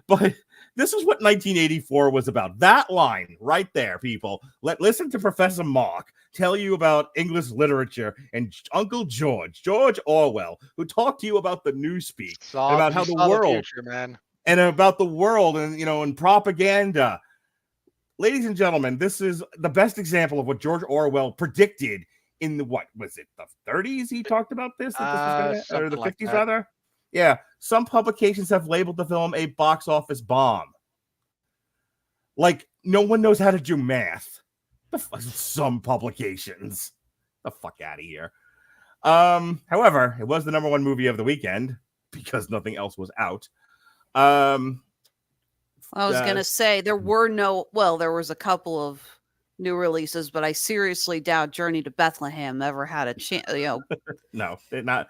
but this is what 1984 was about. That line right there, people. Listen to Professor Mark tell you about English literature and Uncle George Orwell, who talked to you about the newspeak, about how the world, future, man. and about the world, and and propaganda. Ladies and gentlemen, this is the best example of what George Orwell predicted in the the 30s. He talked about this, or the 50s rather. Yeah, some publications have labeled the film a box office bomb. Like, no one knows how to do math. Some publications. The fuck out of here. However, it was the number one movie of the weekend because nothing else was out. I was gonna say there was a couple of new releases, but I seriously doubt Journey to Bethlehem ever had a chance. No, it not.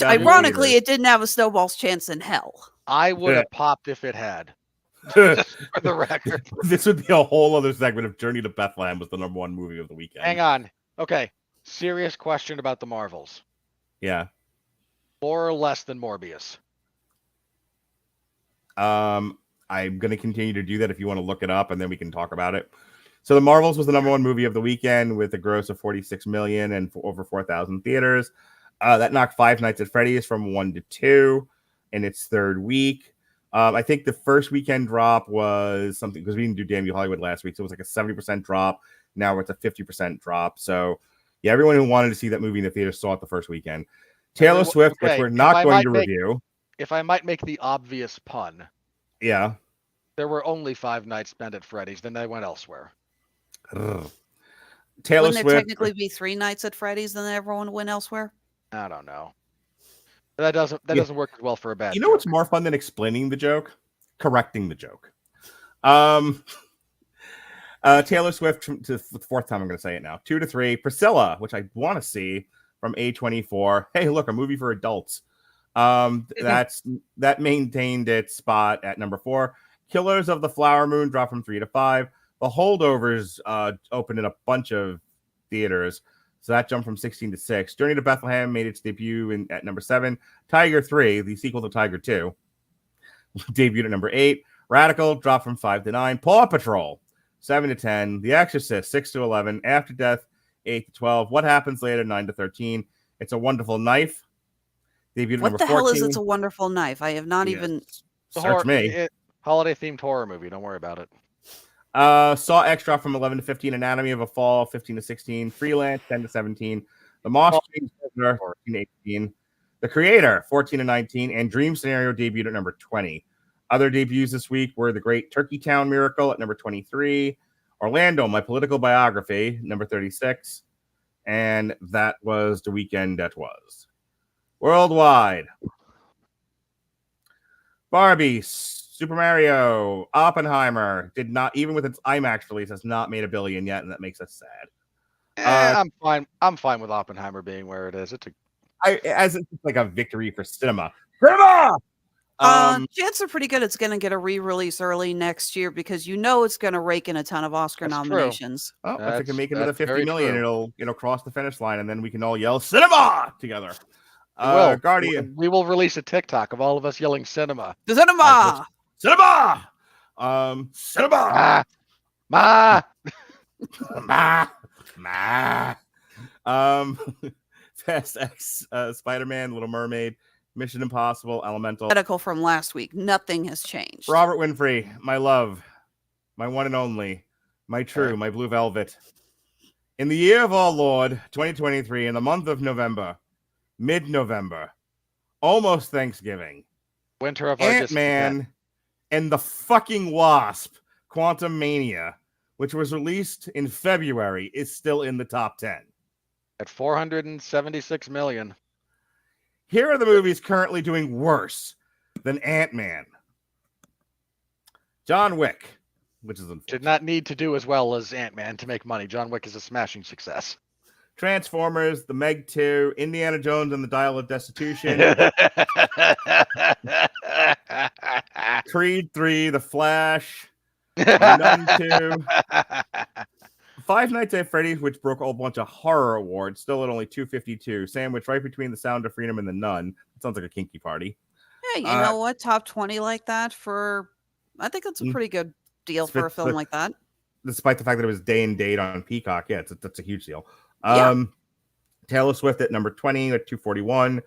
Ironically, it didn't have a snowball's chance in hell. I would have popped if it had. Just for the record. This would be a whole other segment if Journey to Bethlehem was the #1 movie of the weekend. Hang on. Okay. Serious question about the Marvels. Yeah. More or less than Morbius? I'm going to continue to do that if you want to look it up, and then we can talk about it. So the Marvels was the #1 movie of the weekend with a gross of $46 million and over 4,000 theaters. That knocked Five Nights at Freddy's from 1 to 2 in its third week. I think the first weekend drop was something, because we didn't do Damn You Hollywood last week, so it was like a 70% drop. Now it's a 50% drop. So yeah, everyone who wanted to see that movie in the theater saw it the first weekend. Taylor Swift, which we're not going to review. If I might make the obvious pun. Yeah. There were only 5 nights spent at Freddy's, then they went elsewhere. Taylor Wouldn't Swift. there technically be 3 nights at Freddy's, then everyone went elsewhere? I don't know. That doesn't work as well for a bad You know joke. what's more fun than explaining the joke? Correcting the joke. Taylor Swift, to the fourth time I'm going to say it now. 2 to 3. Priscilla, which I want to see, from A24. Hey, look, a movie for adults. That maintained its spot at #4. Killers of the Flower Moon dropped from 3 to 5. The Holdovers opened in a bunch of theaters, so that jumped from 16 to 6. Journey to Bethlehem made its debut at #7. Tiger 3, the sequel to Tiger 2, debuted at #8. Radical dropped from 5 to 9. Paw Patrol 7 to 10. The Exorcist 6 to 11. After Death 8 to 12. What Happens Later 9 to 13. It's a Wonderful Knife debuted at What #14. the hell is It's a Wonderful Knife? I have not even. Search me. Holiday themed horror movie. Don't worry about it. Saw X dropped from 11 to 15. Anatomy of a Fall 15 to 16. Freelance 10 to 17. The Moss King 14 to 18. The Creator 14 to 19. And Dream Scenario debuted at #20. Other debuts this week were The Great Turkey Town Miracle at #23. Orlando, My Political Biography, #36. And that was the weekend that was. Worldwide. Barbie, Super Mario, Oppenheimer did not, even with its IMAX release, has not made $1 billion yet, and that makes us sad. I'm fine. I'm fine with Oppenheimer being where it is. It's like a victory for cinema. Cinema! Chances are pretty good it's going to get a re-release early next year because it's going to rake in a ton of Oscar nominations. Oh, if it can make it to the 50 million, it'll cross the finish line, and then we can all yell "Cinema" together. Guardian. We will release a TikTok of all of us yelling "Cinema." The cinema. Cinema. Cinema. Ma. Fast X, Spider-Man, Little Mermaid, Mission Impossible, Elemental. Medical from last week. Nothing has changed. Robert Winfree, my love, my one and only, my true, my blue velvet. In the year of our Lord, 2023, in the month of November, mid-November, almost Thanksgiving, Winter of our Ant-Man and the fucking Wasp, Quantum Mania, which was released in February, is still in the top 10. At 476 million. Here are the movies currently doing worse than Ant-Man. John Wick, which is did not need to do as well as Ant-Man to make money. John Wick is a smashing success. Transformers, The Meg 2, Indiana Jones and the Dial of Destitution, Creed 3, The Flash, Nun 2, Five Nights at Freddy's, which broke a whole bunch of horror awards, still at only 252, sandwiched right between The Sound of Freedom and The Nun. It sounds like a kinky party. Hey, you know what? Top 20 like that I think that's a pretty good deal for a film like that. Despite the fact that it was day and date on Peacock, yeah, that's a huge deal. Yeah. Taylor Swift at #20 at 241. And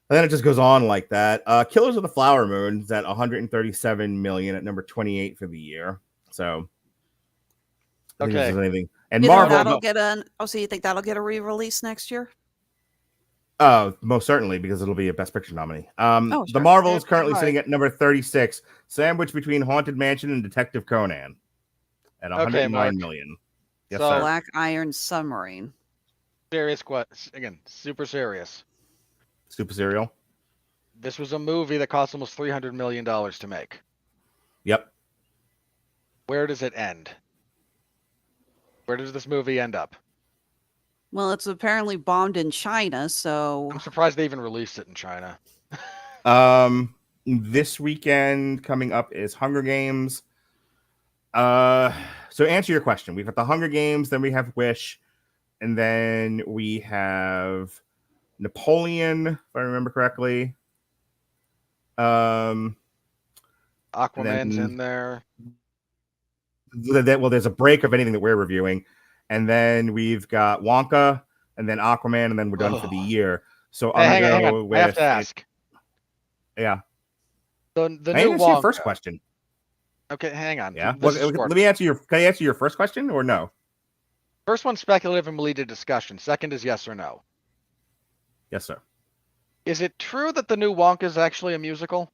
then it just goes on like that. Killers of the Flower Moon is at 137 million at #28 for the year. So, okay. Anything. And Marvel. So you think that'll get a re-release next year? Most certainly, because it'll be a Best Picture nominee. Sure. The Marvel is currently sitting at #36, sandwiched between Haunted Mansion and Detective Conan at 109 million. Yes, so sir. Black Iron Submarine. Serious question. Again, super serious. Super serial. This was a movie that cost almost $300 million to make. Yep. Where does it end? Where does this movie end up? Well, it's apparently bombed in China, so I'm surprised they even released it in China. This weekend coming up is Hunger Games. So answer your question. We've got the Hunger Games, then we have Wish, and then we have Napoleon, if I remember correctly. Aquaman's then- in there. Well, there's a break of anything that we're reviewing, and then we've got Wonka, and then Aquaman, and then we're done for the year. So Hey, I'm hang gonna on. go with I have to ask. Yeah, The I new answer your Wonka. first question. Okay, hang on. Yeah, This well, is short. let me answer your. Can I answer your first question or no? First one's speculative and will lead to discussion. Second is yes or no. Yes, sir. Is it true that the new Wonka is actually a musical?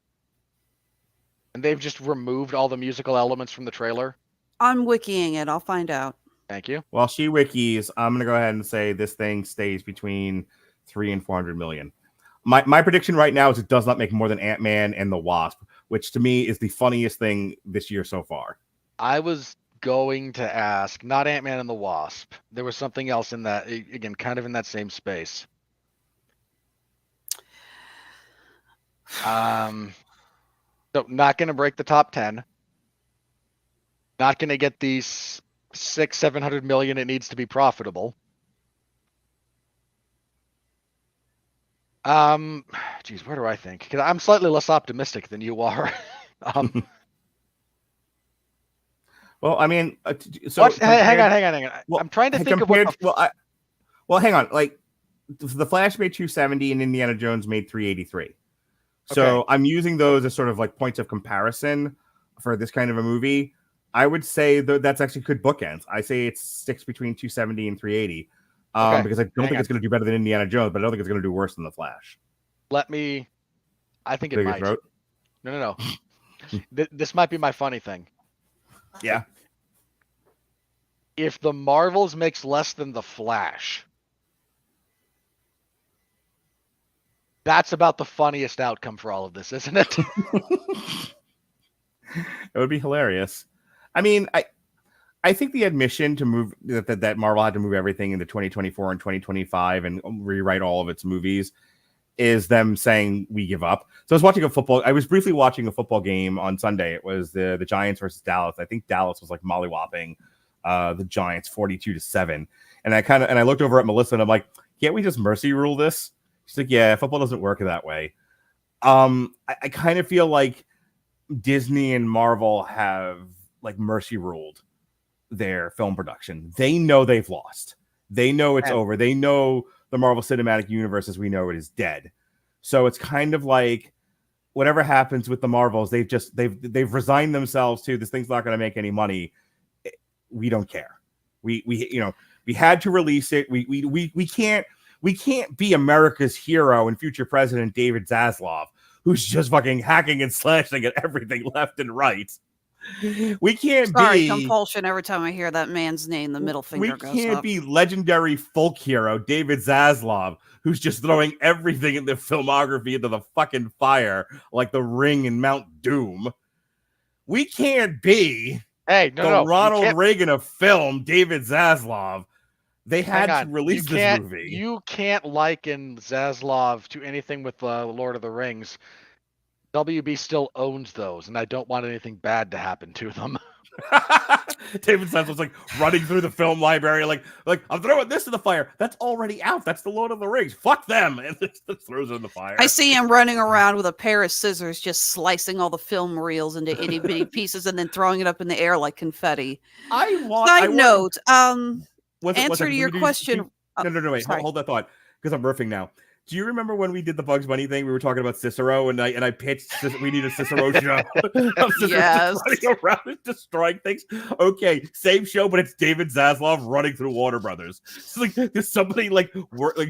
And they've just removed all the musical elements from the trailer? I'm wikiing it. I'll find out. Thank you. While she wikis, I'm gonna go ahead and say this thing stays between 300 and 400 million. My prediction right now is it does not make more than Ant-Man and the Wasp, which to me is the funniest thing this year so far. I was going to ask, not Ant-Man and the Wasp. There was something else in that, again, kind of in that same space. So not going to break the top 10. Not going to get these 600-700 million it needs to be profitable. Geez, where do I think? 'Cause I'm slightly less optimistic than you are. Well, I mean, so hang on. Well, I'm trying to think of what. Well, hang on. Like, the Flash made 270 and Indiana Jones made 383. So Okay. I'm using those as sort of like points of comparison for this kind of a movie. I would say that's actually good bookends. I say it sticks between 270 and 380 Okay, because I don't think it's going to do better than Indiana Jones, but I don't think it's going to do worse than the Flash. I think it Clear your might. throat? No. This might be my funny thing. Yeah. If the Marvels makes less than the Flash, that's about the funniest outcome for all of this, isn't it? It would be hilarious. I mean, I think the admission to move that Marvel had to move everything into 2024 and 2025 and rewrite all of its movies is them saying we give up. So I was briefly watching a football game on Sunday. It was the Giants versus Dallas. I think Dallas was like mollywhopping the Giants 42-7. And I looked over at Melissa and I'm like, can't we just mercy rule this? She's like, yeah, football doesn't work that way. I kind of feel like Disney and Marvel have like mercy ruled their film production. They know they've lost. They know it's over. They know the Marvel Cinematic Universe as we know it is dead. So it's kind of like whatever happens with the Marvels, they've resigned themselves to this thing's not going to make any money. We don't care. We had to release it. We can't be America's hero and future president David Zaslav, who's just fucking hacking and slashing at everything left and right. We can't Sorry, be compulsion every time I hear that man's name, the middle finger goes up. We can't be legendary folk hero David Zaslav, who's just throwing everything in the filmography into the fucking fire like The Ring and Mount Doom. We can't be Ronald Reagan of film, David Zaslav. They had to release this movie. You can't liken Zaslav to anything with Lord of the Rings. WB still owns those, and I don't want anything bad to happen to them. David Zaslav's like running through the film library, like I'm throwing this in the fire. That's already out. That's the Lord of the Rings. Fuck them, and just throws it in the fire. I see him running around with a pair of scissors, just slicing all the film reels into itty bitty pieces, and then throwing it up in the air like confetti. Side note, answer to your question. No, wait, hold that thought, because I'm riffing now. Do you remember when we did the Bugs Bunny thing? We were talking about Cicero, and I pitched we need a Cicero show. Yes, running around and destroying things. Okay, same show, but it's David Zaslav running through Warner Brothers. It's like there's somebody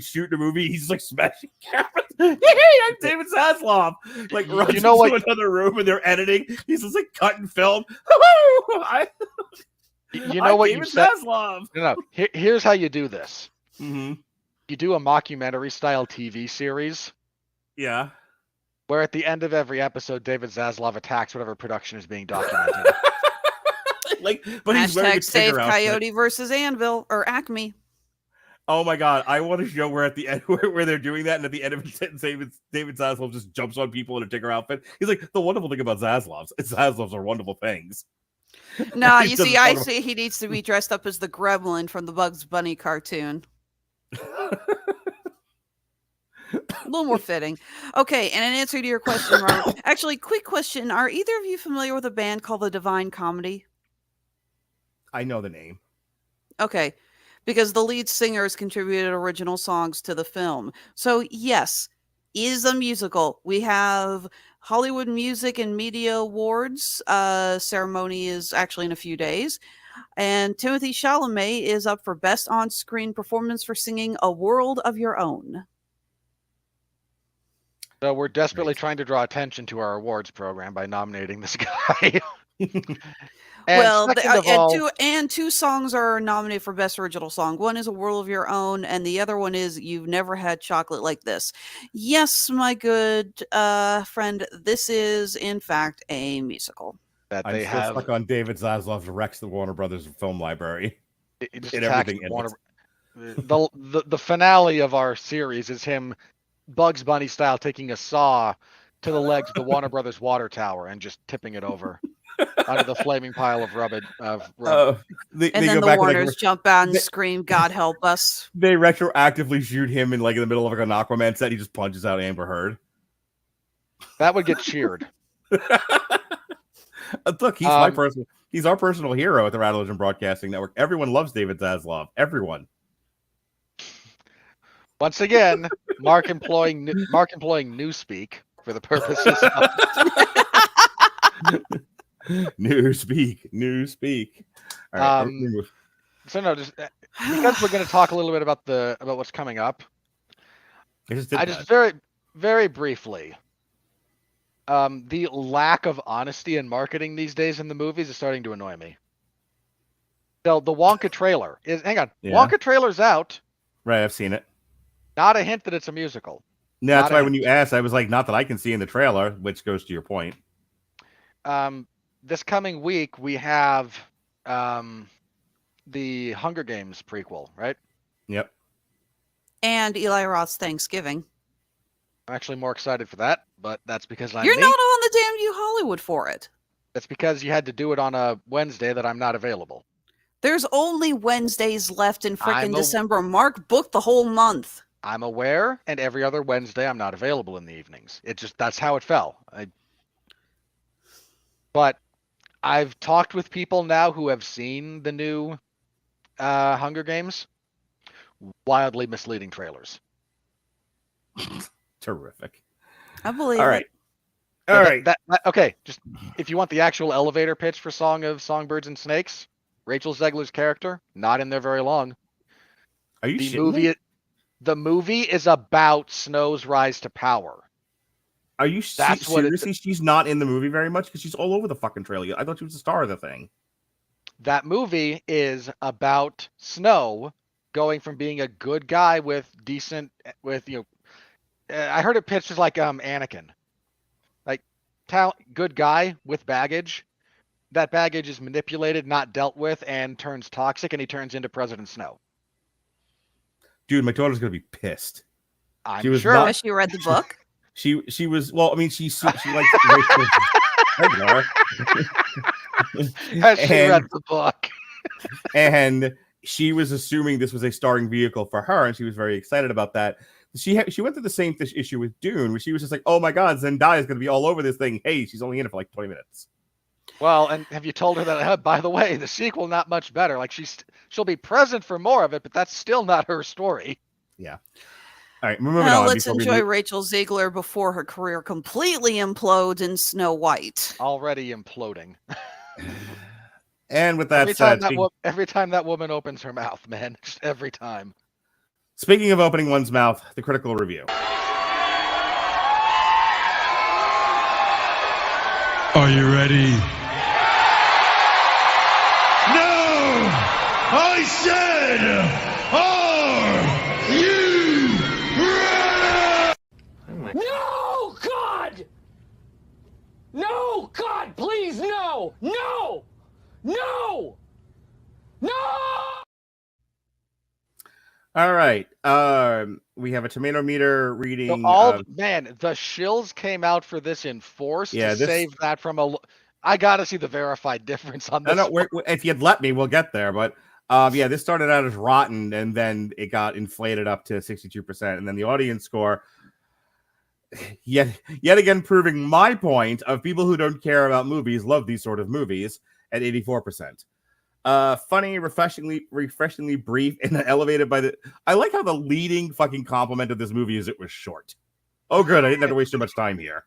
shooting a movie. He's like smashing cameras. Hey, I'm David Zaslav. Like runs into another room and they're editing. He's just like cutting film. You know what David Zaslav. No. Here's how you do this. Mm-hmm. You do a mockumentary style TV series. Yeah. Where at the end of every episode, David Zaslav attacks whatever production is being documented. but he's wearing a Hashtag save Tigger outfit. Coyote versus Anvil or Acme. Oh my god, I want a show where at the end where they're doing that, and at the end of it, David Zaslav just jumps on people in a Tigger outfit. He's like, the wonderful thing about Zaslavs are wonderful things. No, you see, I see he needs to be dressed up as the gremlin from the Bugs Bunny cartoon. A little more fitting. Okay, and in answer to your question, Robert, actually, quick question. Are either of you familiar with a band called the Divine Comedy? I know the name. Okay, because the lead singers contributed original songs to the film. So, yes, is a musical. We have Hollywood Music and Media Awards. Ceremony is actually in a few days. And Timothée Chalamet is up for Best On-Screen Performance for singing A World of Your Own. So we're desperately trying to draw attention to our awards program by nominating this guy. Two songs are nominated for Best Original Song. One is A World of Your Own, and the other one is You've Never Had Chocolate Like This. Yes, my good friend, this is, in fact, a musical. That I'm they still have stuck on David Zaslav wrecks the Warner Brothers film library. it just and attacks everything in Warner. it. The finale of our series is him, Bugs Bunny style, taking a saw to the legs of the Warner Brothers water tower and just tipping it over under the flaming pile of rubbish. And then the Warners jump out and scream, "God help us!" They retroactively shoot him in the middle of an Aquaman set. He just punches out Amber Heard. That would get cheered. Look, he's our personal hero at the Radulich and Broadcasting Network. Everyone loves David Zaslav. Everyone. Once again, Mark employing newspeak for the purposes of newspeak. All right, so no, just because we're going to talk a little bit about what's coming up. Very, very briefly. The lack of honesty in marketing these days in the movies is starting to annoy me. So the Wonka trailer is Wonka trailer's out. Right, I've seen it. Not a hint that it's a musical. No, that's why when you asked, I was like, not that I can see in the trailer, which goes to your point. This coming week we have the Hunger Games prequel, right? Yep. And Eli Roth's Thanksgiving. I'm actually more excited for that, but that's because You're not on the damn U Hollywood for it. That's because you had to do it on a Wednesday that I'm not available. There's only Wednesdays left in frickin' December. Mark booked the whole month. I'm aware, and every other Wednesday I'm not available in the evenings. That's how it fell. But I've talked with people now who have seen the new Hunger Games. Wildly misleading trailers. Terrific. I believe All right. it. All right. Okay, just if you want the actual elevator pitch for Song of Songbirds and Snakes, Rachel Zegler's character, not in there very long. Are you shitting me? The movie is about Snow's rise to power. Are you seriously? She's not in the movie very much because she's all over the fucking trailer. I thought she was the star of the thing. That movie is about Snow going from being a good guy I heard it pitched as like Anakin, like good guy with baggage. That baggage is manipulated, not dealt with, and turns toxic, and he turns into President Snow. Dude, my daughter's gonna be pissed. I'm sure. Has she read the book? She was. Well, I mean, she likes. Has she read the book? And she was assuming this was a starring vehicle for her, and she was very excited about that. She went through the same issue with Dune, where she was just like, "Oh my god, Zendaya is going to be all over this thing." Hey, she's only in it for like 20 minutes. Well, and have you told her that? By the way, the sequel not much better. Like she'll be present for more of it, but that's still not her story. Yeah. All right, moving on. Let's enjoy Rachel Zegler before her career completely implodes in Snow White. Already imploding. And with that said, every time that woman opens her mouth, man, just every time. Speaking of opening one's mouth, the critical review. Are you ready? No! I said, are you ready? No, God! No, God, please, no! No! No! No! All right. We have a tomato meter reading. The shills came out for this in force to save that from a. I gotta see the verified difference on this. If you'd let me, we'll get there. But this started out as rotten, and then it got inflated up to 62%, and then the audience score. Yet again, proving my point of people who don't care about movies love these sort of movies at 84%. Funny, refreshingly brief, and elevated by the. I like how the leading fucking compliment of this movie is it was short. Oh, good, I didn't have to waste too much time here.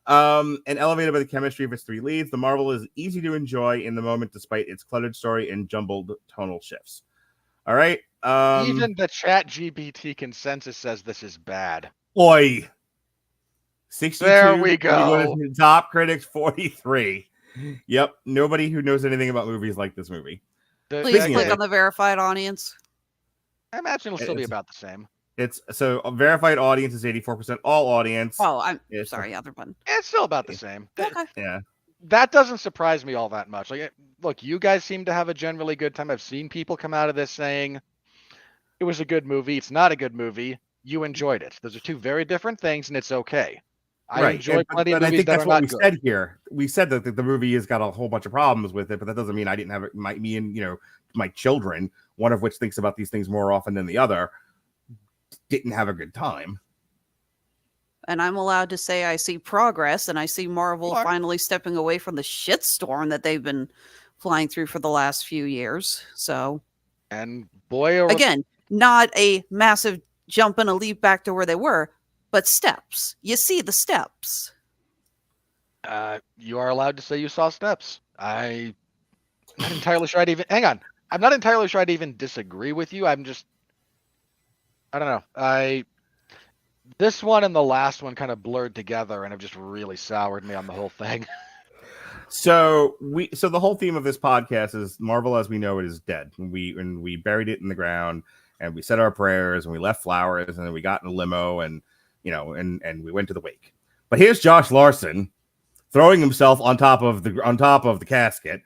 And elevated by the chemistry of its three leads, The Marvel is easy to enjoy in the moment despite its cluttered story and jumbled tonal shifts. All right. Even the ChatGPT consensus says this is bad. Oi. 62. There we go. Top critics 43. Yep, nobody who knows anything about movies like this movie. Please click on the verified audience. I imagine it'll still be about the same. It's so a verified audience is 84%. All audience. Oh, I'm sorry, other button. It's still about the same. Okay. Yeah. That doesn't surprise me all that much. Like, look, you guys seem to have a generally good time. I've seen people come out of this saying it was a good movie. It's not a good movie. You enjoyed it. Those are two very different things, and it's okay. I enjoy plenty of movies. I think that's what we good. said here. We said that the movie has got a whole bunch of problems with it, but that doesn't mean I didn't have it. Me and my children, one of which thinks about these things more often than the other, didn't have a good time. And I'm allowed to say I see progress, and I see Marvel finally stepping away from the shitstorm that they've been flying through for the last few years. So, and boy, again, not a massive jump and a leap back to where they were, but steps. You see the steps. You are allowed to say you saw steps. I'm not entirely sure I'd even... Hang on. I'm not entirely sure I'd even disagree with you. I don't know. This one and the last one kind of blurred together and have just really soured me on the whole thing. So the whole theme of this podcast is Marvel as we know it is dead. We buried it in the ground, and we said our prayers, and we left flowers, and then we got in a limo, and we went to the wake. But here's Josh Larson throwing himself on top of the casket.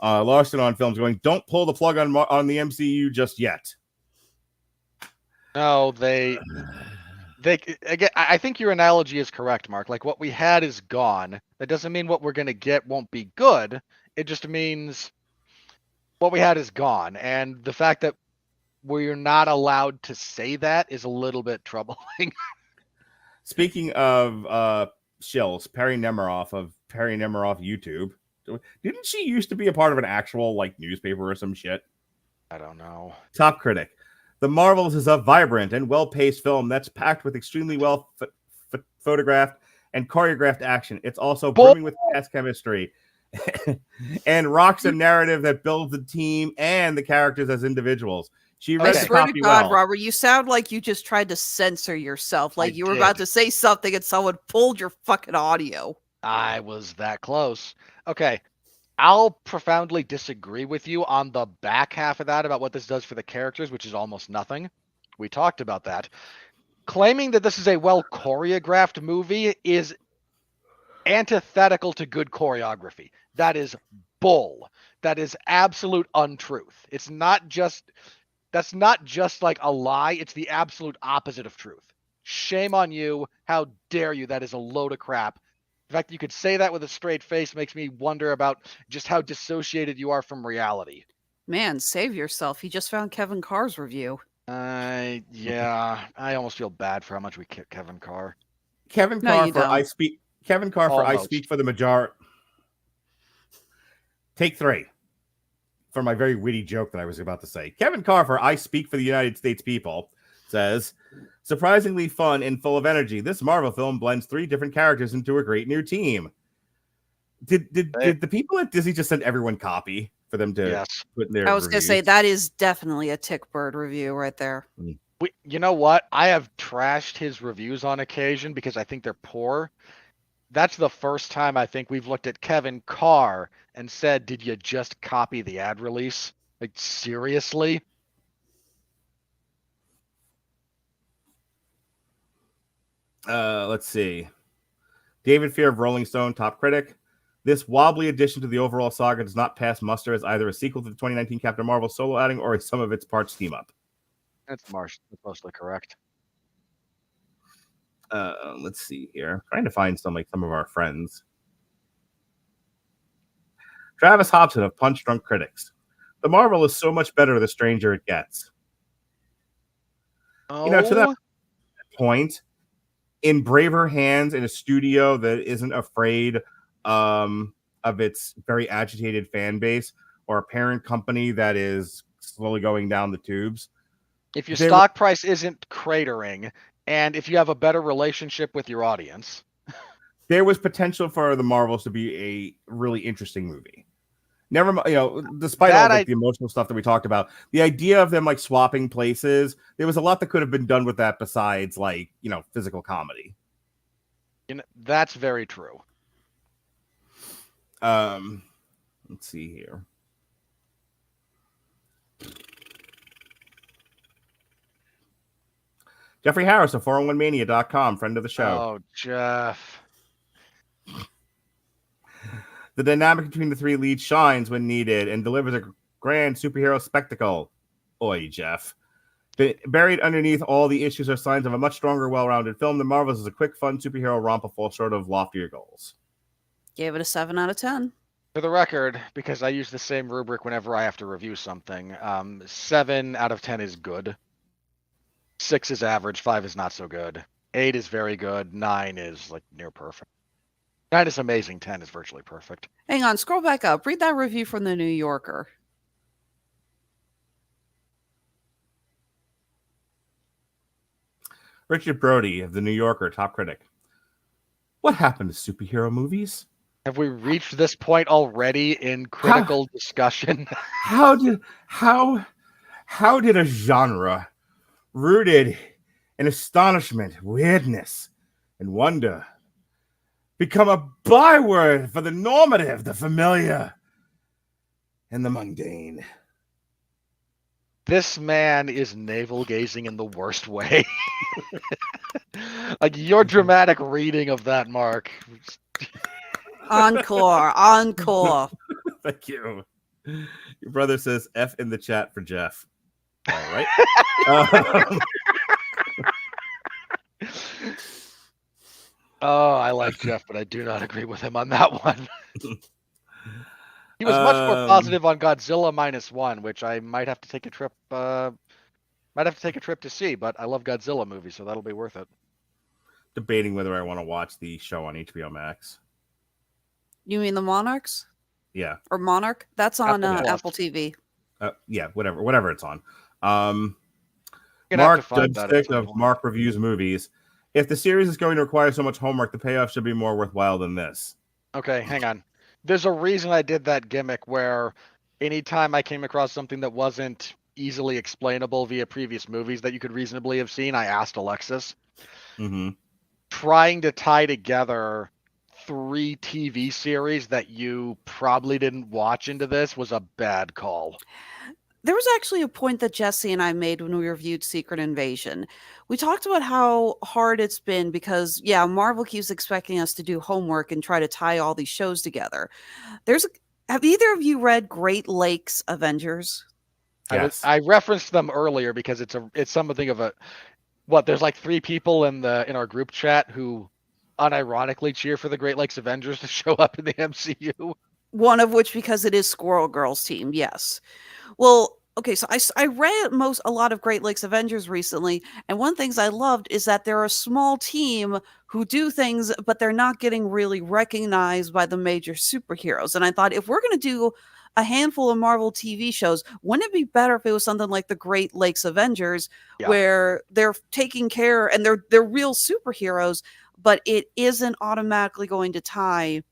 Larson on films going, "Don't pull the plug on the MCU just yet." No, they again. I think your analogy is correct, Mark. Like, what we had is gone. That doesn't mean what we're gonna get won't be good. It just means what we had is gone, and the fact that we're not allowed to say that is a little bit troubling. Speaking of shills, Perry Nemiroff of Perry Nemiroff YouTube. Didn't she used to be a part of an actual newspaper or some shit? I don't know. Top critic. The Marvels is a vibrant and well-paced film that's packed with extremely well photographed and choreographed action. It's also brimming with cast chemistry and rocks a narrative that builds the team and the characters as individuals. She read the swear to copy God, well. Robert, you sound like you just tried to censor yourself. Like you were about to say something and someone pulled your fucking audio. I was that close. Okay. I'll profoundly disagree with you on the back half of that about what this does for the characters, which is almost nothing. We talked about that. Claiming that this is a well-choreographed movie is antithetical to good choreography. That is bull. That is absolute untruth. That's not just like a lie. It's the absolute opposite of truth. Shame on you. How dare you? That is a load of crap. The fact that you could say that with a straight face makes me wonder about just how dissociated you are from reality. Man, save yourself. He just found Kevin Carr's review. Yeah. I almost feel bad for how much we kick Kevin Carr. Kevin Carr for I speak for the majority. Take 3. For my very witty joke that I was about to say. Kevin Carr for I speak for the United States people says, surprisingly fun and full of energy. This Marvel film blends 3 different characters into a great new team. Did the people at Disney just send everyone copy for them to put in their I was going to say, that is definitely a Tick Bird review right there. You know what? I have trashed his reviews on occasion because I think they're poor. That's the first time I think we've looked at Kevin Carr and said, did you just copy the ad release? Like, seriously? Let's see. David Fear of Rolling Stone, top critic. This wobbly addition to the overall saga does not pass muster as either a sequel to the 2019 Captain Marvel solo outing or a sum of its parts team up. That's mostly correct. Let's see here. I'm trying to find some of our friends. Travis Hobson of Punch Drunk Critics. The Marvel is so much better the stranger it gets. Oh, You know, to that point, in braver hands in a studio that isn't afraid of its very agitated fan base or a parent company that is slowly going down the tubes. if your stock price isn't cratering, and if you have a better relationship with your audience, there was potential for the Marvels to be a really interesting movie. Never mind, despite all the emotional stuff that we talked about, the idea of them swapping places, there was a lot that could have been done with that besides physical comedy. That's very true. Let's see here. Jeffrey Harris of 401mania.com, friend of the show. Oh, Jeff. The dynamic between the three leads shines when needed and delivers a grand superhero spectacle. Oi, Jeff. Buried underneath all the issues are signs of a much stronger, well-rounded film. The Marvels is a quick, fun superhero romp that falls short of loftier goals. Gave it a 7 out of 10. For the record, because I use the same rubric whenever I have to review something, 7 out of 10 is good. 6 is average. 5 is not so good. 8 is very good. 9 is near perfect. 9 is amazing. 10 is virtually perfect. Hang on, scroll back up. Read that review from the New Yorker. Richard Brody of the New Yorker, top critic. What happened to superhero movies? Have we reached this point already in critical discussion? How did a genre rooted in astonishment, weirdness, and wonder become a byword for the normative, the familiar, and the mundane? This man is navel-gazing in the worst way. Your dramatic reading of that, Mark. Encore. Thank you. Your brother says F in the chat for Jeff. All right. Oh, I like Jeff, but I do not agree with him on that one. He was much more positive on Godzilla -1, which I might have to take a trip. To see, but I love Godzilla movies, so that'll be worth it. Debating whether I want to watch the show on HBO Max. You mean the Monarchs? Yeah. Or Monarch? That's on Apple TV. Yeah, whatever it's on. Mark Judge of Mark Reviews Movies. If the series is going to require so much homework, the payoff should be more worthwhile than this. Okay, hang on. There's a reason I did that gimmick where anytime I came across something that wasn't easily explainable via previous movies that you could reasonably have seen, I asked Alexis. Mm-hmm. Trying to tie together 3 TV series that you probably didn't watch into this was a bad call. There was actually a point that Jesse and I made when we reviewed Secret Invasion. We talked about how hard it's been because, Marvel keeps expecting us to do homework and try to tie all these shows together. Have either of you read Great Lakes Avengers? Yes. I referenced them earlier because it's something of a there's 3 people in our group chat who unironically cheer for the Great Lakes Avengers to show up in the MCU. One of which because it is Squirrel Girl's team, yes. Well, okay, so I read a lot of Great Lakes Avengers recently, and one of the things I loved is that they're a small team who do things, but they're not getting really recognized by the major superheroes. And I thought, if we're going to do a handful of Marvel TV shows, wouldn't it be better if it was something like the Great Lakes Avengers, where they're taking care and they're real superheroes, but it isn't automatically going to tie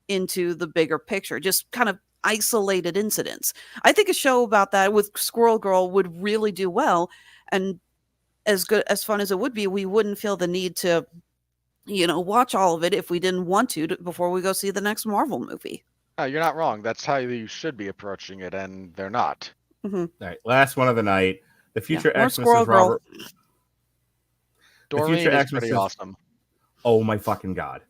into the bigger picture, just kind of isolated incidents. I think a show about that with Squirrel Girl would really do well, and as fun as it would be, we wouldn't feel the need to, watch all of it if we didn't want to before we go see the next Marvel movie. Oh, you're not wrong. That's how you should be approaching it, and they're not. Mm-hmm. All right, last one of the night. The future Xmas is Girl. Doreen is pretty awesome. Oh my fucking god!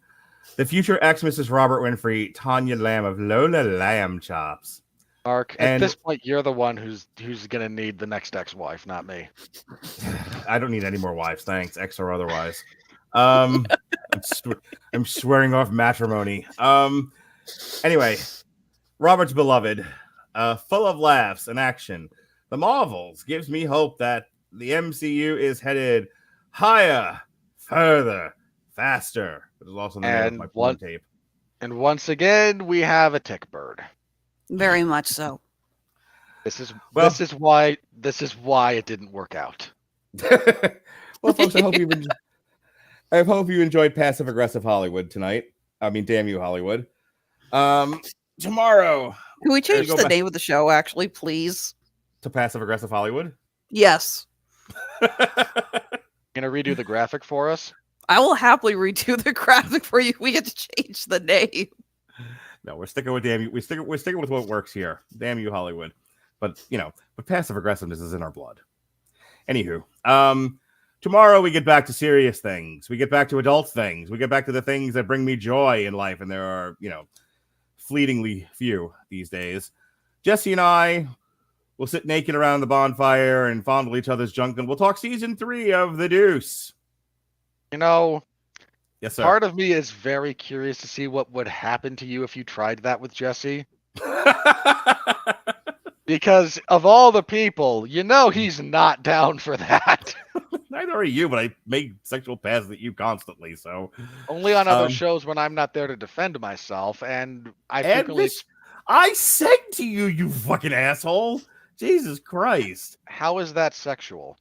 The future ex-Mrs. Robert Winfree, Tanya Lamb of Lola Lamb Chops. Mark, at And- this point, you're the one who's gonna need the next ex-wife, not me. I don't need any more wives, thanks, ex or otherwise. I'm swearing off matrimony. Anyway, Robert's beloved, full of laughs and action. The Marvels gives me hope that the MCU is headed higher, further, faster. Which is also the name of my porn tape. And once again, we have a tick bird. Very much so. This is why it didn't work out. Well, folks, I hope you enjoyed Passive Aggressive Hollywood tonight. I mean, damn you, Hollywood. Tomorrow. Can we change the name of the show, actually, please? To Passive Aggressive Hollywood? Yes. Gonna redo the graphic for us? I will happily redo the graphic for you. We get to change the name. No, we're sticking with damn you. We're sticking with what works here. Damn you, Hollywood. But but passive aggressiveness is in our blood. Anywho, tomorrow we get back to serious things. We get back to adult things. We get back to the things that bring me joy in life, and there are fleetingly few these days. Jesse and I will sit naked around the bonfire and fondle each other's junk, and we'll talk season 3 of The Deuce. Yes, sir. Part of me is very curious to see what would happen to you if you tried that with Jesse. Because of all the people, he's not down for that. Neither are you, but I make sexual passes at you constantly, so. Only on other shows when I'm not there to defend myself, and I frequently... I said to you, you fucking asshole. Jesus Christ. How is that sexual?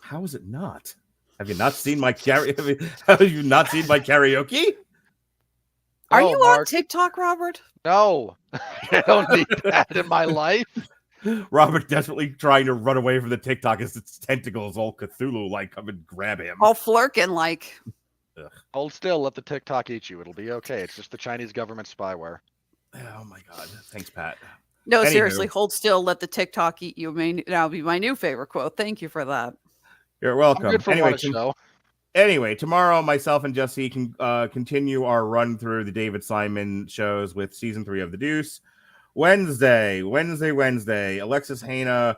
How is it not? Have you not seen my Have you not seen my karaoke? Are Oh, you Mark. on TikTok, Robert? No, I don't need that in my life. Robert desperately trying to run away from the TikTok as its tentacles all Cthulhu-like come and grab him. All flirking like. Ugh. Hold still, let the TikTok eat you. It'll be okay. It's just the Chinese government spyware. Oh my God. Thanks, Pat. No, Anywho. seriously, hold still, let the TikTok eat you may now be my new favorite quote. Thank you for that. You're welcome. I'm good for one show. Anyway, tomorrow, myself and Jesse can continue our run through the David Simon shows with season 3 of The Deuce. Wednesday, Alexis Hejna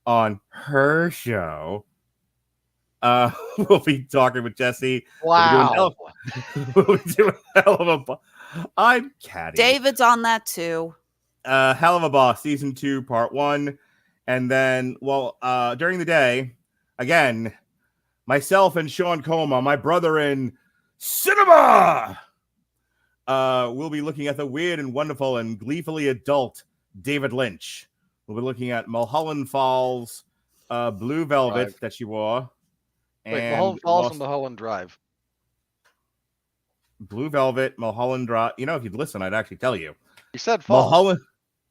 on her show. We'll be talking with Jesse. Wow. We'll be doing hell of a... I'm catty. David's on that too. Hell of a Boss, season 2, part 1. And then, during the day, again, myself and Sean Coma, my brother in cinema, we'll be looking at the weird and wonderful and gleefully adult David Lynch. We'll be looking at Mulholland Falls, Blue Velvet that she wore. Wait, Mulholland Falls and Mulholland Drive. Blue Velvet, Mulholland Drive. If you'd listen, I'd actually tell you. You said Falls. Mulholland.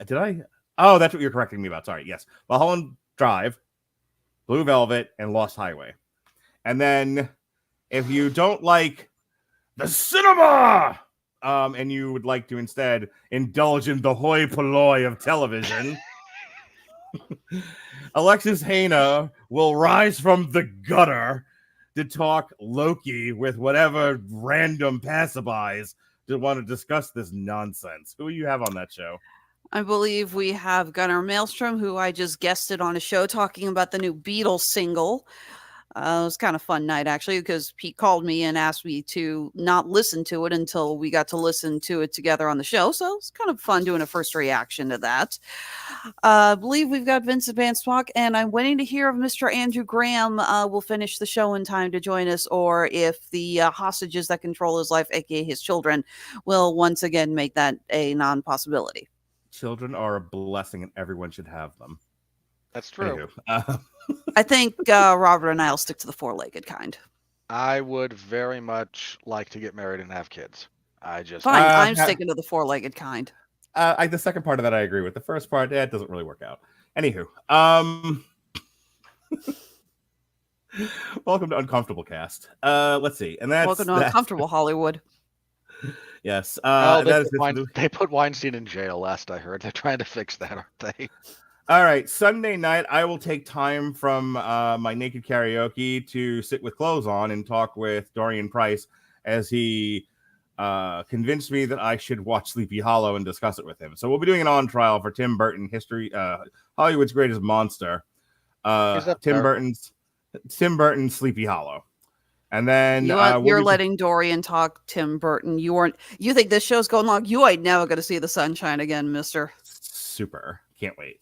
Did I? Oh, that's what you're correcting me about. Sorry. Yes. Mulholland Drive, Blue Velvet, and Lost Highway. And then if you don't like the cinema, and you would like to instead indulge in the hoi polloi of television, Alexis Hejna will rise from the gutter to talk Loki with whatever random passerbys that want to discuss this nonsense. Who do you have on that show? I believe we have Gunnar Maelstrom, who I just guested on a show talking about the new Beatles single. It was kind of fun night, actually, because Pete called me and asked me to not listen to it until we got to listen to it together on the show. So it's kind of fun doing a first reaction to that. I believe we've got Vincent Van Smock, and I'm waiting to hear if Mr. Andrew Graham will finish the show in time to join us, or if the hostages that control his life, aka his children, will once again make that a non-possibility. Children are a blessing, and everyone should have them. That's true. I think Robert and I will stick to the 4-legged kind. I would very much like to get married and have kids. Fine, I'm sticking to the 4-legged kind. The second part of that I agree with. The first part, it doesn't really work out. Anywho, welcome to Uncomfortable Cast. Let's see, and that's welcome to Uncomfortable Hollywood. Yes. They put Weinstein in jail. Last I heard, they're trying to fix that, aren't they? All right, Sunday night, I will take time from my naked karaoke to sit with clothes on and talk with Dorian Price as he convinced me that I should watch Sleepy Hollow and discuss it with him. So we'll be doing an on trial for Tim Burton Hollywood's Greatest Monster. Tim Burton's Sleepy Hollow. And then you're letting Dorian talk Tim Burton. You think this show's going long? You ain't never gonna see the sunshine again, mister. Super. Can't wait.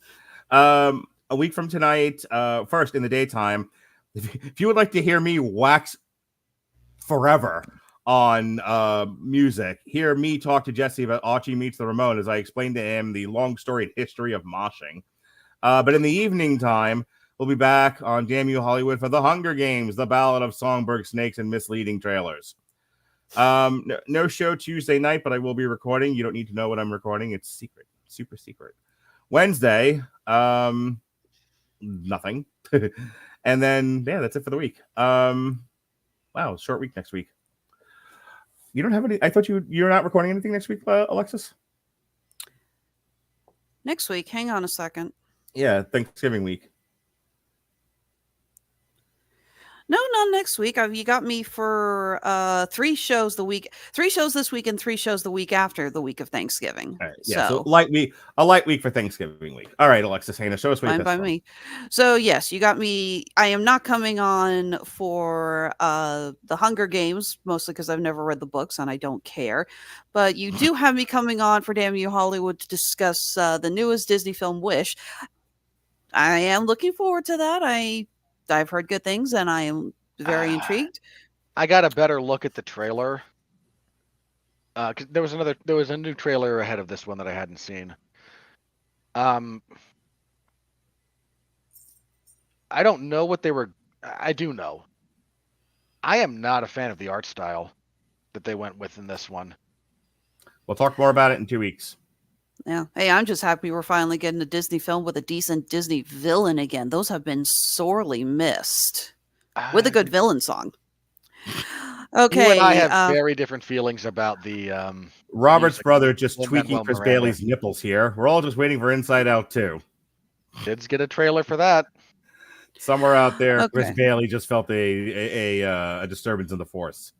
A week from tonight, first in the daytime, if you would like to hear me wax forever on music, hear me talk to Jesse about Archie Meets the Ramon as I explain to him the long storied history of moshing. But in the evening time, we'll be back on Damn You Hollywood for The Hunger Games, the Ballad of Songbird Snakes and Misleading Trailers. No show Tuesday night, but I will be recording. You don't need to know what I'm recording. It's secret, super secret. Wednesday, nothing. And then, yeah, that's it for the week. Wow, short week next week. You don't have any. I thought you're not recording anything next week, Alexis? Next week, hang on a second. Yeah, Thanksgiving week. No, not next week. You got me for 3 shows this week and 3 shows the week after the week of Thanksgiving. All right, yeah, so a light week for Thanksgiving week. All right, Alexis, Hejna, show us what fine by me. So yes, you got me. I am not coming on for The Hunger Games, mostly because I've never read the books and I don't care. But you do have me coming on for Damn You Hollywood to discuss the newest Disney film, Wish. I am looking forward to that. I've heard good things, and I am very intrigued. I got a better look at the trailer. 'Cause there was a new trailer ahead of this one that I hadn't seen. I don't know what they were. I do know. I am not a fan of the art style that they went with in this one. We'll talk more about it in 2 weeks. Yeah. Hey, I'm just happy we're finally getting a Disney film with a decent Disney villain again. Those have been sorely missed. With a good villain song. Okay. You and I have very different feelings about the Robert's brother just tweaking Chris Bailey's nipples here. We're all just waiting for Inside Out 2. Kids get a trailer for that. Somewhere out there, Chris Bailey just felt a disturbance in the force.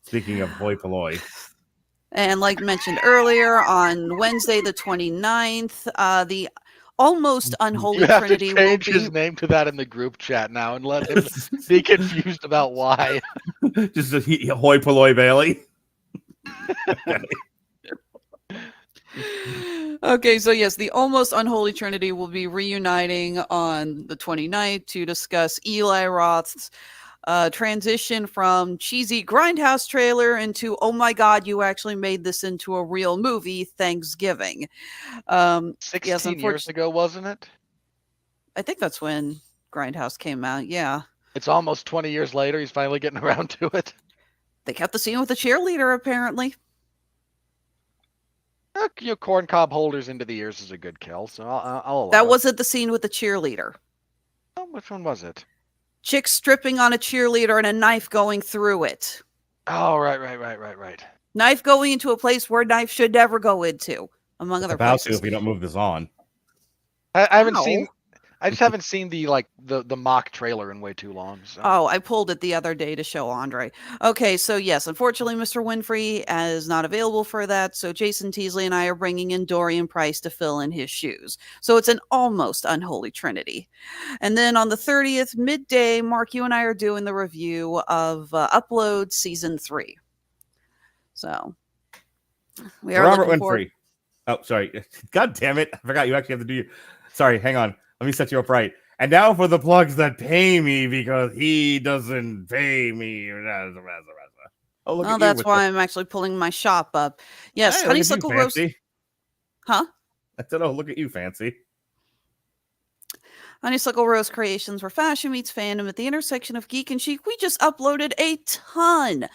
Speaking of hoi polloi. And like mentioned earlier, on Wednesday the 29th, the almost unholy Trinity will change his name to that in the group chat now and let him be confused about why. Just a hoi polloi Bailey. Okay, so yes, the almost unholy Trinity will be reuniting on the 29th to discuss Eli Roth's transition from cheesy grindhouse trailer into, oh my god, you actually made this into a real movie, Thanksgiving. 16 years ago, wasn't it? I think that's when Grindhouse came out. Yeah, it's almost 20 years later. He's finally getting around to it. They kept the scene with the cheerleader, apparently. Corn cob holders into the ears is a good kill, so I'll allow that wasn't the scene with the cheerleader. Oh, which one was it? Chick stripping on a cheerleader and a knife going through it. Oh, right. Knife going into a place where knife should never go into, among other places. About to if we don't move this on. I haven't seen. I just haven't seen the mock trailer in way too long. So. Oh, I pulled it the other day to show Andre. Okay, so yes, unfortunately, Mr. Winfree is not available for that. So Jason Teasley and I are bringing in Dorian Price to fill in his shoes. So it's an almost unholy trinity. And then on the 30th, midday, Mark, you and I are doing the review of Upload Season 3. So we are Robert Winfree. Oh, sorry. God damn it. I forgot you actually have to do. Sorry, hang on. Let me set you up right. And now for the plugs that pay me because he doesn't pay me. Oh, look that's why I'm actually pulling my shop up. Yes, hey, Honeysuckle Rose. Huh? I said, oh, look at you, fancy. Honeysuckle Rose Creations, where fashion meets fandom at the intersection of geek and chic. We just uploaded a ton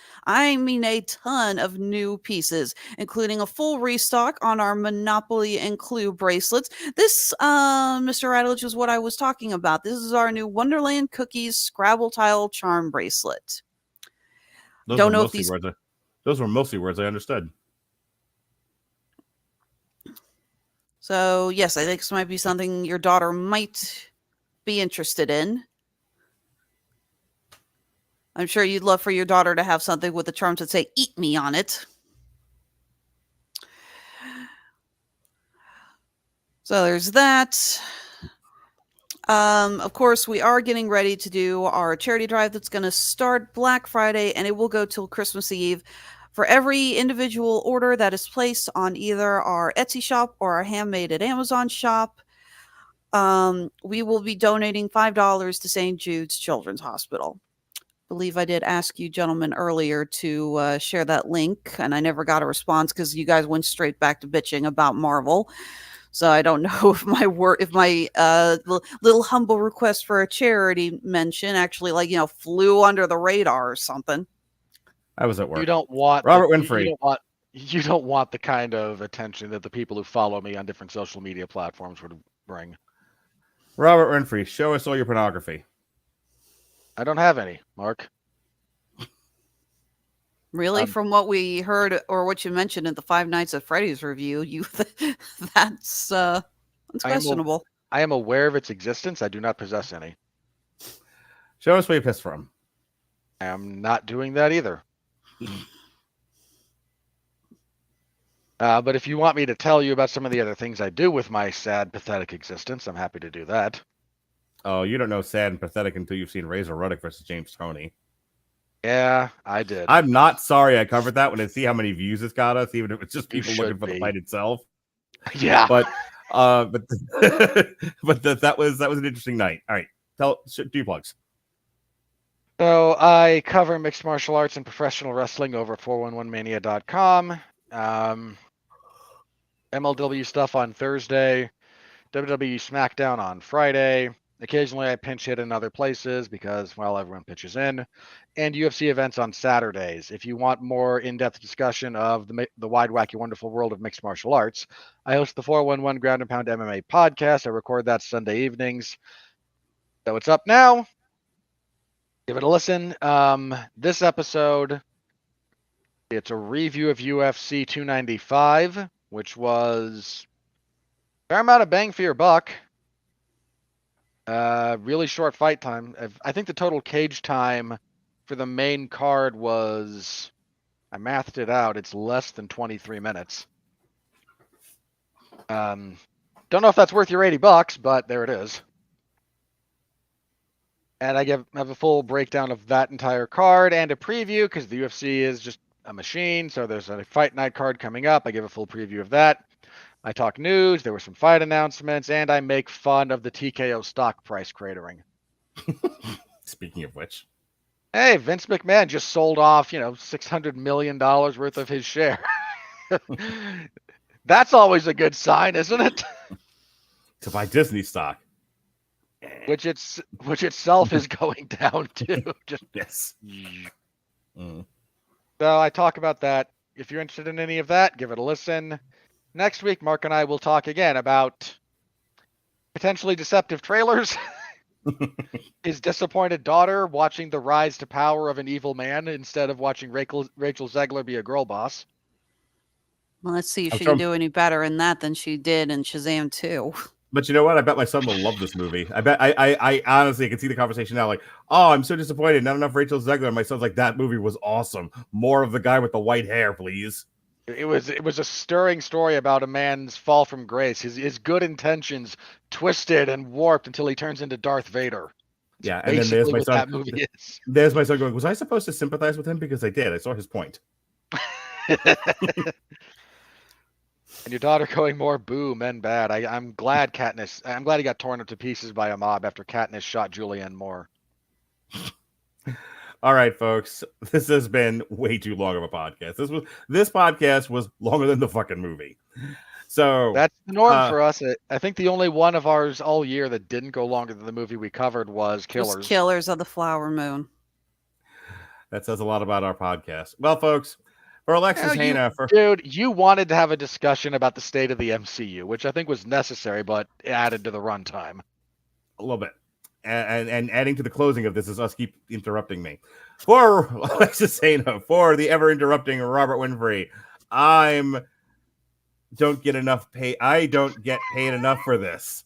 of new pieces, including a full restock on our Monopoly and Clue bracelets. This, Mr. Radulich, is what I was talking about. This is our new Wonderland Cookies Scrabble Tile Charm bracelet. Don't know if these... Those were mostly words I understood. So, yes, I think this might be something your daughter might be interested in. I'm sure you'd love for your daughter to have something with the charms that say "Eat me" on it. So there's that. Of course, we are getting ready to do our charity drive that's going to start Black Friday, and it will go till Christmas Eve. For every individual order that is placed on either our Etsy shop or our Handmade at Amazon shop, we will be donating $5 to St. Jude's Children's Hospital. I believe I did ask you gentlemen earlier to share that link, and I never got a response because you guys went straight back to bitching about Marvel. So I don't know if my little humble request for a charity mention actually, flew under the radar or something. I was at work. You don't want Robert Winfree. You don't want the kind of attention that the people who follow me on different social media platforms would bring. Robert Winfree, show us all your pornography. I don't have any, Mark. Really, from what we heard or what you mentioned in the Five Nights at Freddy's review, that's questionable. I am aware of its existence. I do not possess any. Show us where you pissed from. I am not doing that either. But if you want me to tell you about some of the other things I do with my sad, pathetic existence, I'm happy to do that. Oh, you don't know sad and pathetic until you've seen Razor Ruddock versus James Toney. Yeah, I did. I'm not sorry I covered that when I see how many views it's got us, even if it's just people looking for the fight itself. Yeah, but that was an interesting night. All right, do your plugs. So I cover mixed martial arts and professional wrestling over 411mania.com. MLW stuff on Thursday, WWE SmackDown on Friday. Occasionally I pinch hit in other places because, well, everyone pitches in. And UFC events on Saturdays. If you want more in-depth discussion of the wide, wacky, wonderful world of mixed martial arts, I host the 411 Ground and Pound MMA podcast. I record that Sunday evenings. So it's up now. Give it a listen. This episode, it's a review of UFC 295, which was a fair amount of bang for your buck. Really short fight time. I think the total cage time for the main card was, I mathed it out, it's less than 23 minutes. Don't know if that's worth your $80, but there it is. And I have a full breakdown of that entire card and a preview because the UFC is just a machine. So there's a fight night card coming up. I give a full preview of that. I talk news. There were some fight announcements, and I make fun of the TKO stock price cratering. Speaking of which, hey, Vince McMahon just sold off, $600 million worth of his share. That's always a good sign, isn't it? To buy Disney stock, which itself is going down too. Just yes. So I talk about that. If you're interested in any of that, give it a listen. Next week, Mark and I will talk again about potentially deceptive trailers. His disappointed daughter watching the rise to power of an evil man instead of watching Rachel Zegler be a girl boss. Well, let's see if she can do any better in that than she did in Shazam 2. But you know what? I bet my son will love this movie. I honestly can see the conversation now. Like, oh, I'm so disappointed. Not enough Rachel Zegler. And my son's like, that movie was awesome. More of the guy with the white hair, please. It was a stirring story about a man's fall from grace. His good intentions twisted and warped until he turns into Darth Vader. Yeah, and then there's my son. That movie is. There's my son going, was I supposed to sympathize with him? Because I did. I saw his point. And your daughter going more boo, men bad. I'm glad I'm glad he got torn up to pieces by a mob after Katniss shot Julianne Moore. All right, folks. This has been way too long of a podcast. This podcast was longer than the fucking movie. So that's the norm for us. I think the only one of ours all year that didn't go longer than the movie we covered was Killers. Killers of the Flower Moon. That says a lot about our podcast. Well, folks, for Alexis Hejna, dude, you wanted to have a discussion about the state of the MCU, which I think was necessary, but added to the runtime. A little bit. And adding to the closing of this is us keep interrupting me. For Alexis Hejna, for the ever interrupting Robert Winfree, I don't get paid enough for this.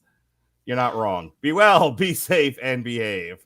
You're not wrong. Be well, be safe, and behave.